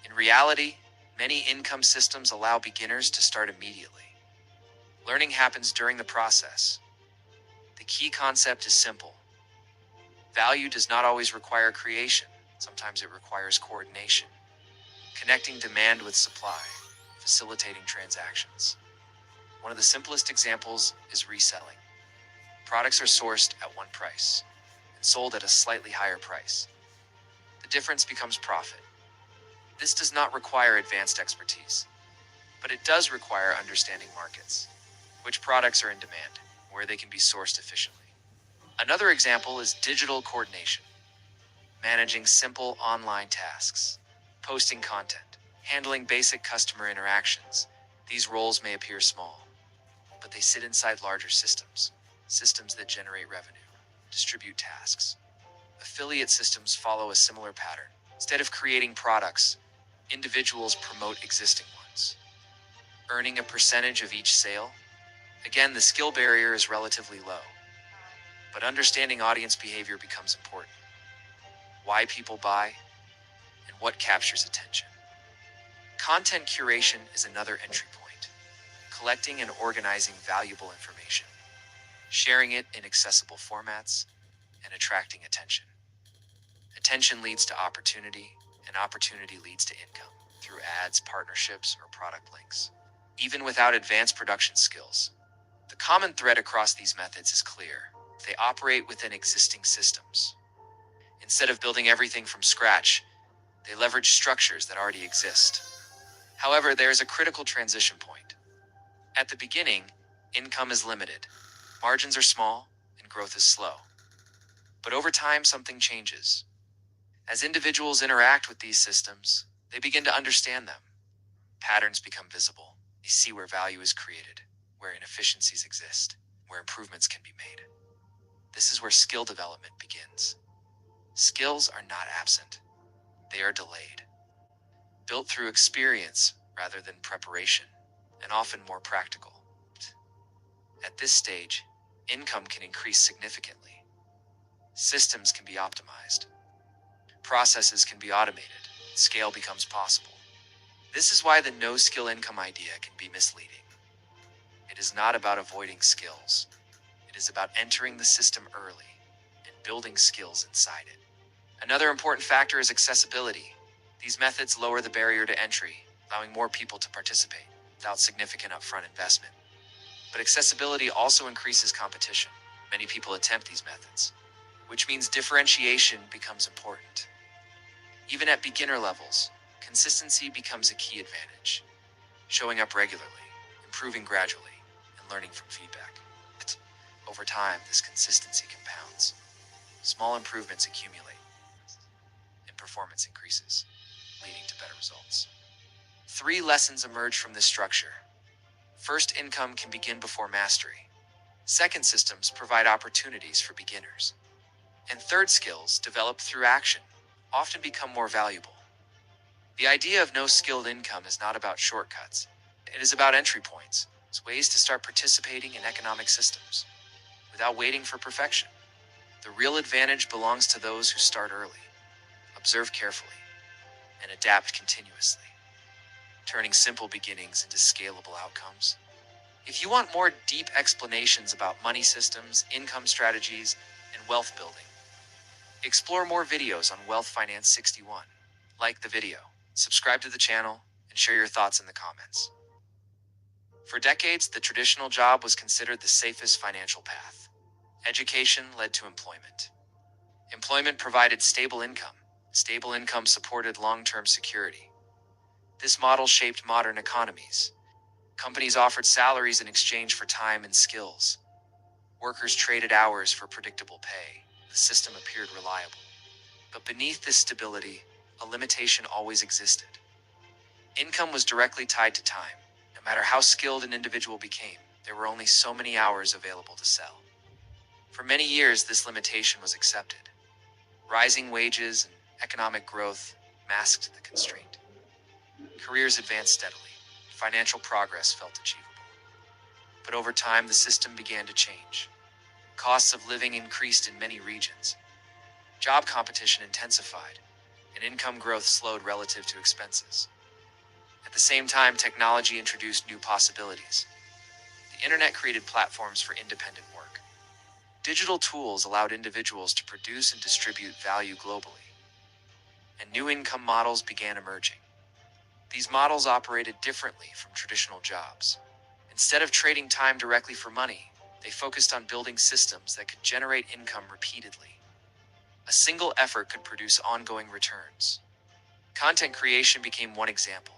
In reality, many income systems allow beginners to start immediately. Learning happens during the process. The key concept is simple. Value does not always require creation. Sometimes it requires coordination, connecting demand with supply, facilitating transactions. One of the simplest examples is reselling. Products are sourced at one price and sold at a slightly higher price. The difference becomes profit. This does not require advanced expertise, but it does require understanding markets, which products are in demand, where they can be sourced efficiently. Another example is digital coordination, managing simple online tasks, posting content, handling basic customer interactions. These roles may appear small, but they sit inside larger systems that generate revenue, distribute tasks. Affiliate systems follow a similar pattern. Instead of creating products, individuals promote existing ones, earning a percentage of each sale. Again, the skill barrier is relatively low, but understanding audience behavior becomes important. Why people buy and what captures attention. Content curation is another entry point, collecting and organizing valuable information, sharing it in accessible formats, and attracting attention. Attention leads to opportunity, and opportunity leads to income through ads, partnerships, or product links. Even without advanced production skills, the common thread across these methods is clear. They operate within existing systems. Instead of building everything from scratch, they leverage structures that already exist. However, there is a critical transition point. At the beginning, income is limited, margins are small, and growth is slow. But over time, something changes. As individuals interact with these systems, they begin to understand them. Patterns become visible. They see where value is created, where inefficiencies exist, where improvements can be made. This is where skill development begins. Skills are not absent. They are delayed. Built through experience rather than preparation, and often more practical. At this stage, income can increase significantly. Systems can be optimized. Processes can be automated. Scale becomes possible. This is why the no-skill income idea can be misleading. It is not about avoiding skills. It is about entering the system early and building skills inside it. Another important factor is accessibility. These methods lower the barrier to entry, allowing more people to participate without significant upfront investment. But accessibility also increases competition. Many people attempt these methods, which means differentiation becomes important. Even at beginner levels, consistency becomes a key advantage. Showing up regularly, improving gradually, and learning from feedback. Over time, this consistency compounds. Small improvements accumulate, and performance increases, leading to better results. 3 lessons emerge from this structure. First, income can begin before mastery. Second, systems provide opportunities for beginners. And third, skills developed through action often become more valuable. The idea of no-skilled income is not about shortcuts. It is about entry points. It's ways to start participating in economic systems without waiting for perfection. The real advantage belongs to those who start early, observe carefully, and adapt continuously, turning simple beginnings into scalable outcomes. If you want more deep explanations about money systems, income strategies, and wealth building, explore more videos on Wealth Finance 61. Like the video, subscribe to the channel, and share your thoughts in the comments. For decades, the traditional job was considered the safest financial path. Education led to employment. Employment provided stable income. Stable income supported long-term security. This model shaped modern economies. Companies offered salaries in exchange for time and skills. Workers traded hours for predictable pay. The system appeared reliable. But beneath this stability, a limitation always existed. Income was directly tied to time. No matter how skilled an individual became, there were only so many hours available to sell. For many years, this limitation was accepted. Rising wages and economic growth masked the constraint. Careers advanced steadily. Financial progress felt achievable. But over time, the system began to change. Costs of living increased in many regions. Job competition intensified, and income growth slowed relative to expenses. At the same time, technology introduced new possibilities. The internet created platforms for independent work. Digital tools allowed individuals to produce and distribute value globally, and new income models began emerging. These models operated differently from traditional jobs. Instead of trading time directly for money, they focused on building systems that could generate income repeatedly. A single effort could produce ongoing returns. Content creation became one example.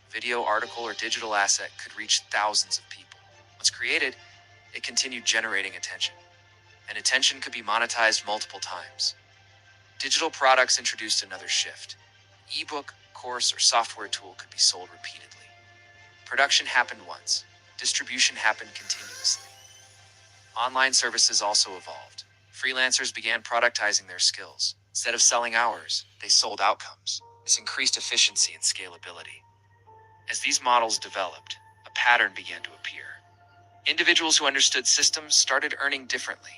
A video, article, or digital asset could reach thousands of people. Once created, it continued generating attention, and attention could be monetized multiple times. Digital products introduced another shift. An ebook, course, or software tool could be sold repeatedly. Production happened once. Distribution happened continuously. Online services also evolved. Freelancers began productizing their skills. Instead of selling hours, they sold outcomes. This increased efficiency and scalability. As these models developed, a pattern began to appear. Individuals who understood systems started earning differently.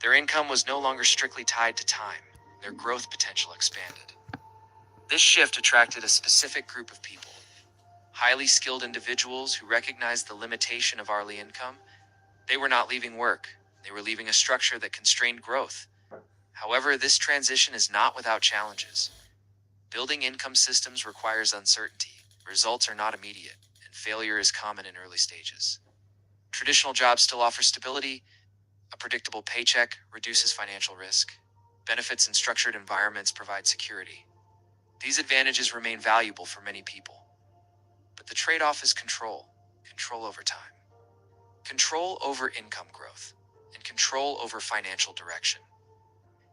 Their income was no longer strictly tied to time. Their growth potential expanded. This shift attracted a specific group of people. Highly skilled individuals who recognized the limitation of hourly income. They were not leaving work. They were leaving a structure that constrained growth. However, this transition is not without challenges. Building income systems requires uncertainty. Results are not immediate, and failure is common in early stages. Traditional jobs still offer stability. A predictable paycheck reduces financial risk. Benefits in structured environments provide security. These advantages remain valuable for many people. But the trade-off is control over time, control over income growth, and control over financial direction.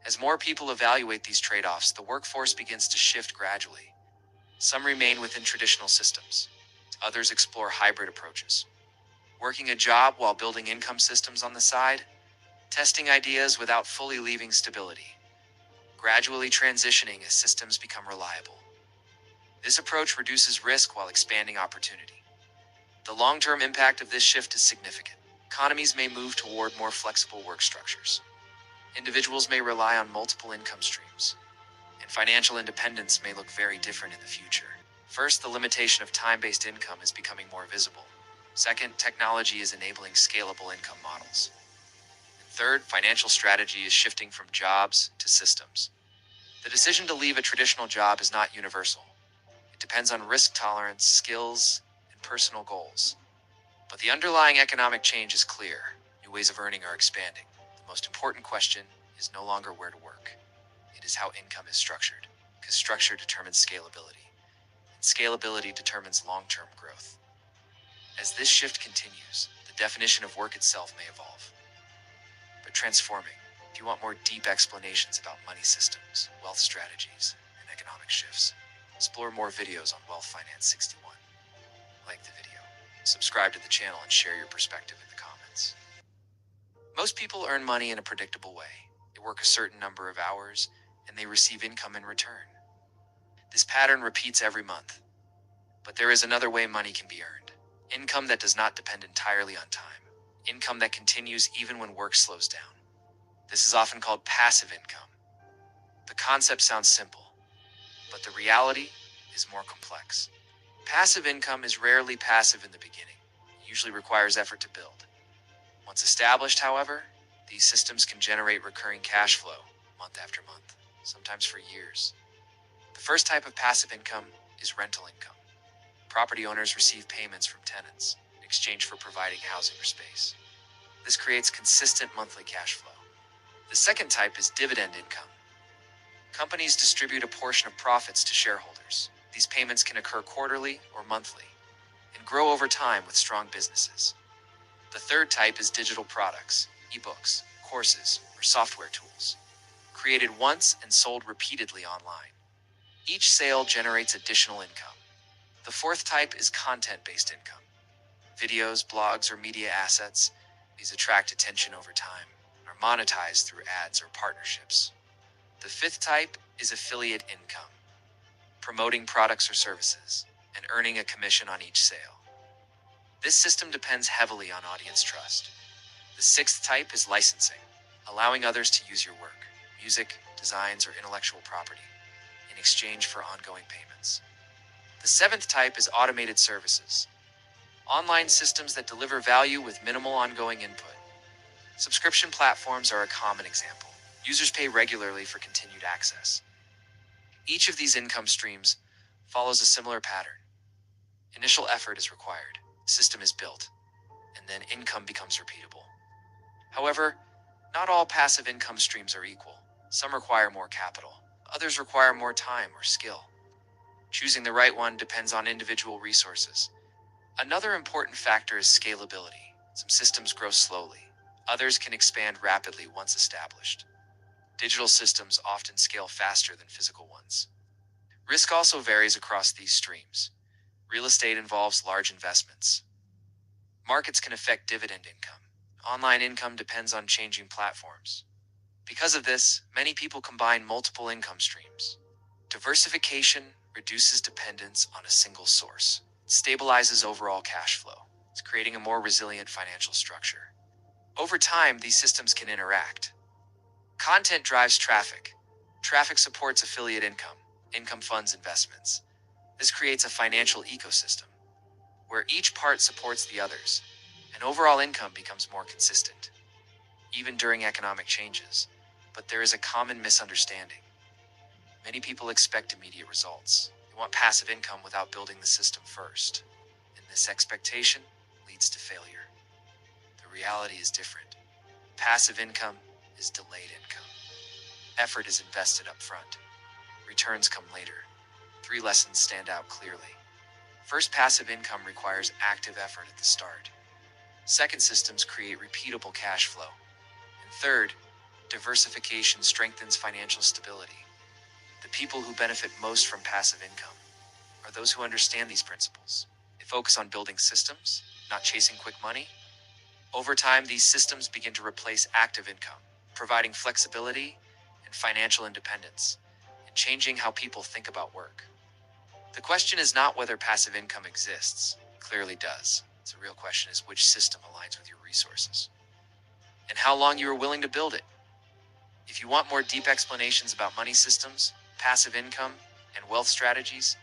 As more people evaluate these trade-offs, the workforce begins to shift gradually. Some remain within traditional systems. Others explore hybrid approaches. Working a job while building income systems on the side, testing ideas without fully leaving stability, gradually transitioning as systems become reliable. This approach reduces risk while expanding opportunity. The long-term impact of this shift is significant. Economies may move toward more flexible work structures. Individuals may rely on multiple income streams, and financial independence may look very different in the future. First, the limitation of time-based income is becoming more visible. Second, technology is enabling scalable income models. And third, financial strategy is shifting from jobs to systems. The decision to leave a traditional job is not universal. It depends on risk tolerance, skills, and personal goals. But the underlying economic change is clear. New ways of earning are expanding. The most important question is no longer where to work. It is how income is structured, because structure determines scalability, and scalability determines long-term growth. As this shift continues, the definition of work itself may evolve. But transforming, if you want more deep explanations about money systems, wealth strategies, and economic shifts, explore more videos on Wealth Finance 61. Like the video, subscribe to the channel, and share your perspective in the comments. Most people earn money in a predictable way. They work a certain number of hours, and they receive income in return. This pattern repeats every month. But there is another way money can be earned. Income that does not depend entirely on time. Income that continues even when work slows down. This is often called passive income. The concept sounds simple, but the reality is more complex. Passive income is rarely passive in the beginning. It usually requires effort to build. Once established, however, these systems can generate recurring cash flow month after month, sometimes for years. The first type of passive income is rental income. Property owners receive payments from tenants in exchange for providing housing or space. This creates consistent monthly cash flow. The second type is dividend income. Companies distribute a portion of profits to shareholders. These payments can occur quarterly or monthly and grow over time with strong businesses. The third type is digital products, ebooks, courses, or software tools, created once and sold repeatedly online. Each sale generates additional income. The fourth type is content-based income. Videos, blogs, or media assets, these attract attention over time, are monetized through ads or partnerships. The fifth type is affiliate income, promoting products or services, and earning a commission on each sale. This system depends heavily on audience trust. The sixth type is licensing, allowing others to use your work. music, designs, or intellectual property, in exchange for ongoing payments. The seventh type is automated services. Online systems that deliver value with minimal ongoing input. Subscription platforms are a common example. Users pay regularly for continued access. Each of these income streams follows a similar pattern. Initial effort is required, the system is built, and then income becomes repeatable. However, not all passive income streams are equal. Some require more capital, others require more time or skill. Choosing the right one depends on individual resources. Another important factor is scalability. Some systems grow slowly. Others can expand rapidly once established. Digital systems often scale faster than physical ones. Risk also varies across these streams. Real estate involves large investments. Markets can affect dividend income. Online income depends on changing platforms. Because of this, many people combine multiple income streams. Diversification reduces dependence on a single source. It stabilizes overall cash flow. It's creating a more resilient financial structure. Over time, these systems can interact. Content drives traffic. Traffic supports affiliate income. Income funds investments. This creates a financial ecosystem where each part supports the others, and overall income becomes more consistent, even during economic changes. But there is a common misunderstanding. Many people expect immediate results. They want passive income without building the system first, and this expectation leads to failure. The reality is different. Passive income is delayed income. Effort is invested up front. Returns come later. 3 lessons stand out clearly. First, passive income requires active effort at the start. Second, systems create repeatable cash flow. And third, diversification strengthens financial stability. The people who benefit most from passive income are those who understand these principles. They focus on building systems, not chasing quick money. Over time, these systems begin to replace active income, providing flexibility and financial independence, and changing how people think about work. The question is not whether passive income exists. It clearly does. The real question is which system aligns with your resources, and how long you are willing to build it. If you want more deep explanations about money systems, passive income, and wealth strategies,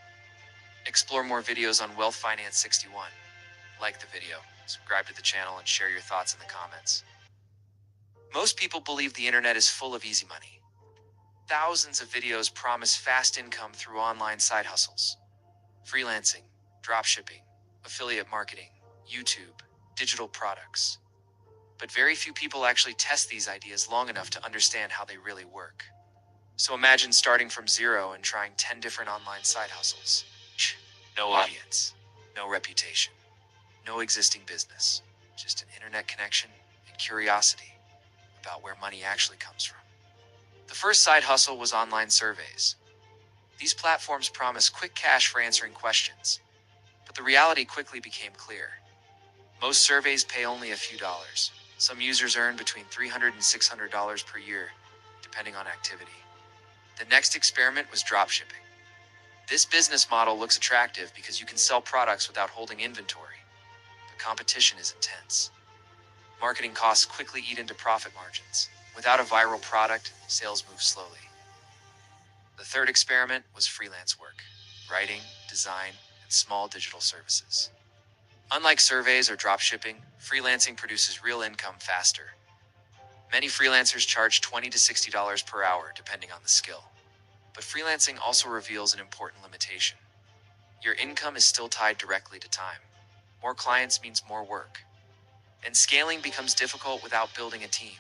explore more videos on Wealth Finance 61. Like the video, subscribe to the channel, and share your thoughts in the comments. Most people believe the internet is full of easy money. Thousands of videos promise fast income through online side hustles, freelancing, dropshipping, affiliate marketing, YouTube, digital products. But very few people actually test these ideas long enough to understand how they really work. So imagine starting from zero and trying 10 different online side hustles. No audience, no reputation, no existing business, just an internet connection and curiosity about where money actually comes from. The first side hustle was online surveys. These platforms promise quick cash for answering questions, but the reality quickly became clear. Most surveys pay only a few dollars. Some users earn between $300 and $600 per year, depending on activity. The next experiment was dropshipping. This business model looks attractive because you can sell products without holding inventory, but competition is intense. Marketing costs quickly eat into profit margins. Without a viral product, sales move slowly. The third experiment was freelance work, writing, design, and small digital services. Unlike surveys or dropshipping, freelancing produces real income faster. Many freelancers charge $20 to $60 per hour, depending on the skill. But freelancing also reveals an important limitation. Your income is still tied directly to time. More clients means more work. And scaling becomes difficult without building a team.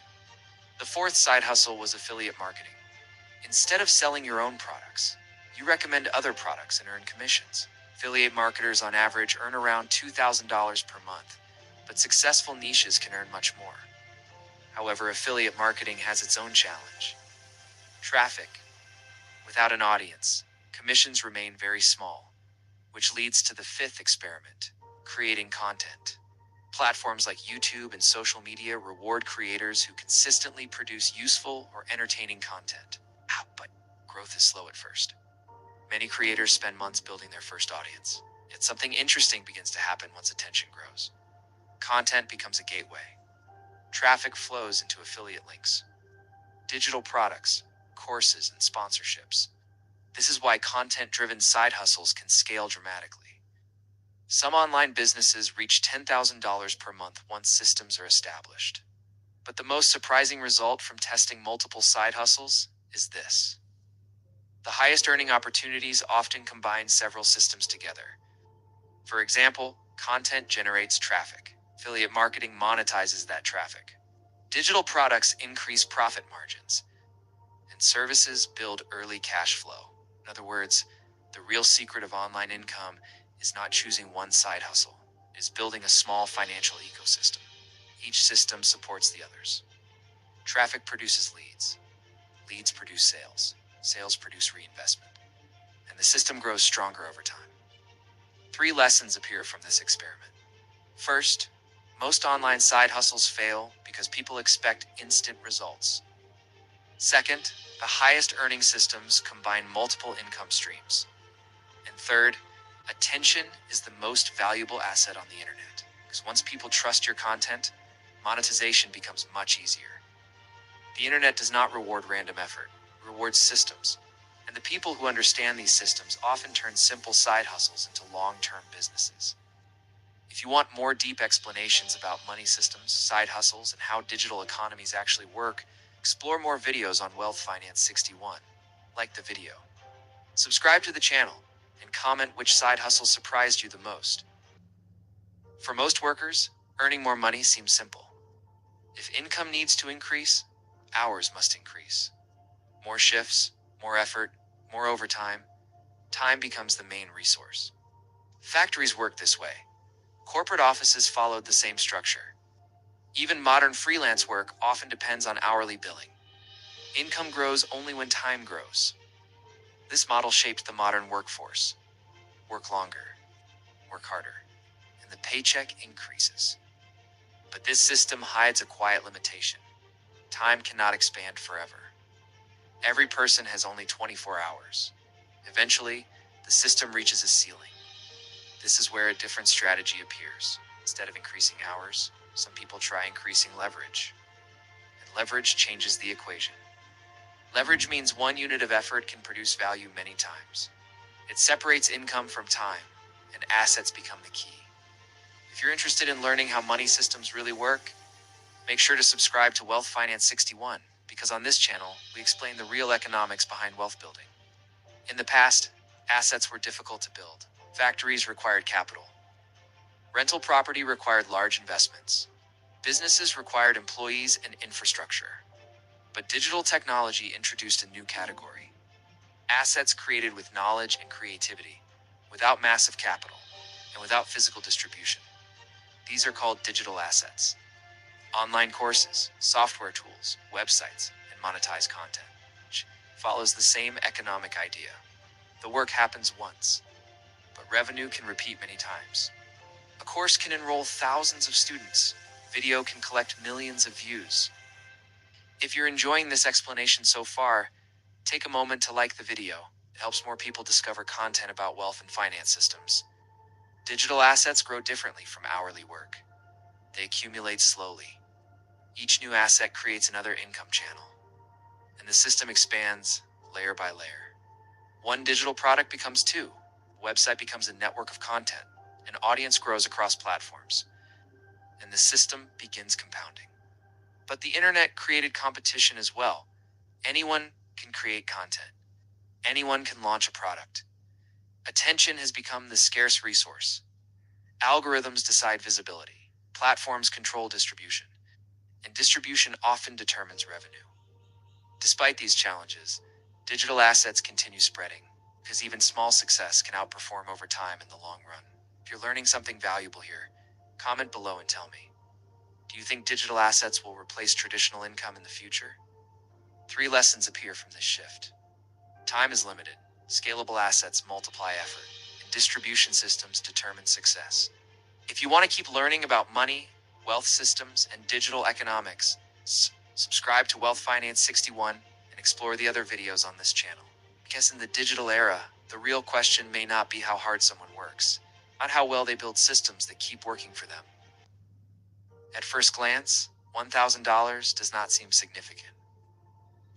The fourth side hustle was affiliate marketing. Instead of selling your own products, you recommend other products and earn commissions. Affiliate marketers on average earn around $2,000 per month, but successful niches can earn much more. However, affiliate marketing has its own challenge. Traffic. Without an audience, commissions remain very small, which leads to the fifth experiment, creating content. Platforms like YouTube and social media reward creators who consistently produce useful or entertaining content. But growth is slow at first. Many creators spend months building their first audience. Yet something interesting begins to happen once attention grows. Content becomes a gateway. Traffic flows into affiliate links. digital products, courses, and sponsorships. This is why content-driven side hustles can scale dramatically. Some online businesses reach $10,000 per month once systems are established. But the most surprising result from testing multiple side hustles is this. The highest earning opportunities often combine several systems together. For example, content generates traffic. Affiliate marketing monetizes that traffic. Digital products increase profit margins. And services build early cash flow. In other words, the real secret of online income is not choosing one side hustle. It is building a small financial ecosystem. Each system supports the others. Traffic produces leads. Leads produce sales. Sales produce reinvestment. And the system grows stronger over time. 3 lessons appear from this experiment. First, most online side hustles fail because people expect instant results. Second, the highest earning systems combine multiple income streams. And third, attention is the most valuable asset on the internet. Because once people trust your content, monetization becomes much easier. The internet does not reward random effort, it rewards systems. And the people who understand these systems often turn simple side hustles into long-term businesses. If you want more deep explanations about money systems, side hustles, and how digital economies actually work, explore more videos on Wealth Finance 61. Like the video. Subscribe to the channel, and comment which side hustle surprised you the most. For most workers, earning more money seems simple. If income needs to increase, hours must increase. More shifts, more effort, more overtime, time becomes the main resource. Factories work this way. Corporate offices followed the same structure. Even modern freelance work often depends on hourly billing. Income grows only when time grows. This model shaped the modern workforce. Work longer, work harder, and the paycheck increases. But this system hides a quiet limitation. Time cannot expand forever. Every person has only 24 hours. Eventually, the system reaches a ceiling. This is where a different strategy appears. Instead of increasing hours, some people try increasing leverage. And leverage changes the equation. Leverage means one unit of effort can produce value many times. It separates income from time, and assets become the key. If you're interested in learning how money systems really work, make sure to subscribe to Wealth Finance 61, because on this channel, we explain the real economics behind wealth building. In the past, assets were difficult to build. Factories required capital. Rental property required large investments. Businesses required employees and infrastructure. But digital technology introduced a new category. Assets created with knowledge and creativity, without massive capital, and without physical distribution. These are called digital assets. Online courses, software tools, websites, and monetized content, which follows the same economic idea. The work happens once, but revenue can repeat many times. A course can enroll thousands of students. Video can collect millions of views. If you're enjoying this explanation so far, take a moment to like the video. It helps more people discover content about wealth and finance systems. Digital assets grow differently from hourly work. They accumulate slowly. Each new asset creates another income channel, and the system expands layer by layer. One digital product becomes 2. A website becomes a network of content. An audience grows across platforms, and the system begins compounding. But the internet created competition as well. Anyone can create content. Anyone can launch a product. Attention has become the scarce resource. Algorithms decide visibility. Platforms control distribution. And distribution often determines revenue. Despite these challenges, digital assets continue spreading, because even small success can outperform over time in the long run. If you're learning something valuable here, comment below and tell me. Do you think digital assets will replace traditional income in the future? 3 lessons appear from this shift. Time is limited. Scalable assets multiply effort, and distribution systems determine success. If you want to keep learning about money, wealth systems, and digital economics, subscribe to Wealth Finance 61 and explore the other videos on this channel. Because in the digital era, the real question may not be how hard someone works, not how well they build systems that keep working for them. At first glance, $1,000 does not seem significant.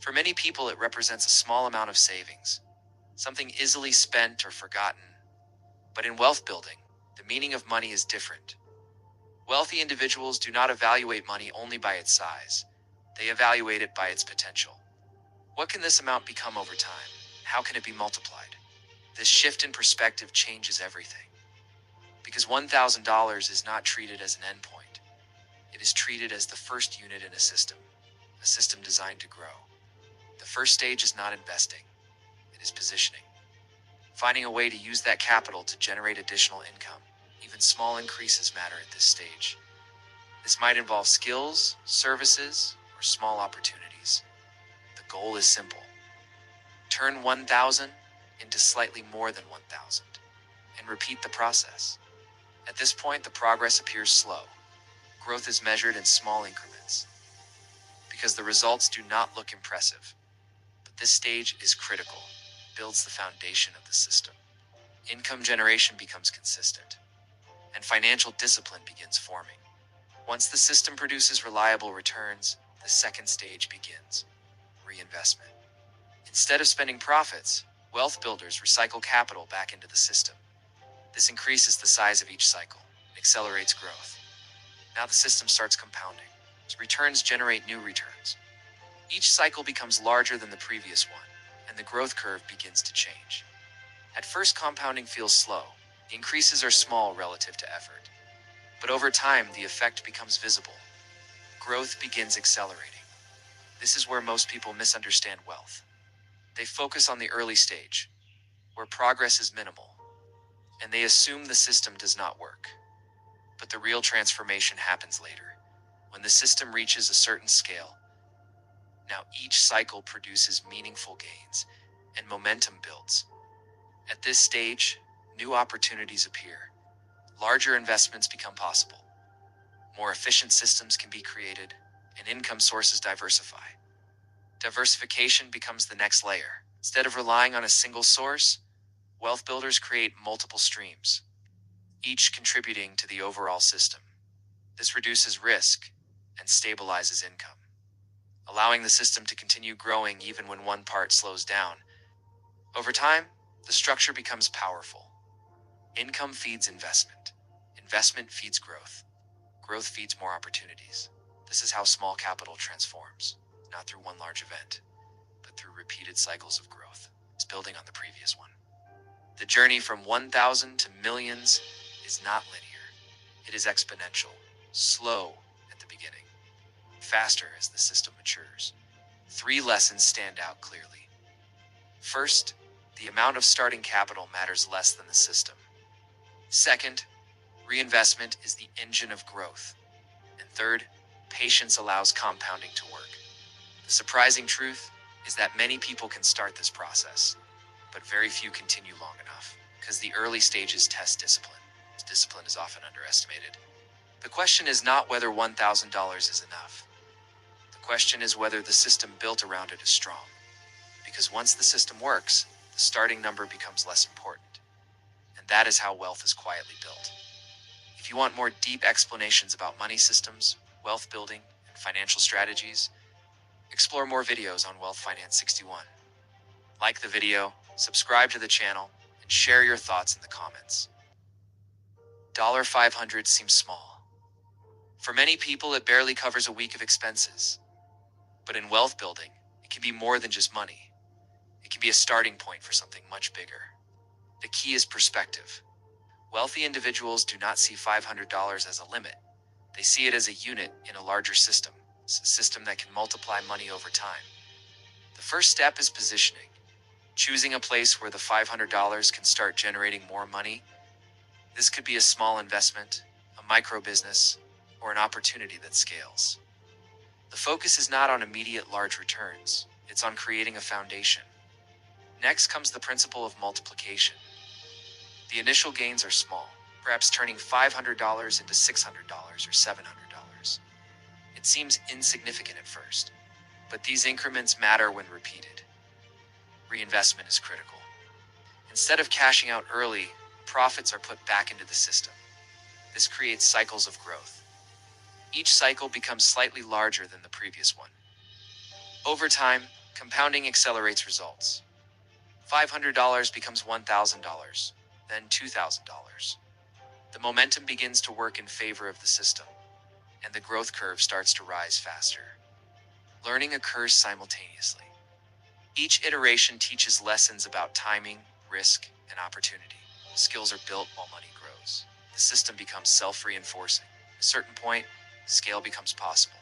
For many people, it represents a small amount of savings, something easily spent or forgotten. But in wealth building, the meaning of money is different. Wealthy individuals do not evaluate money only by its size. They evaluate it by its potential. What can this amount become over time? How can it be multiplied? This shift in perspective changes everything. Because $1,000 is not treated as an endpoint. It is treated as the first unit in a system designed to grow. The first stage is not investing, it is positioning. Finding a way to use that capital to generate additional income. Even small increases matter at this stage. This might involve skills, services, or small opportunities. The goal is simple. Turn 1,000 into slightly more than 1,000, and repeat the process. At this point, the progress appears slow. Growth is measured in small increments, because the results do not look impressive. But this stage is critical, builds the foundation of the system. Income generation becomes consistent, and financial discipline begins forming. Once the system produces reliable returns, the second stage begins: reinvestment. Instead of spending profits, wealth builders recycle capital back into the system. This increases the size of each cycle, accelerates growth. Now the system starts compounding. Returns generate new returns. Each cycle becomes larger than the previous one, and the growth curve begins to change. At first, compounding feels slow. The increases are small relative to effort. But over time, the effect becomes visible. Growth begins accelerating. This is where most people misunderstand wealth. They focus on the early stage, where progress is minimal, and they assume the system does not work. But the real transformation happens later, when the system reaches a certain scale. Now each cycle produces meaningful gains, and momentum builds. At this stage, new opportunities appear. Larger investments become possible. More efficient systems can be created, and income sources diversify. Diversification becomes the next layer. Instead of relying on a single source, wealth builders create multiple streams, each contributing to the overall system. This reduces risk and stabilizes income, allowing the system to continue growing even when one part slows down. Over time, the structure becomes powerful. Income feeds investment. Investment feeds growth. Growth feeds more opportunities. This is how small capital transforms, not through one large event, but through repeated cycles of growth. It's building on the previous one. The journey from 1,000 to millions is not linear. It is exponential, slow at the beginning, faster as the system matures. 3 lessons stand out clearly. First, the amount of starting capital matters less than the system. Second, reinvestment is the engine of growth. And third, patience allows compounding to work. The surprising truth is that many people can start this process, but very few continue long enough, because the early stages test discipline. Discipline is often underestimated. The question is not whether $1,000 is enough. The question is whether the system built around it is strong. Because once the system works, the starting number becomes less important. And that is how wealth is quietly built. If you want more deep explanations about money systems, wealth building, and financial strategies, explore more videos on Wealth Finance 61. Like the video, subscribe to the channel, and share your thoughts in the comments. $500 seems small. For many people, it barely covers a week of expenses. But in wealth building, it can be more than just money. It can be a starting point for something much bigger. The key is perspective. Wealthy individuals do not see $500 as a limit. They see it as a unit in a larger system, a system that can multiply money over time. The first step is positioning. Choosing a place where the $500 can start generating more money. This could be a small investment, a micro business, or an opportunity that scales. The focus is not on immediate large returns. It's on creating a foundation. Next comes the principle of multiplication. The initial gains are small, perhaps turning $500 into $600 or $700. It seems insignificant at first, but these increments matter when repeated. Reinvestment is critical. Instead of cashing out early, profits are put back into the system. This creates cycles of growth. Each cycle becomes slightly larger than the previous one. Over time, Compounding accelerates results. $500 becomes $1,000, then $2,000. The momentum begins to work in favor of the system, and the growth curve starts to rise faster. Learning occurs simultaneously. Each iteration teaches lessons about timing, risk, and opportunity. Skills are built while money grows. The system becomes self-reinforcing. At a certain point, scale becomes possible.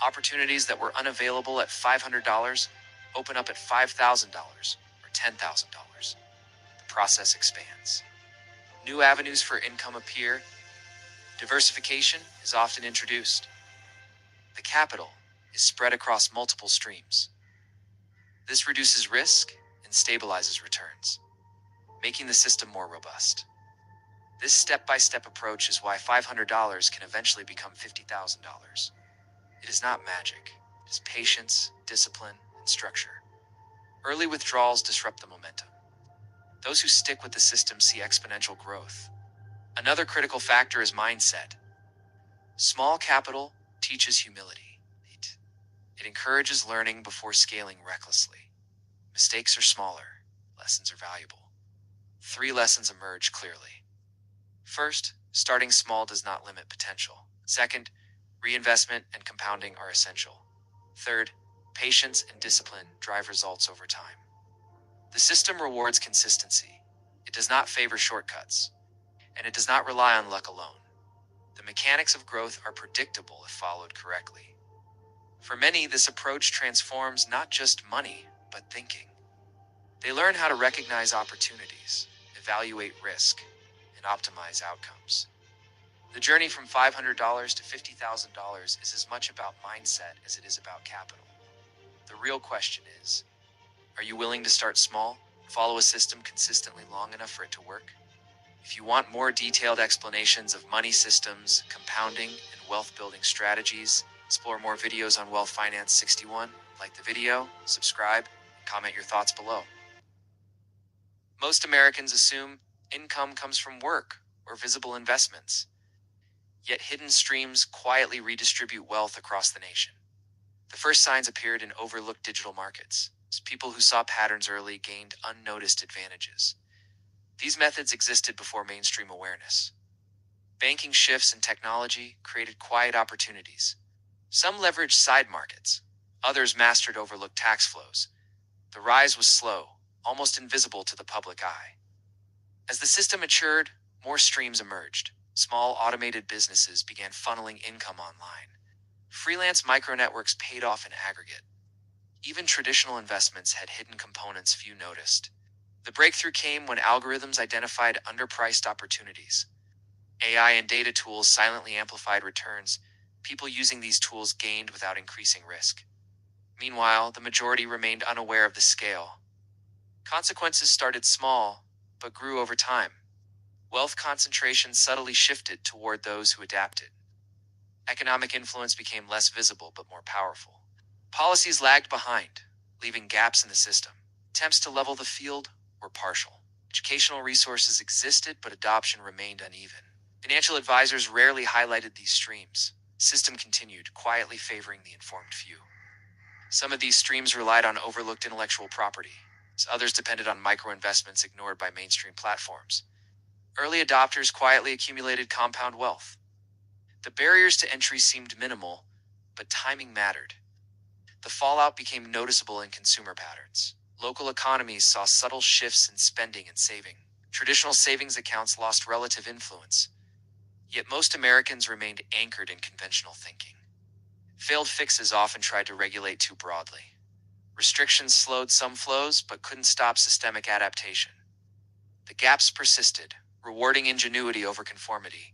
Opportunities that were unavailable at $500 open up at $5,000 or $10,000. The process expands. New avenues for income appear. Diversification is often introduced. The capital is spread across multiple streams. This reduces risk and stabilizes returns, making the system more robust. This step-by-step approach is why $500 can eventually become $50,000. It is not magic. It is patience, discipline, and structure. Early withdrawals disrupt the momentum. Those who stick with the system see exponential growth. Another critical factor is mindset. Small capital teaches humility. It encourages learning before scaling recklessly. Mistakes are smaller. Lessons are valuable. 3 lessons emerge clearly. First, starting small does not limit potential. Second, reinvestment and compounding are essential. Third, patience and discipline drive results over time. The system rewards consistency. It does not favor shortcuts, and it does not rely on luck alone. The mechanics of growth are predictable if followed correctly. For many, this approach transforms not just money, but thinking. They learn how to recognize opportunities, evaluate risk, and optimize outcomes. The journey from $500 to $50,000 is as much about mindset as it is about capital. The real question is, are you willing to start small, follow a system consistently long enough for it to work? If you want more detailed explanations of money systems, compounding, and wealth-building strategies, explore more videos on Wealth Finance 61, like the video, subscribe, and comment your thoughts below. Most Americans assume income comes from work or visible investments, yet hidden streams quietly redistribute wealth across the nation. The first signs appeared in overlooked digital markets. People who saw patterns early gained unnoticed advantages. These methods existed before mainstream awareness. Banking shifts in technology created quiet opportunities. Some leveraged side markets. Others mastered overlooked tax flows. The rise was slow, almost invisible to the public eye. As the system matured, more streams emerged. Small automated businesses began funneling income online. Freelance micronetworks paid off in aggregate. Even traditional investments had hidden components few noticed. The breakthrough came when algorithms identified underpriced opportunities. AI and data tools silently amplified returns. People using these tools gained without increasing risk. Meanwhile, the majority remained unaware of the scale. Consequences started small, but grew over time. Wealth concentration subtly shifted toward those who adapted. Economic influence became less visible but more powerful. Policies lagged behind, leaving gaps in the system. Attempts to level the field were partial. Educational resources existed, but adoption remained uneven. Financial advisors rarely highlighted these streams. The system continued, quietly favoring the informed few. Some of these streams relied on overlooked intellectual property. Others depended on micro-investments ignored by mainstream platforms. Early adopters quietly accumulated compound wealth. The barriers to entry seemed minimal, but timing mattered. The fallout became noticeable in consumer patterns. Local economies saw subtle shifts in spending and saving. Traditional savings accounts lost relative influence. Yet most Americans remained anchored in conventional thinking. Failed fixes often tried to regulate too broadly. Restrictions slowed some flows, but couldn't stop systemic adaptation. The gaps persisted, rewarding ingenuity over conformity.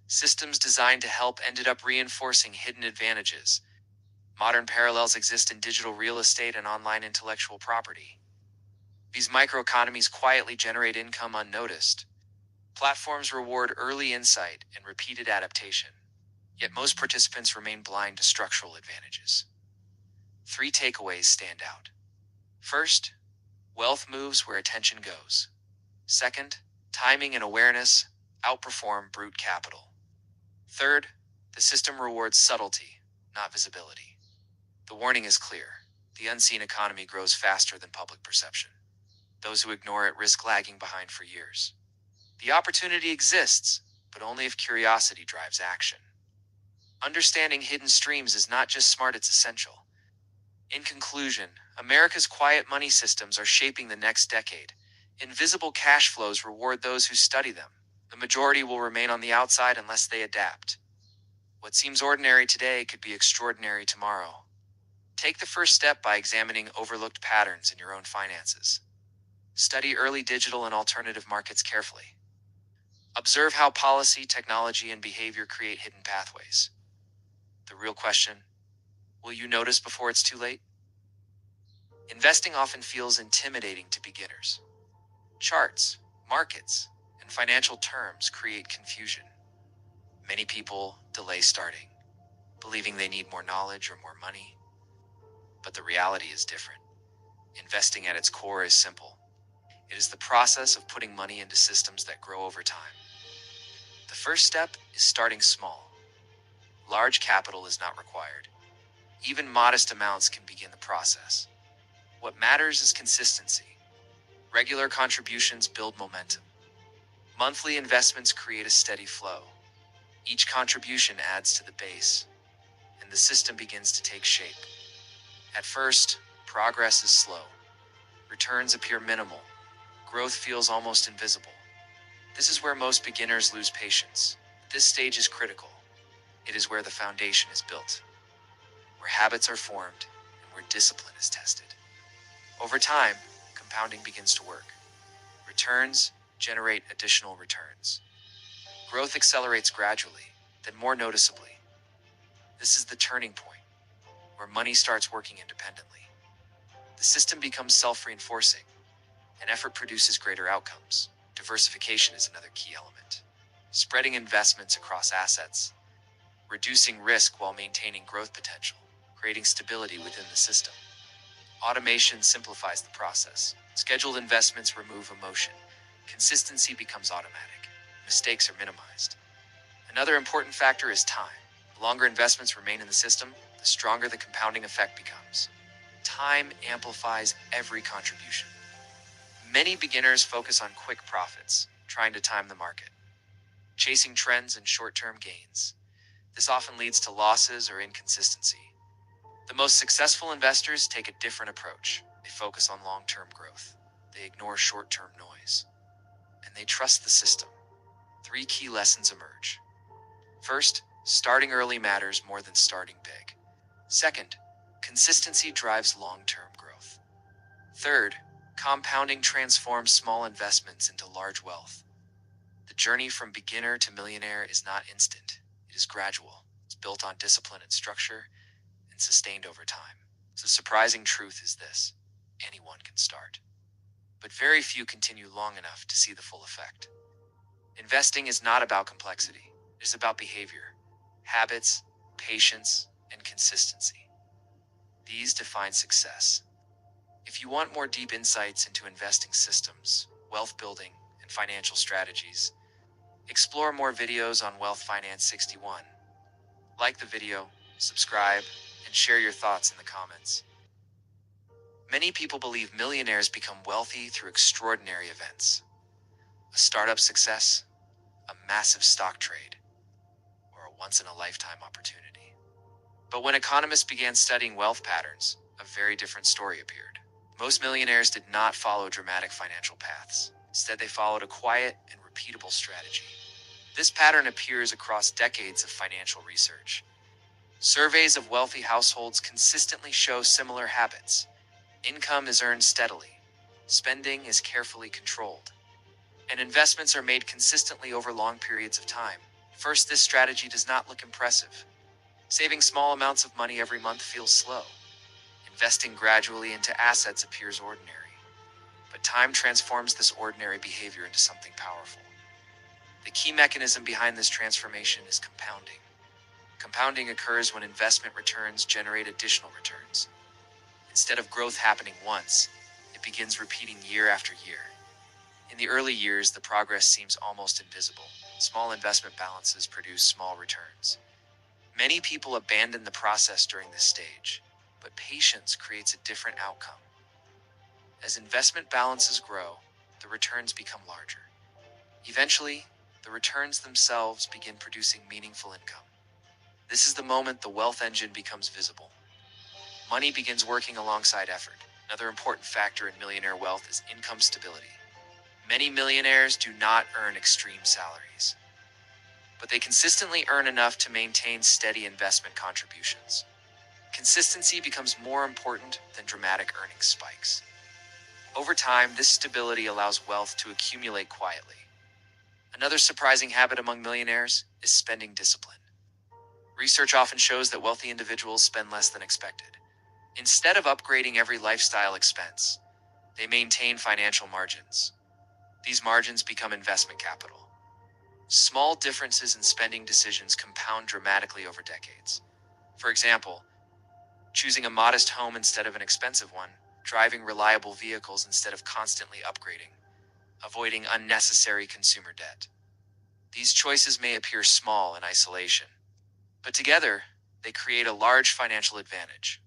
Systems designed to help ended up reinforcing hidden advantages. Modern parallels exist in digital real estate and online intellectual property. These microeconomies quietly generate income unnoticed. Platforms reward early insight and repeated adaptation. Yet most participants remain blind to structural advantages. 3 takeaways stand out. First, wealth moves where attention goes. Second, timing and awareness outperform brute capital. Third, the system rewards subtlety, not visibility. The warning is clear. The unseen economy grows faster than public perception. Those who ignore it risk lagging behind for years. The opportunity exists, but only if curiosity drives action. Understanding hidden streams is not just smart, it's essential. In conclusion, America's quiet money systems are shaping the next decade. Invisible cash flows reward those who study them. The majority will remain on the outside unless they adapt. What seems ordinary today could be extraordinary tomorrow. Take the first step by examining overlooked patterns in your own finances. Study early digital and alternative markets carefully. Observe how policy, technology, and behavior create hidden pathways. The real question: will you notice before it's too late? Investing often feels intimidating to beginners. Charts, markets, and financial terms create confusion. Many people delay starting, believing they need more knowledge or more money. But the reality is different. Investing at its core is simple. It is the process of putting money into systems that grow over time. The first step is starting small. Large capital is not required. Even modest amounts can begin the process. What matters is consistency. Regular contributions build momentum. Monthly investments create a steady flow. Each contribution adds to the base, and the system begins to take shape. At first, progress is slow. Returns appear minimal. Growth feels almost invisible. This is where most beginners lose patience. This stage is critical. It is where the foundation is built, where habits are formed, and where discipline is tested. Over time, compounding begins to work. Returns generate additional returns. Growth accelerates gradually, then more noticeably. This is the turning point, where money starts working independently. The system becomes self-reinforcing, and effort produces greater outcomes. Diversification is another key element. Spreading investments across assets, reducing risk while maintaining growth potential, creating stability within the system. Automation simplifies the process. Scheduled investments remove emotion. Consistency becomes automatic. Mistakes are minimized. Another important factor is time. The longer investments remain in the system, the stronger the compounding effect becomes. Time amplifies every contribution. Many beginners focus on quick profits, trying to time the market, chasing trends and short-term gains. This often leads to losses or inconsistency. The most successful investors take a different approach. They focus on long-term growth. They ignore short-term noise. And they trust the system. 3 key lessons emerge. First, starting early matters more than starting big. Second, consistency drives long-term growth. Third, compounding transforms small investments into large wealth. The journey from beginner to millionaire is not instant. It is gradual. It's built on discipline and structure, and sustained over time. The surprising truth is this: anyone can start. But very few continue long enough to see the full effect. Investing is not about complexity. It is about behavior, habits, patience, and consistency. These define success. If you want more deep insights into investing systems, wealth building, and financial strategies, explore more videos on Wealth Finance 61. Like the video, subscribe, and share your thoughts in the comments. Many people believe millionaires become wealthy through extraordinary events: a startup success, a massive stock trade, or a once-in-a-lifetime opportunity. But when economists began studying wealth patterns, a very different story appeared. Most millionaires did not follow dramatic financial paths. Instead, they followed a quiet and repeatable strategy. This pattern appears across decades of financial research. Surveys of wealthy households consistently show similar habits. Income is earned steadily, spending is carefully controlled, and investments are made consistently over long periods of time. First, this strategy does not look impressive. Saving small amounts of money every month feels slow. Investing gradually into assets appears ordinary. But time transforms this ordinary behavior into something powerful. The key mechanism behind this transformation is compounding. Compounding occurs when investment returns generate additional returns. Instead of growth happening once, it begins repeating year after year. In the early years, the progress seems almost invisible. Small investment balances produce small returns. Many people abandon the process during this stage. But patience creates a different outcome. As investment balances grow, the returns become larger. Eventually, the returns themselves begin producing meaningful income. This is the moment the wealth engine becomes visible. Money begins working alongside effort. Another important factor in millionaire wealth is income stability. Many millionaires do not earn extreme salaries, but they consistently earn enough to maintain steady investment contributions. Consistency becomes more important than dramatic earnings spikes. Over time, this stability allows wealth to accumulate quietly. Another surprising habit among millionaires is spending discipline. Research often shows that wealthy individuals spend less than expected. Instead of upgrading every lifestyle expense, they maintain financial margins. These margins become investment capital. Small differences in spending decisions compound dramatically over decades. For example, choosing a modest home instead of an expensive one, driving reliable vehicles instead of constantly upgrading, avoiding unnecessary consumer debt. These choices may appear small in isolation, but together, they create a large financial advantage.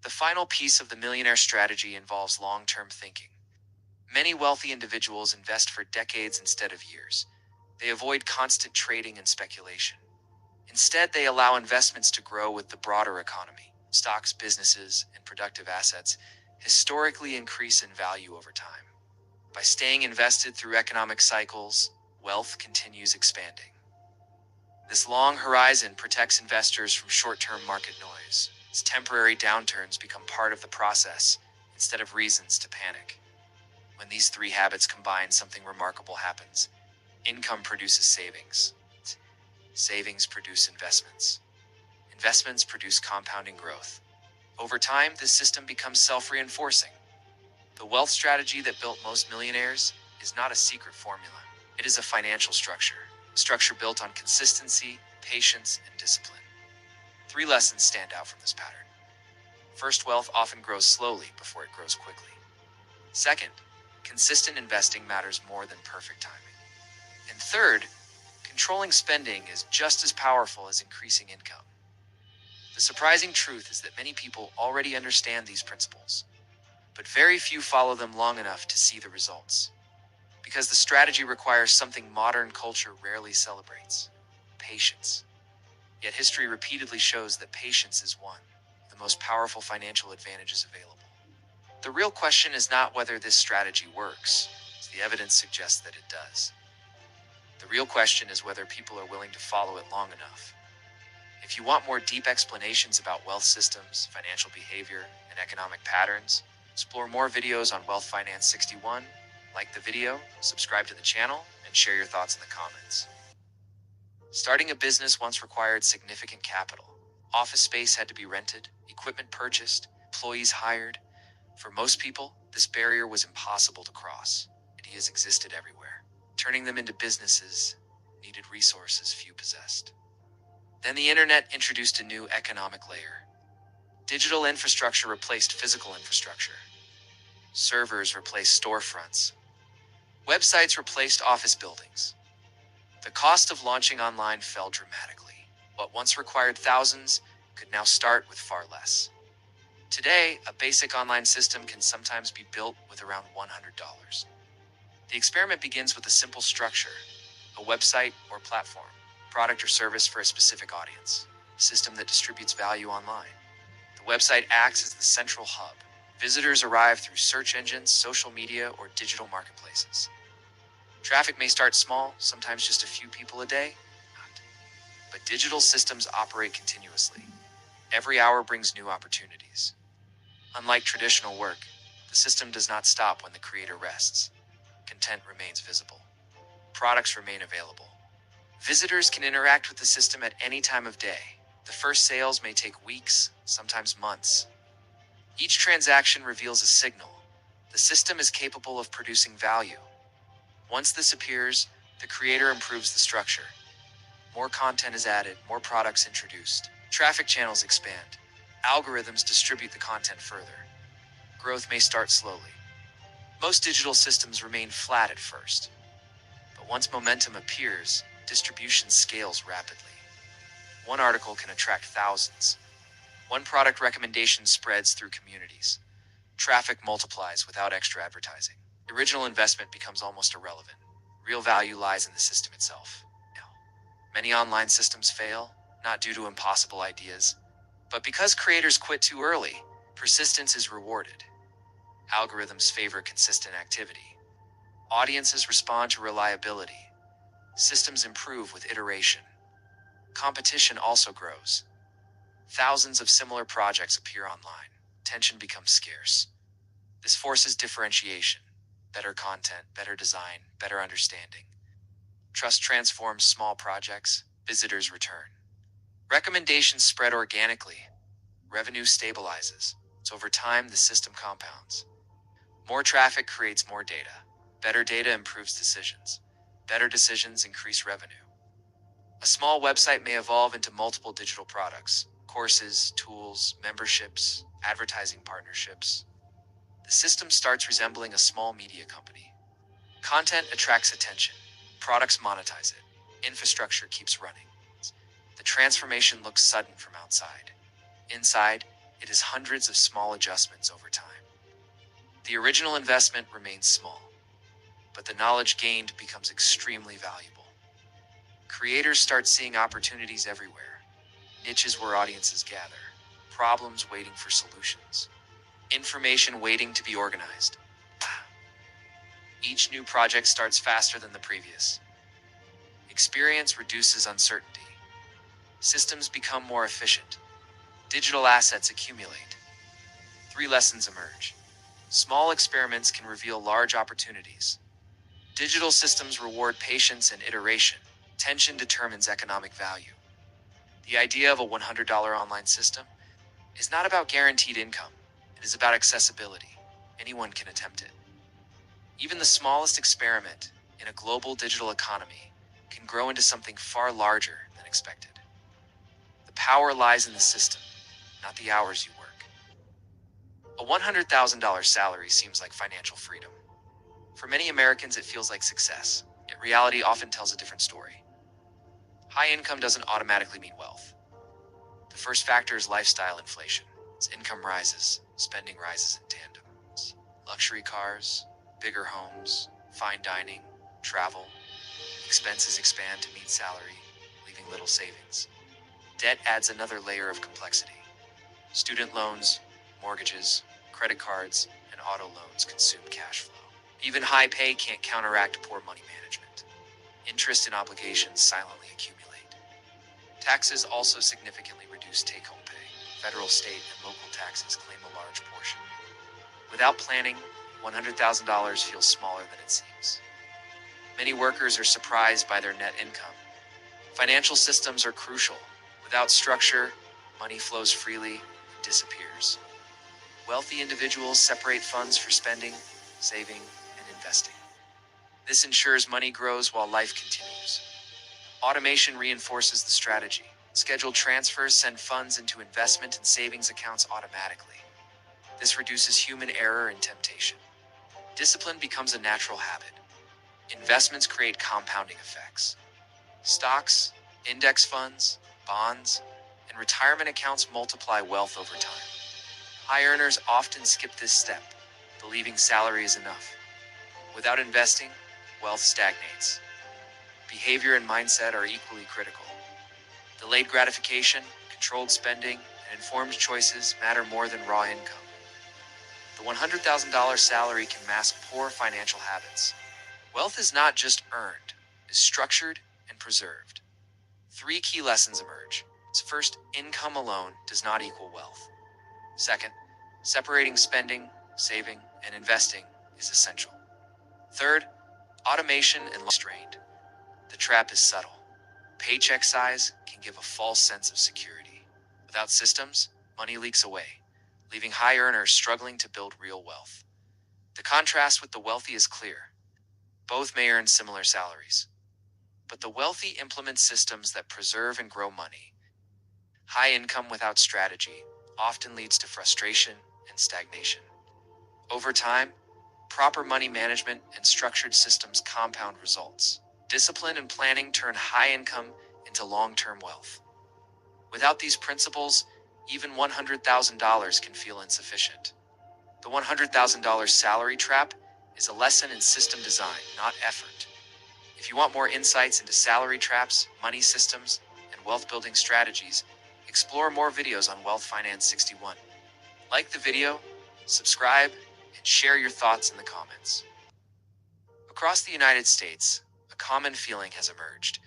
The final piece of the millionaire strategy involves long-term thinking. Many wealthy individuals invest for decades instead of years. They avoid constant trading and speculation. Instead, they allow investments to grow with the broader economy. Stocks, businesses, and productive assets historically increase in value over time. By staying invested through economic cycles, wealth continues expanding. This long horizon protects investors from short-term market noise, as temporary downturns become part of the process instead of reasons to panic. When these three habits combine, something remarkable happens. Income produces savings. Savings produce investments. Investments produce compounding growth. Over time, this system becomes self-reinforcing. The wealth strategy that built most millionaires is not a secret formula. It is a financial structure, a structure built on consistency, patience, and discipline. Three lessons stand out from this pattern. First, wealth often grows slowly before it grows quickly. Second, consistent investing matters more than perfect timing. And third, controlling spending is just as powerful as increasing income. The surprising truth is that many people already understand these principles, but very few follow them long enough to see the results. Because the strategy requires something modern culture rarely celebrates: patience. Yet history repeatedly shows that patience is one of the most powerful financial advantages available. The real question is not whether this strategy works, as the evidence suggests that it does. The real question is whether people are willing to follow it long enough. If you want more deep explanations about wealth systems, financial behavior, and economic patterns, explore more videos on Wealth Finance 61, like the video, subscribe to the channel, and share your thoughts in the comments. Starting a business once required significant capital. Office space had to be rented, equipment purchased, employees hired. For most people, this barrier was impossible to cross. Ideas existed everywhere. Turning them into businesses needed resources few possessed. Then the internet introduced a new economic layer. Digital infrastructure replaced physical infrastructure. Servers replaced storefronts. Websites replaced office buildings. The cost of launching online fell dramatically. What once required thousands could now start with far less. Today, a basic online system can sometimes be built with around $100. The experiment begins with a simple structure: a website or platform, product or service for a specific audience, a system that distributes value online. The website acts as the central hub. Visitors arrive through search engines, social media, or digital marketplaces. Traffic may start small, sometimes just a few people a day, but digital systems operate continuously. Every hour brings new opportunities. Unlike traditional work, the system does not stop when the creator rests. Content remains visible. Products remain available. Visitors can interact with the system at any time of day. The first sales may take weeks, sometimes months. Each transaction reveals a signal. The system is capable of producing value. Once this appears, the creator improves the structure. More content is added, more products introduced. Traffic channels expand. Algorithms distribute the content further. Growth may start slowly. Most digital systems remain flat at first. But once momentum appears, distribution scales rapidly. One article can attract thousands. One product recommendation spreads through communities. Traffic multiplies without extra advertising. Original investment becomes almost irrelevant. Real value lies in the system itself. Now, many online systems fail, not due to impossible ideas, but because creators quit too early. Persistence is rewarded. Algorithms favor consistent activity. Audiences respond to reliability. Systems improve with iteration. Competition also grows. Thousands of similar projects appear online. Tension becomes scarce. This forces differentiation. Better content, better design, better understanding. Trust transforms small projects. Visitors return. Recommendations spread organically. Revenue stabilizes. So over time, the system compounds. More traffic creates more data. Better data improves decisions. Better decisions increase revenue. A small website may evolve into multiple digital products, courses, tools, memberships, advertising partnerships. The system starts resembling a small media company. Content attracts attention. Products monetize it. Infrastructure keeps running. The transformation looks sudden from outside. Inside, it is hundreds of small adjustments over time. The original investment remains small, but the knowledge gained becomes extremely valuable. Creators start seeing opportunities everywhere, niches where audiences gather, problems waiting for solutions, information waiting to be organized. Each new project starts faster than the previous. Experience reduces uncertainty. Systems become more efficient. Digital assets accumulate. 3 lessons emerge. Small experiments can reveal large opportunities. Digital systems reward patience and iteration. Tension determines economic value. The idea of a $100 online system is not about guaranteed income. It is about accessibility. Anyone can attempt it. Even the smallest experiment in a global digital economy can grow into something far larger than expected. The power lies in the system, not the hours you work. A $100,000 salary seems like financial freedom. For many Americans, it feels like success, yet reality often tells a different story. High income doesn't automatically mean wealth. The first factor is lifestyle inflation. As income rises, spending rises in tandem. Luxury cars, bigger homes, fine dining, travel. Expenses expand to meet salary, leaving little savings. Debt adds another layer of complexity. Student loans, mortgages, credit cards, and auto loans consume cash flow. Even high pay can't counteract poor money management. Interest and obligations silently accumulate. Taxes also significantly reduce take-home pay. Federal, state, and local taxes claim a large portion. Without planning, $100,000 feels smaller than it seems. Many workers are surprised by their net income. Financial systems are crucial. Without structure, money flows freely and disappears. Wealthy individuals separate funds for spending, saving, and investing. This ensures money grows while life continues. Automation reinforces the strategy. Scheduled transfers send funds into investment and savings accounts automatically. This reduces human error and temptation. Discipline becomes a natural habit. Investments create compounding effects. Stocks, index funds, bonds, and retirement accounts multiply wealth over time. High earners often skip this step, believing salary is enough. Without investing, wealth stagnates. Behavior and mindset are equally critical. Delayed gratification, controlled spending, and informed choices matter more than raw income. The $100,000 salary can mask poor financial habits. Wealth is not just earned, it is structured and preserved. 3 key lessons emerge. First, income alone does not equal wealth. Second, separating spending, saving, and investing is essential. Third, automation and restraint. The trap is subtle. Paycheck size can give a false sense of security. Without systems, money leaks away, leaving high earners struggling to build real wealth. The contrast with the wealthy is clear. Both may earn similar salaries, but the wealthy implement systems that preserve and grow money. High income without strategy often leads to frustration and stagnation. Over time, proper money management and structured systems compound results. Discipline and planning turn high income into long-term wealth. Without these principles, Even $100,000 can feel insufficient. The $100,000 salary trap is a lesson in system design, not effort. If you want more insights into salary traps, money systems, and wealth building strategies, explore more videos on Wealth Finance 61. Like the video, subscribe, and share your thoughts in the comments. Across the United States, a common feeling has emerged.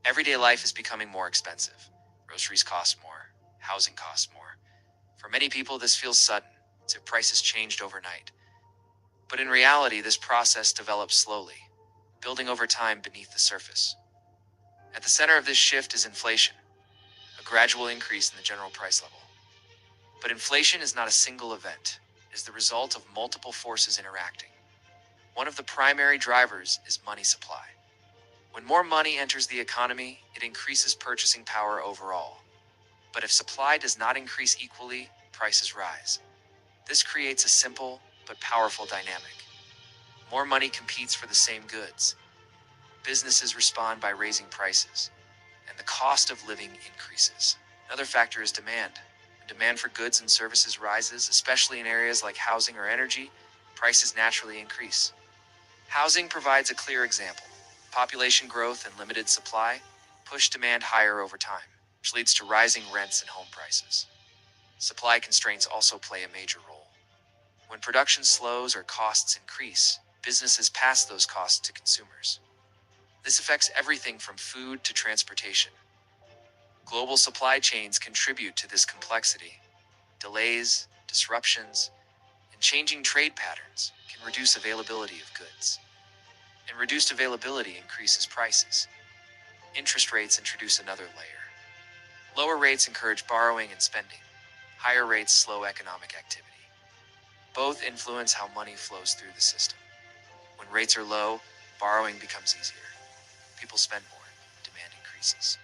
Everyday life is becoming more expensive. Groceries cost more, housing costs more. For many people, this feels sudden, as if prices changed overnight. But in reality, this process develops slowly, building over time beneath the surface. At the center of this shift is inflation, a gradual increase in the general price level. But inflation is not a single event. It is the result of multiple forces interacting. One of the primary drivers is money supply. When more money enters the economy, it increases purchasing power overall. But if supply does not increase equally, prices rise. This creates a simple but powerful dynamic. More money competes for the same goods. Businesses respond by raising prices, and the cost of living increases. Another factor is demand. When demand for goods and services rises, especially in areas like housing or energy, prices naturally increase. Housing provides a clear example. Population growth and limited supply push demand higher over time, which leads to rising rents and home prices. Supply constraints also play a major role. When production slows or costs increase, businesses pass those costs to consumers. This affects everything from food to transportation. Global supply chains contribute to this complexity. Delays, disruptions, and changing trade patterns can reduce availability of goods. And reduced availability increases prices. Interest rates introduce another layer. Lower rates encourage borrowing and spending. Higher rates slow economic activity. Both influence how money flows through the system. When rates are low, borrowing becomes easier. People spend more, demand increases.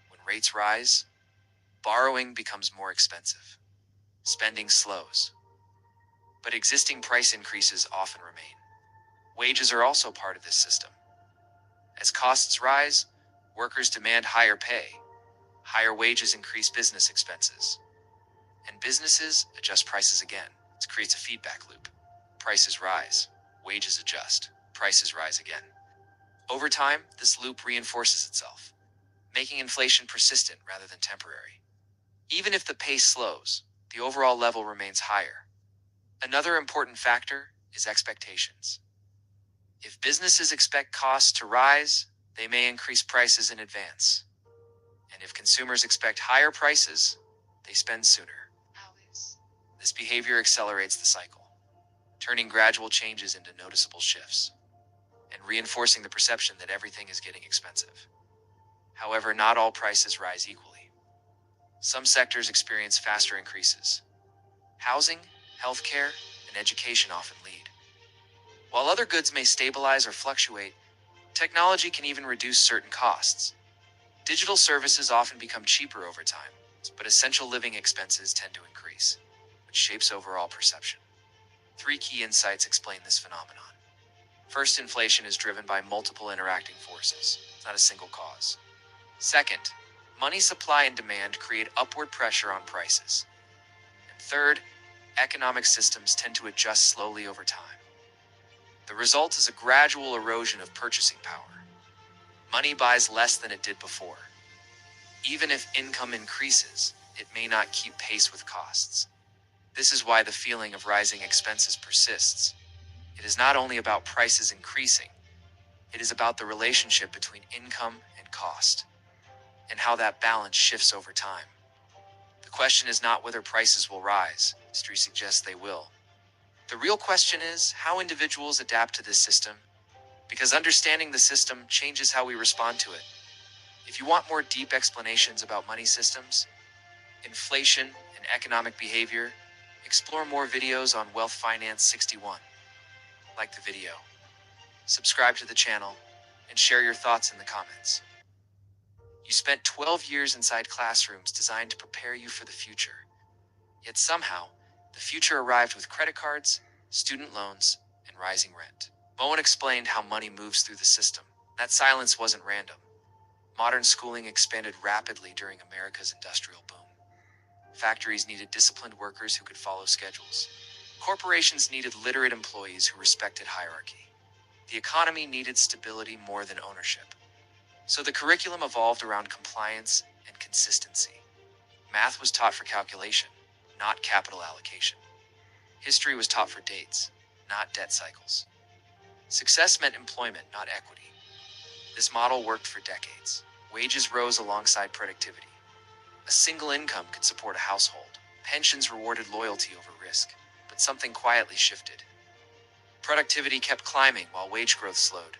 When rates rise, borrowing becomes more expensive. Spending slows. But existing price increases often remain. Wages are also part of this system. As costs rise, workers demand higher pay. Higher wages increase business expenses. And businesses adjust prices again. This creates a feedback loop. Prices rise, wages adjust, prices rise again. Over time, this loop reinforces itself, making inflation persistent rather than temporary. Even if the pace slows, the overall level remains higher. Another important factor is expectations. If businesses expect costs to rise, they may increase prices in advance. And if consumers expect higher prices, they spend sooner. This behavior accelerates the cycle, turning gradual changes into noticeable shifts, and reinforcing the perception that everything is getting expensive. However, not all prices rise equally. Some sectors experience faster increases. Housing, healthcare, and education often lead. While other goods may stabilize or fluctuate, technology can even reduce certain costs. Digital services often become cheaper over time, but essential living expenses tend to increase, which shapes overall perception. 3 key insights explain this phenomenon. First, inflation is driven by multiple interacting forces, not a single cause. Second, money supply and demand create upward pressure on prices. And third, economic systems tend to adjust slowly over time. The result is a gradual erosion of purchasing power. Money buys less than it did before. Even if income increases, it may not keep pace with costs. This is why the feeling of rising expenses persists. It is not only about prices increasing, it is about the relationship between income and cost, and how that balance shifts over time. The question is not whether prices will rise. History suggests they will. The real question is how individuals adapt to this system, because understanding the system changes how we respond to it. If you want more deep explanations about money systems, inflation, and economic behavior, explore more videos on Wealth Finance 61. Like the video, subscribe to the channel, and share your thoughts in the comments. You spent 12 years inside classrooms designed to prepare you for the future. Yet somehow, the future arrived with credit cards, student loans, and rising rent. Bowen explained how money moves through the system. That silence wasn't random. Modern schooling expanded rapidly during America's industrial boom. Factories needed disciplined workers who could follow schedules. Corporations needed literate employees who respected hierarchy. The economy needed stability more than ownership. So the curriculum evolved around compliance and consistency. Math was taught for calculation, not capital allocation. History was taught for dates, not debt cycles. Success meant employment, not equity. This model worked for decades. Wages rose alongside productivity. A single income could support a household. Pensions rewarded loyalty over risk, but something quietly shifted. Productivity kept climbing while wage growth slowed.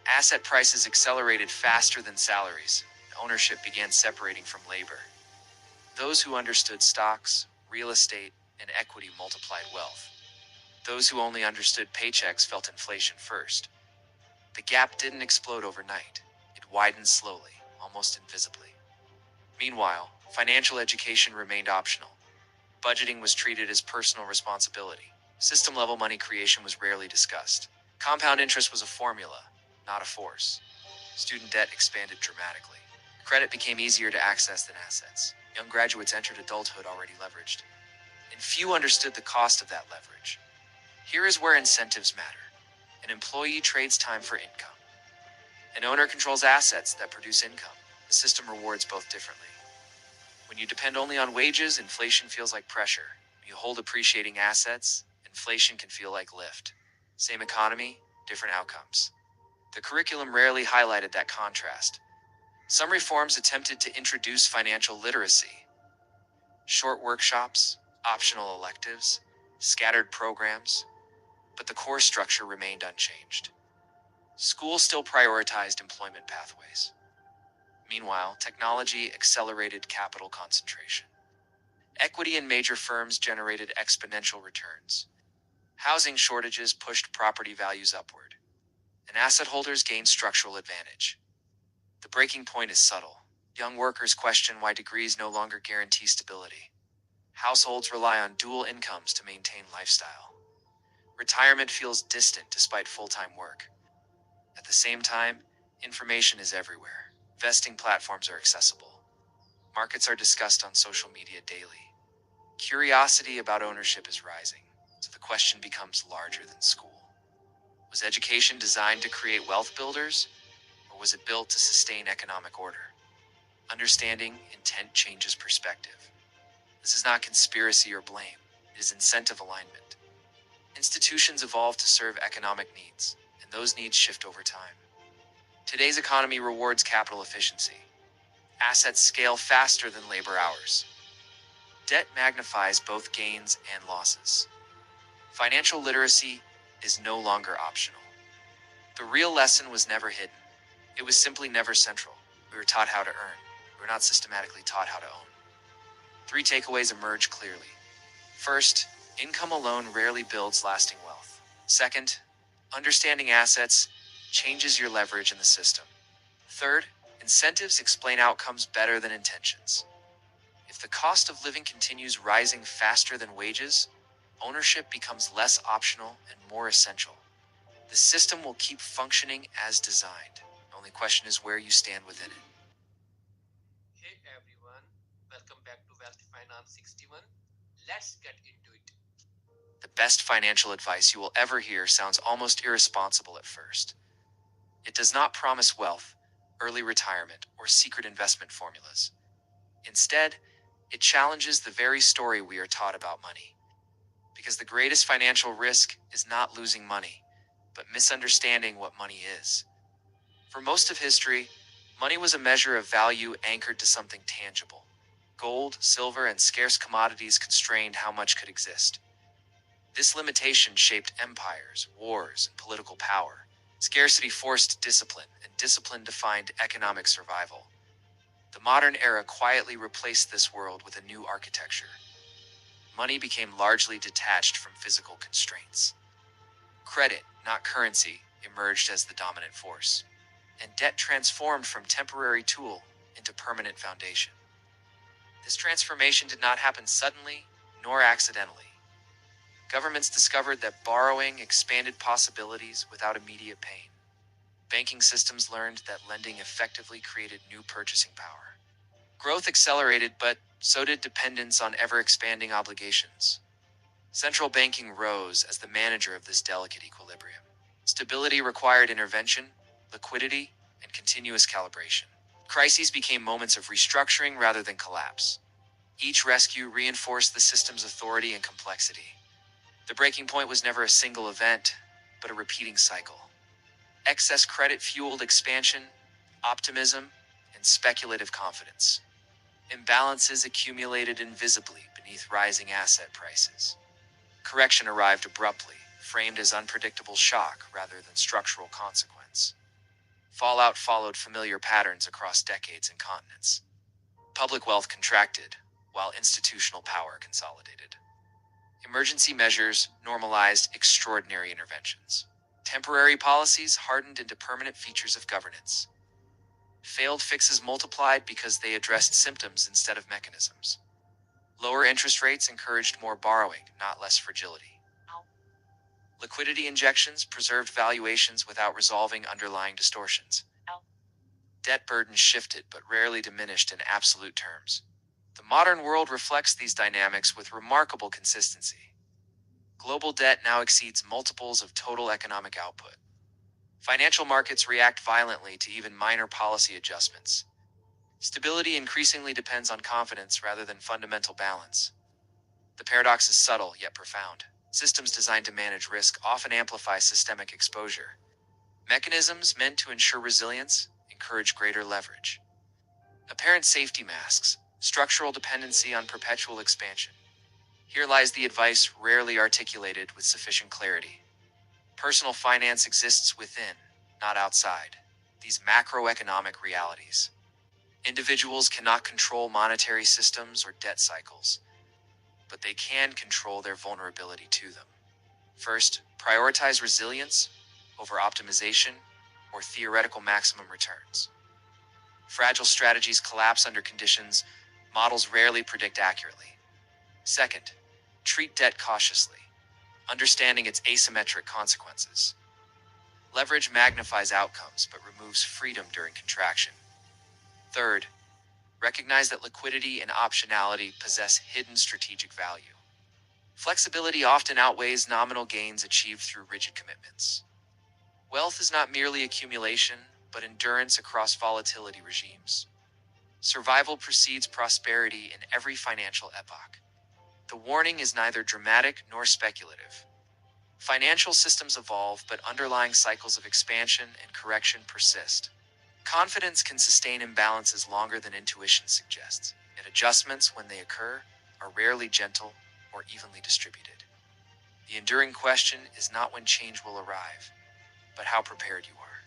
Asset prices accelerated faster than salaries, and ownership began separating from labor. Those who understood stocks, real estate, and equity multiplied wealth. Those who only understood paychecks felt inflation first. The gap didn't explode overnight. It widened slowly, almost invisibly. Meanwhile, financial education remained optional. Budgeting was treated as personal responsibility. System-level money creation was rarely discussed. Compound interest was a formula, not a force. Student debt expanded dramatically. Credit became easier to access than assets. Young graduates entered adulthood already leveraged. And few understood the cost of that leverage. Here is where incentives matter. An employee trades time for income. An owner controls assets that produce income. The system rewards both differently. When you depend only on wages, inflation feels like pressure. When you hold appreciating assets, inflation can feel like lift. Same economy, different outcomes. The curriculum rarely highlighted that contrast. Some reforms attempted to introduce financial literacy. Short workshops, optional electives, scattered programs, but the core structure remained unchanged. Schools still prioritized employment pathways. Meanwhile, technology accelerated capital concentration. Equity in major firms generated exponential returns. Housing shortages pushed property values upward, and asset holders gained structural advantage. The breaking point is subtle. Young workers question why degrees no longer guarantee stability. Households rely on dual incomes to maintain lifestyle. Retirement feels distant despite full-time work. At the same time, information is everywhere. Investing platforms are accessible. Markets are discussed on social media daily. Curiosity about ownership is rising, so the question becomes larger than school. Was education designed to create wealth builders, or was it built to sustain economic order? Understanding intent changes perspective. This is not conspiracy or blame. It is incentive alignment. Institutions evolve to serve economic needs, and those needs shift over time. Today's economy rewards capital efficiency. Assets scale faster than labor hours. Debt magnifies both gains and losses. Financial literacy is no longer optional. The real lesson was never hidden. It was simply never central. We were taught how to earn. We were not systematically taught how to own. 3 takeaways emerge clearly. First, income alone rarely builds lasting wealth. Second, understanding assets changes your leverage in the system. Third, incentives explain outcomes better than intentions. If the cost of living continues rising faster than wages, ownership becomes less optional and more essential. The system will keep functioning as designed. The only question is where you stand within it. Hey everyone, welcome back to Wealth Finance 61. Let's get into it. The best financial advice you will ever hear sounds almost irresponsible at first. It does not promise wealth, early retirement, or secret investment formulas. Instead, it challenges the very story we are taught about money. Because the greatest financial risk is not losing money, but misunderstanding what money is. For most of history, money was a measure of value anchored to something tangible. Gold, silver, and scarce commodities constrained how much could exist. This limitation shaped empires, wars, and political power. Scarcity forced discipline, and discipline defined economic survival. The modern era quietly replaced this world with a new architecture. Money became largely detached from physical constraints. Credit, not currency, emerged as the dominant force, and debt transformed from temporary tool into permanent foundation. This transformation did not happen suddenly, nor accidentally. Governments discovered that borrowing expanded possibilities without immediate pain. Banking systems learned that lending effectively created new purchasing power. Growth accelerated, but so did dependence on ever-expanding obligations. Central banking rose as the manager of this delicate equilibrium. Stability required intervention, liquidity, and continuous calibration. Crises became moments of restructuring rather than collapse. Each rescue reinforced the system's authority and complexity. The breaking point was never a single event, but a repeating cycle. Excess credit fueled expansion, optimism, and speculative confidence. Imbalances accumulated invisibly beneath rising asset prices. Correction arrived abruptly, framed as unpredictable shock rather than structural consequence. Fallout followed familiar patterns across decades and continents. Public wealth contracted, while institutional power consolidated. Emergency measures normalized extraordinary interventions. Temporary policies hardened into permanent features of governance. Failed fixes multiplied because they addressed symptoms instead of mechanisms. Lower interest rates encouraged more borrowing, not less fragility. Liquidity injections preserved valuations without resolving underlying distortions. Debt burdens shifted but rarely diminished in absolute terms. The modern world reflects these dynamics with remarkable consistency. Global debt now exceeds multiples of total economic output. Financial markets react violently to even minor policy adjustments. Stability increasingly depends on confidence rather than fundamental balance. The paradox is subtle yet profound. Systems designed to manage risk often amplify systemic exposure. Mechanisms meant to ensure resilience encourage greater leverage. Apparent safety masks, structural dependency on perpetual expansion. Here lies the advice rarely articulated with sufficient clarity. Personal finance exists within, not outside, these macroeconomic realities. Individuals cannot control monetary systems or debt cycles, but they can control their vulnerability to them. First, prioritize resilience over optimization or theoretical maximum returns. Fragile strategies collapse under conditions models rarely predict accurately. Second, treat debt cautiously, understanding its asymmetric consequences. Leverage magnifies outcomes but removes freedom during contraction. Third, recognize that liquidity and optionality possess hidden strategic value. Flexibility often outweighs nominal gains achieved through rigid commitments. Wealth is not merely accumulation, but endurance across volatility regimes. Survival precedes prosperity in every financial epoch. The warning is neither dramatic nor speculative. Financial systems evolve, but underlying cycles of expansion and correction persist. Confidence can sustain imbalances longer than intuition suggests, yet adjustments, when they occur, are rarely gentle or evenly distributed. The enduring question is not when change will arrive, but how prepared you are.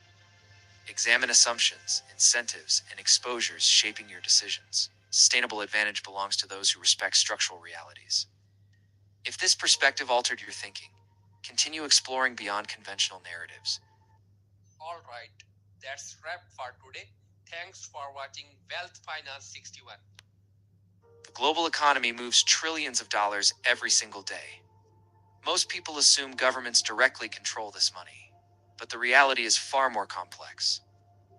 Examine assumptions, incentives, and exposures shaping your decisions. Sustainable advantage belongs to those who respect structural realities. If this perspective altered your thinking, continue exploring beyond conventional narratives. All right, that's wrap for today. Thanks for watching Wealth Finance 61. The global economy moves trillions of dollars every single day. Most people assume governments directly control this money, but the reality is far more complex.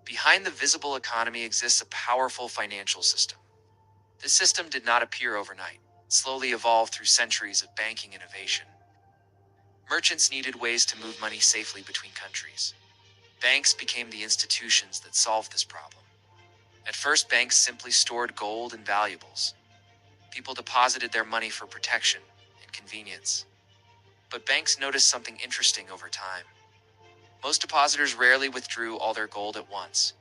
Behind the visible economy exists a powerful financial system. This system did not appear overnight. It slowly evolved through centuries of banking innovation. Merchants needed ways to move money safely between countries. Banks became the institutions that solved this problem. At first, banks simply stored gold and valuables. People deposited their money for protection and convenience. But banks noticed something interesting over time. Most depositors rarely withdrew all their gold at once.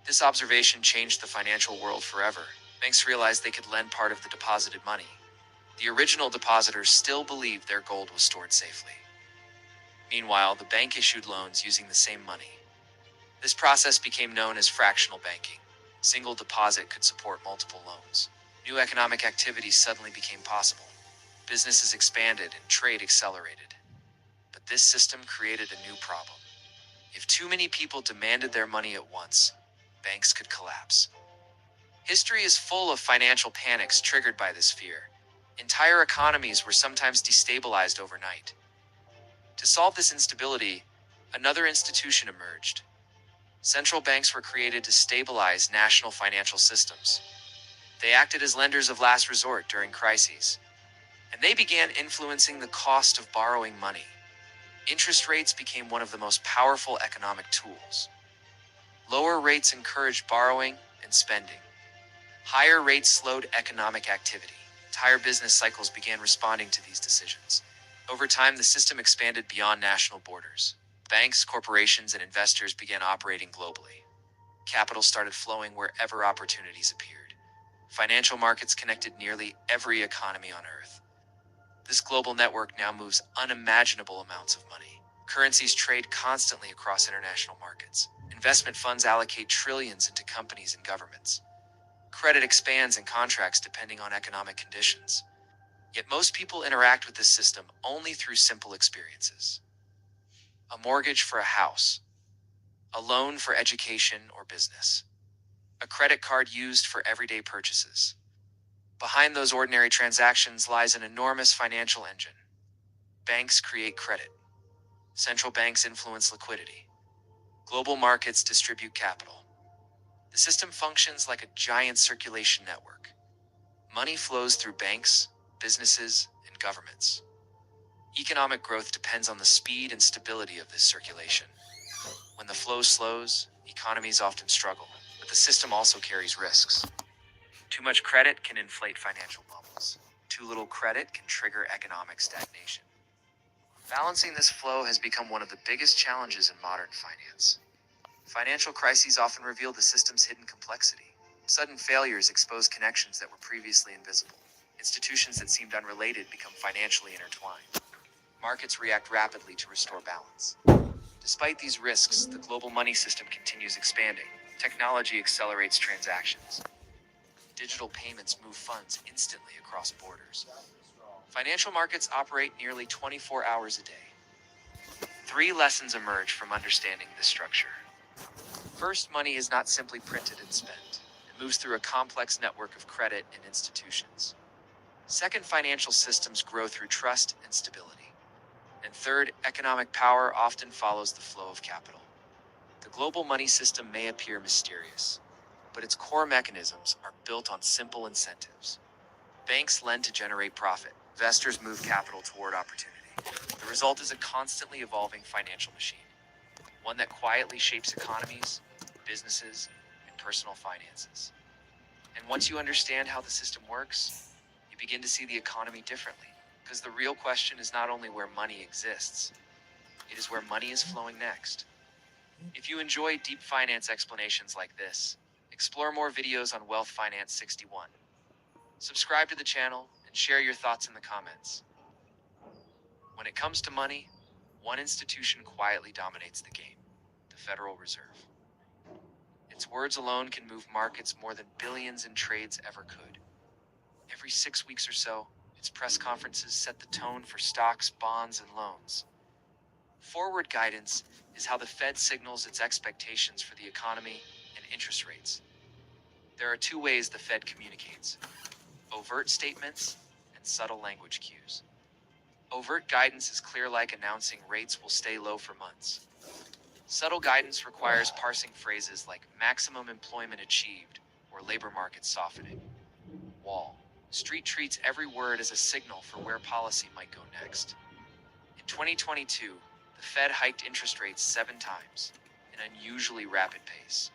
This observation changed the financial world forever. Banks realized they could lend part of the deposited money. The original depositors still believed their gold was stored safely. Meanwhile, the bank issued loans using the same money. This process became known as fractional banking. A single deposit could support multiple loans. New economic activities suddenly became possible. Businesses expanded and trade accelerated. But this system created a new problem. If too many people demanded their money at once, banks could collapse. History is full of financial panics triggered by this fear. Entire economies were sometimes destabilized overnight. To solve this instability, another institution emerged. Central banks were created to stabilize national financial systems. They acted as lenders of last resort during crises, and they began influencing the cost of borrowing money. Interest rates became one of the most powerful economic tools. Lower rates encouraged borrowing and spending. Higher rates slowed economic activity. Entire business cycles began responding to these decisions. Over time, the system expanded beyond national borders. Banks, corporations, and investors began operating globally. Capital started flowing wherever opportunities appeared. Financial markets connected nearly every economy on Earth. This global network now moves unimaginable amounts of money. Currencies trade constantly across international markets. Investment funds allocate trillions into companies and governments. Credit expands and contracts depending on economic conditions. Yet most people interact with this system only through simple experiences. A mortgage for a house, a loan for education or business, a credit card used for everyday purchases. Behind those ordinary transactions lies an enormous financial engine. Banks create credit. Central banks influence liquidity. Global markets distribute capital. The system functions like a giant circulation network. Money flows through banks, businesses, and governments. Economic growth depends on the speed and stability of this circulation. When the flow slows, economies often struggle, but the system also carries risks. Too much credit can inflate financial bubbles. Too little credit can trigger economic stagnation. Balancing this flow has become one of the biggest challenges in modern finance. Financial crises often reveal the system's hidden complexity. Sudden failures expose connections that were previously invisible. Institutions that seemed unrelated become financially intertwined. Markets react rapidly to restore balance. Despite these risks, the global money system continues expanding. Technology accelerates transactions. Digital payments move funds instantly across borders. Financial markets operate nearly 24 hours a day. 3 lessons emerge from understanding this structure. First, money is not simply printed and spent. It moves through a complex network of credit and institutions. Second, financial systems grow through trust and stability. And third, economic power often follows the flow of capital. The global money system may appear mysterious, but its core mechanisms are built on simple incentives. Banks lend to generate profit. Investors move capital toward opportunity. The result is a constantly evolving financial machine, one that quietly shapes economies, businesses, and personal finances. And once you understand how the system works, you begin to see the economy differently. Because the real question is not only where money exists, it is where money is flowing next. If you enjoy deep finance explanations like this, explore more videos on Wealth Finance 61. Subscribe to the channel and share your thoughts in the comments. When it comes to money, one institution quietly dominates the game: the Federal Reserve. Its words alone can move markets more than billions in trades ever could. Every 6 weeks or so, its press conferences set the tone for stocks, bonds, and loans. Forward guidance is how the Fed signals its expectations for the economy and interest rates. There are 2 ways the Fed communicates: overt statements and subtle language cues. Overt guidance is clear, like announcing rates will stay low for months. Subtle guidance requires parsing phrases like maximum employment achieved or labor market softening. Wall Street treats every word as a signal for where policy might go next. In 2022, the Fed hiked interest rates 7 times, an unusually rapid pace.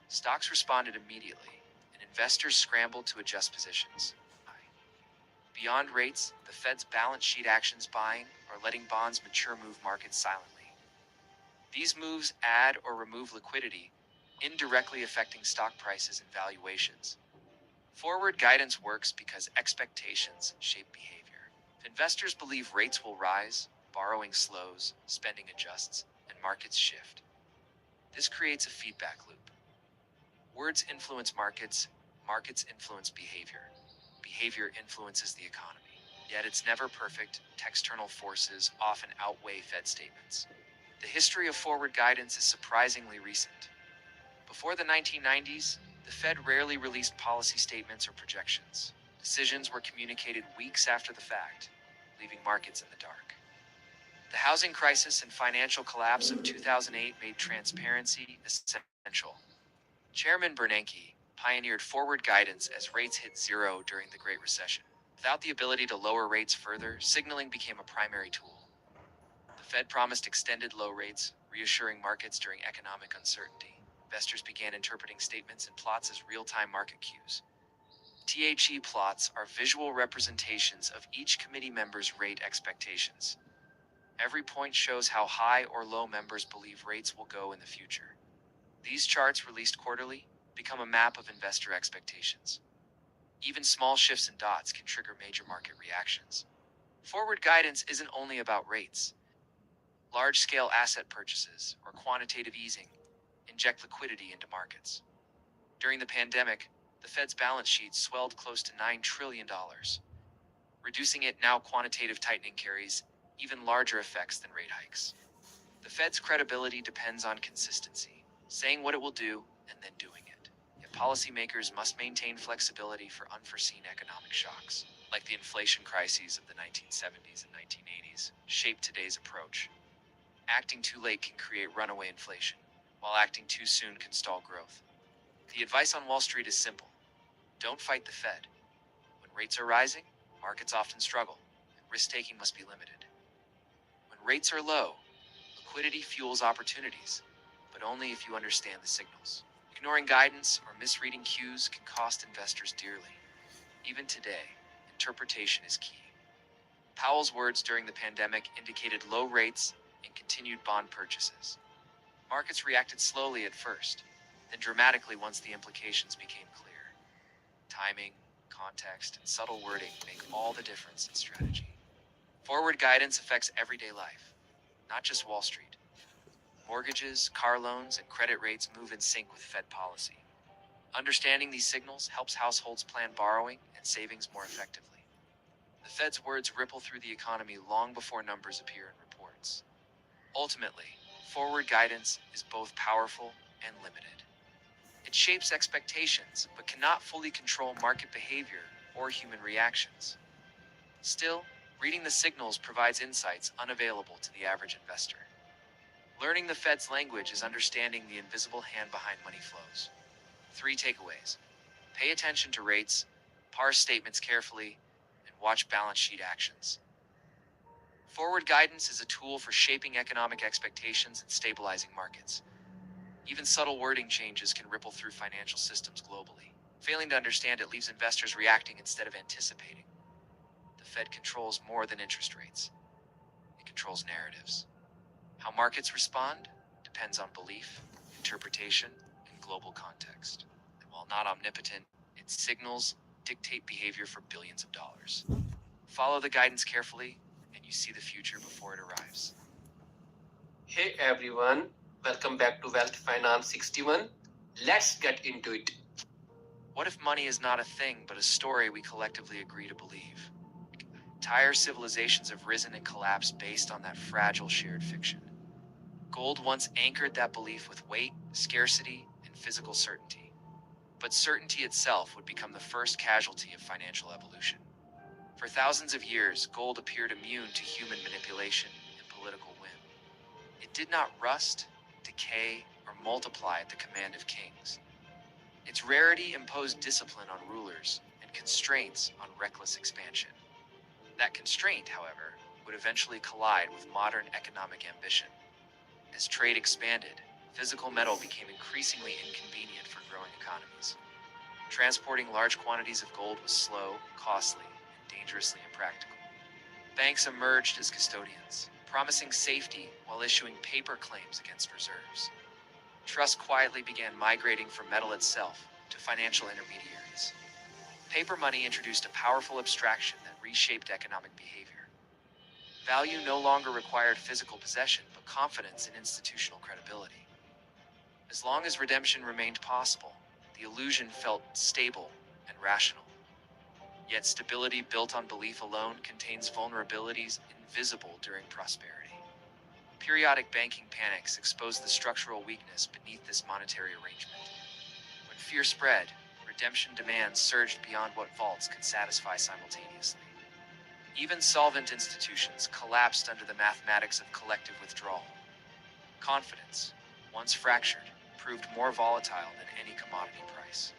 Stocks responded immediately, and investors scrambled to adjust positions. Beyond rates, the Fed's balance sheet actions, buying or letting bonds mature, move markets silently. These moves add or remove liquidity, indirectly affecting stock prices and valuations. Forward guidance works because expectations shape behavior. If investors believe rates will rise, borrowing slows, spending adjusts, and markets shift. This creates a feedback loop. Words influence markets, markets influence behavior. Behavior influences the economy. Yet it's never perfect. External forces often outweigh Fed statements. The history of forward guidance is surprisingly recent. Before the 1990s, the Fed rarely released policy statements or projections. Decisions were communicated weeks after the fact, leaving markets in the dark. The housing crisis and financial collapse of 2008 made transparency essential. Chairman Bernanke pioneered forward guidance as rates hit zero during the Great Recession. Without the ability to lower rates further, signaling became a primary tool. The Fed promised extended low rates, reassuring markets during economic uncertainty. Investors began interpreting statements and plots as real-time market cues. THE plots are visual representations of each committee member's rate expectations. Every point shows how high or low members believe rates will go in the future. These charts, released quarterly, become a map of investor expectations. Even small shifts in dots can trigger major market reactions. Forward guidance isn't only about rates. Large-scale asset purchases, or quantitative easing, inject liquidity into markets. During the pandemic, the Fed's balance sheet swelled close to $9 trillion. Reducing it, now quantitative tightening carries even larger effects than rate hikes. The Fed's credibility depends on consistency, saying what it will do and then doing it. Yet policymakers must maintain flexibility for unforeseen economic shocks, like the inflation crises of the 1970s and 1980s, shape today's approach. Acting too late can create runaway inflation, while acting too soon can stall growth. The advice on Wall Street is simple. Don't fight the Fed. When rates are rising, markets often struggle, and risk-taking must be limited. When rates are low, liquidity fuels opportunities, but only if you understand the signals. Ignoring guidance or misreading cues can cost investors dearly. Even today, interpretation is key. Powell's words during the pandemic indicated low rates and continued bond purchases. Markets reacted slowly at first, then dramatically once the implications became clear. Timing, context, and subtle wording make all the difference in strategy. Forward guidance affects everyday life, not just Wall Street. Mortgages, car loans, and credit rates move in sync with Fed policy. Understanding these signals helps households plan borrowing and savings more effectively. The Fed's words ripple through the economy long before numbers appear in reports. Ultimately, forward guidance is both powerful and limited. It shapes expectations, but cannot fully control market behavior or human reactions. Still, reading the signals provides insights unavailable to the average investor. Learning the Fed's language is understanding the invisible hand behind money flows. 3 takeaways. Pay attention to rates, parse statements carefully, and watch balance sheet actions. Forward guidance is a tool for shaping economic expectations and stabilizing markets. Even subtle wording changes can ripple through financial systems globally. Failing to understand it leaves investors reacting instead of anticipating. The Fed controls more than interest rates. It controls narratives. How markets respond depends on belief, interpretation, and global context. And while not omnipotent, its signals dictate behavior for billions of dollars. Follow the guidance carefully, and you see the future before it arrives. Hey everyone, welcome back to Wealth Finance 61. Let's get into it. What if money is not a thing, but a story we collectively agree to believe? Entire civilizations have risen and collapsed based on that fragile shared fiction. Gold once anchored that belief with weight, scarcity, and physical certainty. But certainty itself would become the first casualty of financial evolution. For thousands of years, gold appeared immune to human manipulation and political whim. It did not rust, decay, or multiply at the command of kings. Its rarity imposed discipline on rulers and constraints on reckless expansion. That constraint, however, would eventually collide with modern economic ambition. As trade expanded, physical metal became increasingly inconvenient for growing economies. Transporting large quantities of gold was slow, costly, and dangerously impractical. Banks emerged as custodians, promising safety while issuing paper claims against reserves. Trust quietly began migrating from metal itself to financial intermediaries. Paper money introduced a powerful abstraction that reshaped economic behavior. Value no longer required physical possession, but confidence in institutional credibility. As long as redemption remained possible, the illusion felt stable and rational. Yet stability built on belief alone contains vulnerabilities invisible during prosperity. Periodic banking panics exposed the structural weakness beneath this monetary arrangement. When fear spread, redemption demands surged beyond what vaults could satisfy simultaneously. Even solvent institutions collapsed under the mathematics of collective withdrawal. Confidence, once fractured, proved more volatile than any commodity price.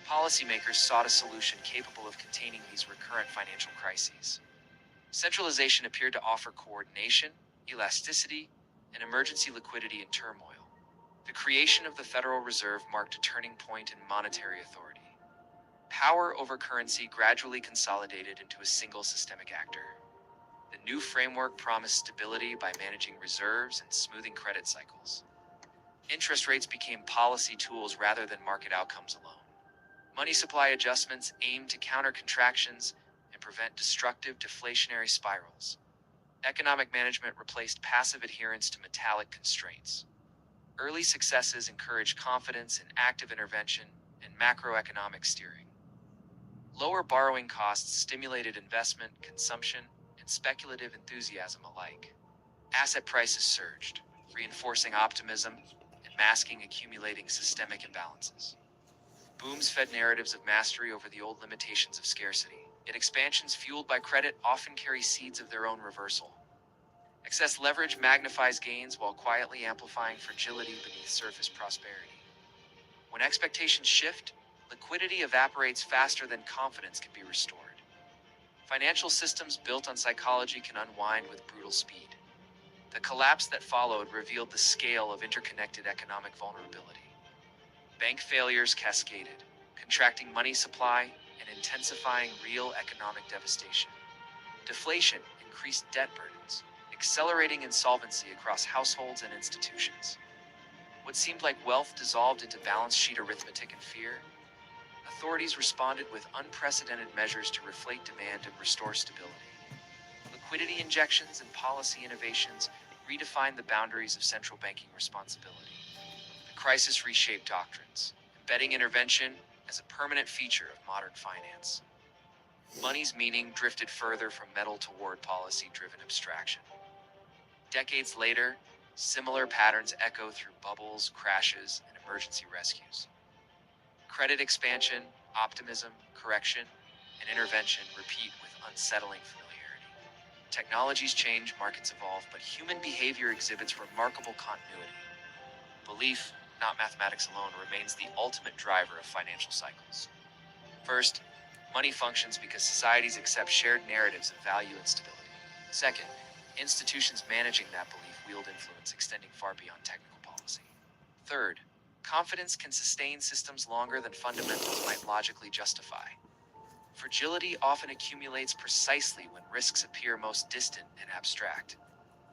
Policymakers sought a solution capable of containing these recurrent financial crises. Centralization appeared to offer coordination, elasticity, and emergency liquidity in turmoil. The creation of the Federal Reserve marked a turning point in monetary authority. Power over currency gradually consolidated into a single systemic actor. The new framework promised stability by managing reserves and smoothing credit cycles. Interest rates became policy tools rather than market outcomes alone. Money supply adjustments aimed to counter contractions and prevent destructive deflationary spirals. Economic management replaced passive adherence to metallic constraints. Early successes encouraged confidence in active intervention and macroeconomic steering. Lower borrowing costs stimulated investment, consumption, and speculative enthusiasm alike. Asset prices surged, reinforcing optimism and masking accumulating systemic imbalances. Booms fed narratives of mastery over the old limitations of scarcity, yet expansions fueled by credit often carry seeds of their own reversal. Excess leverage magnifies gains while quietly amplifying fragility beneath surface prosperity. When expectations shift, liquidity evaporates faster than confidence can be restored. Financial systems built on psychology can unwind with brutal speed. The collapse that followed revealed the scale of interconnected economic vulnerability. Bank failures cascaded, contracting money supply and intensifying real economic devastation. Deflation increased debt burdens, accelerating insolvency across households and institutions. What seemed like wealth dissolved into balance sheet arithmetic and fear. Authorities responded with unprecedented measures to reflate demand and restore stability. Liquidity injections and policy innovations redefined the boundaries of central banking responsibility. The crisis reshaped doctrines, embedding intervention as a permanent feature of modern finance. Money's meaning drifted further from metal toward policy-driven abstraction. Decades later, similar patterns echo through bubbles, crashes, and emergency rescues. Credit expansion, optimism, correction, and intervention repeat with unsettling familiarity. Technologies change, markets evolve, but human behavior exhibits remarkable continuity. Belief, not mathematics alone, remains the ultimate driver of financial cycles. First, money functions because societies accept shared narratives of value and stability. Second, institutions managing that belief wield influence extending far beyond technical policy. Third, confidence can sustain systems longer than fundamentals might logically justify. Fragility often accumulates precisely when risks appear most distant and abstract.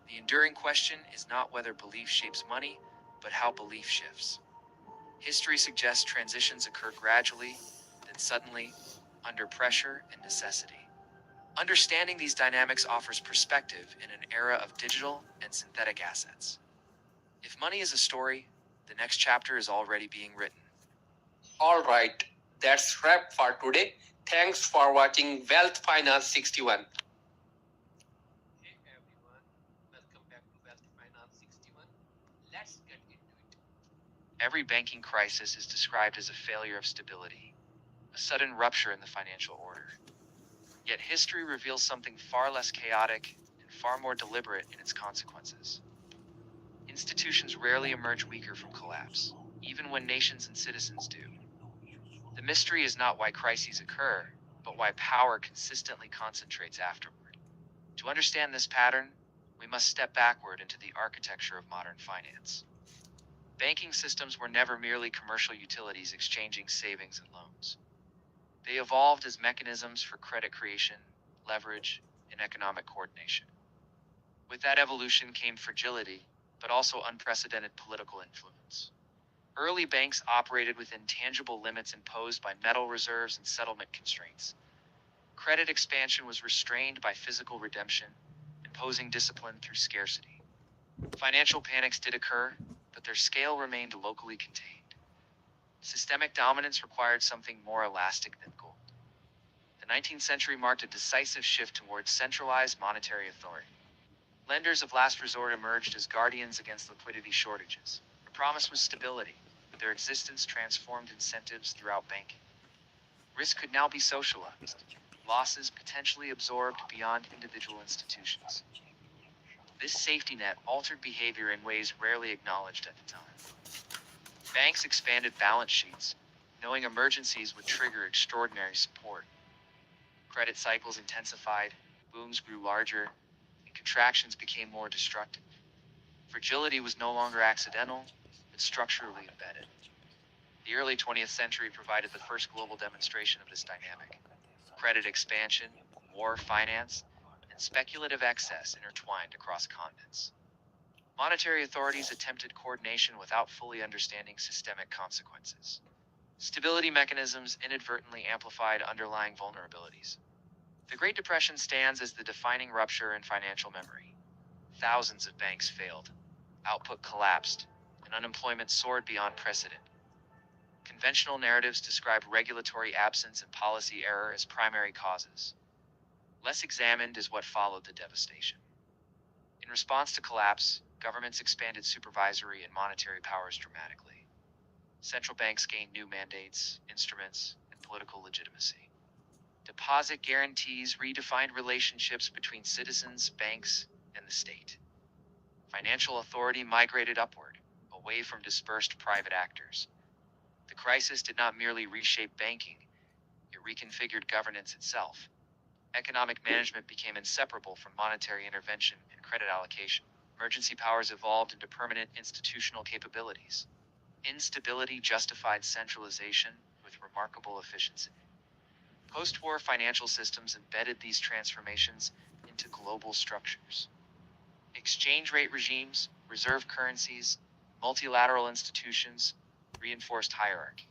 The enduring question is not whether belief shapes money, but how belief shifts. History suggests transitions occur gradually, then suddenly, under pressure and necessity. Understanding these dynamics offers perspective in an era of digital and synthetic assets. If money is a story, the next chapter is already being written. All right, that's wrap for today. Thanks for watching Wealth Finance 61. Hey everyone, welcome back to Wealth Finance 61. Let's get into it. Every banking crisis is described as a failure of stability, a sudden rupture in the financial order. Yet history reveals something far less chaotic and far more deliberate in its consequences. Institutions rarely emerge weaker from collapse, even when nations and citizens do. The mystery is not why crises occur, but why power consistently concentrates afterward. To understand this pattern, we must step backward into the architecture of modern finance. Banking systems were never merely commercial utilities exchanging savings and loans. They evolved as mechanisms for credit creation, leverage, and economic coordination. With that evolution came fragility, but also unprecedented political influence. Early banks operated within tangible limits imposed by metal reserves and settlement constraints. Credit expansion was restrained by physical redemption, imposing discipline through scarcity. Financial panics did occur, but their scale remained locally contained. Systemic dominance required something more elastic than gold. The 19th century marked a decisive shift towards centralized monetary authority. Lenders of last resort emerged as guardians against liquidity shortages. The promise was stability, but their existence transformed incentives throughout banking. Risk could now be socialized, losses potentially absorbed beyond individual institutions. This safety net altered behavior in ways rarely acknowledged at the time. Banks expanded balance sheets, knowing emergencies would trigger extraordinary support. Credit cycles intensified, booms grew larger, and contractions became more destructive. Fragility was no longer accidental, but structurally embedded. The early 20th century provided the first global demonstration of this dynamic. Credit expansion, war finance, and speculative excess intertwined across continents. Monetary authorities attempted coordination without fully understanding systemic consequences. Stability mechanisms inadvertently amplified underlying vulnerabilities. The Great Depression stands as the defining rupture in financial memory. Thousands of banks failed, output collapsed, and unemployment soared beyond precedent. Conventional narratives describe regulatory absence and policy error as primary causes. Less examined is what followed the devastation. In response to collapse, governments expanded supervisory and monetary powers dramatically. Central banks gained new mandates, instruments, and political legitimacy. Deposit guarantees redefined relationships between citizens, banks, and the state. Financial authority migrated upward, away from dispersed private actors. The crisis did not merely reshape banking, it reconfigured governance itself. Economic management became inseparable from monetary intervention and credit allocation. Emergency powers evolved into permanent institutional capabilities. Instability justified centralization with remarkable efficiency. Post-war financial systems embedded these transformations into global structures. Exchange rate regimes, reserve currencies, multilateral institutions reinforced hierarchy.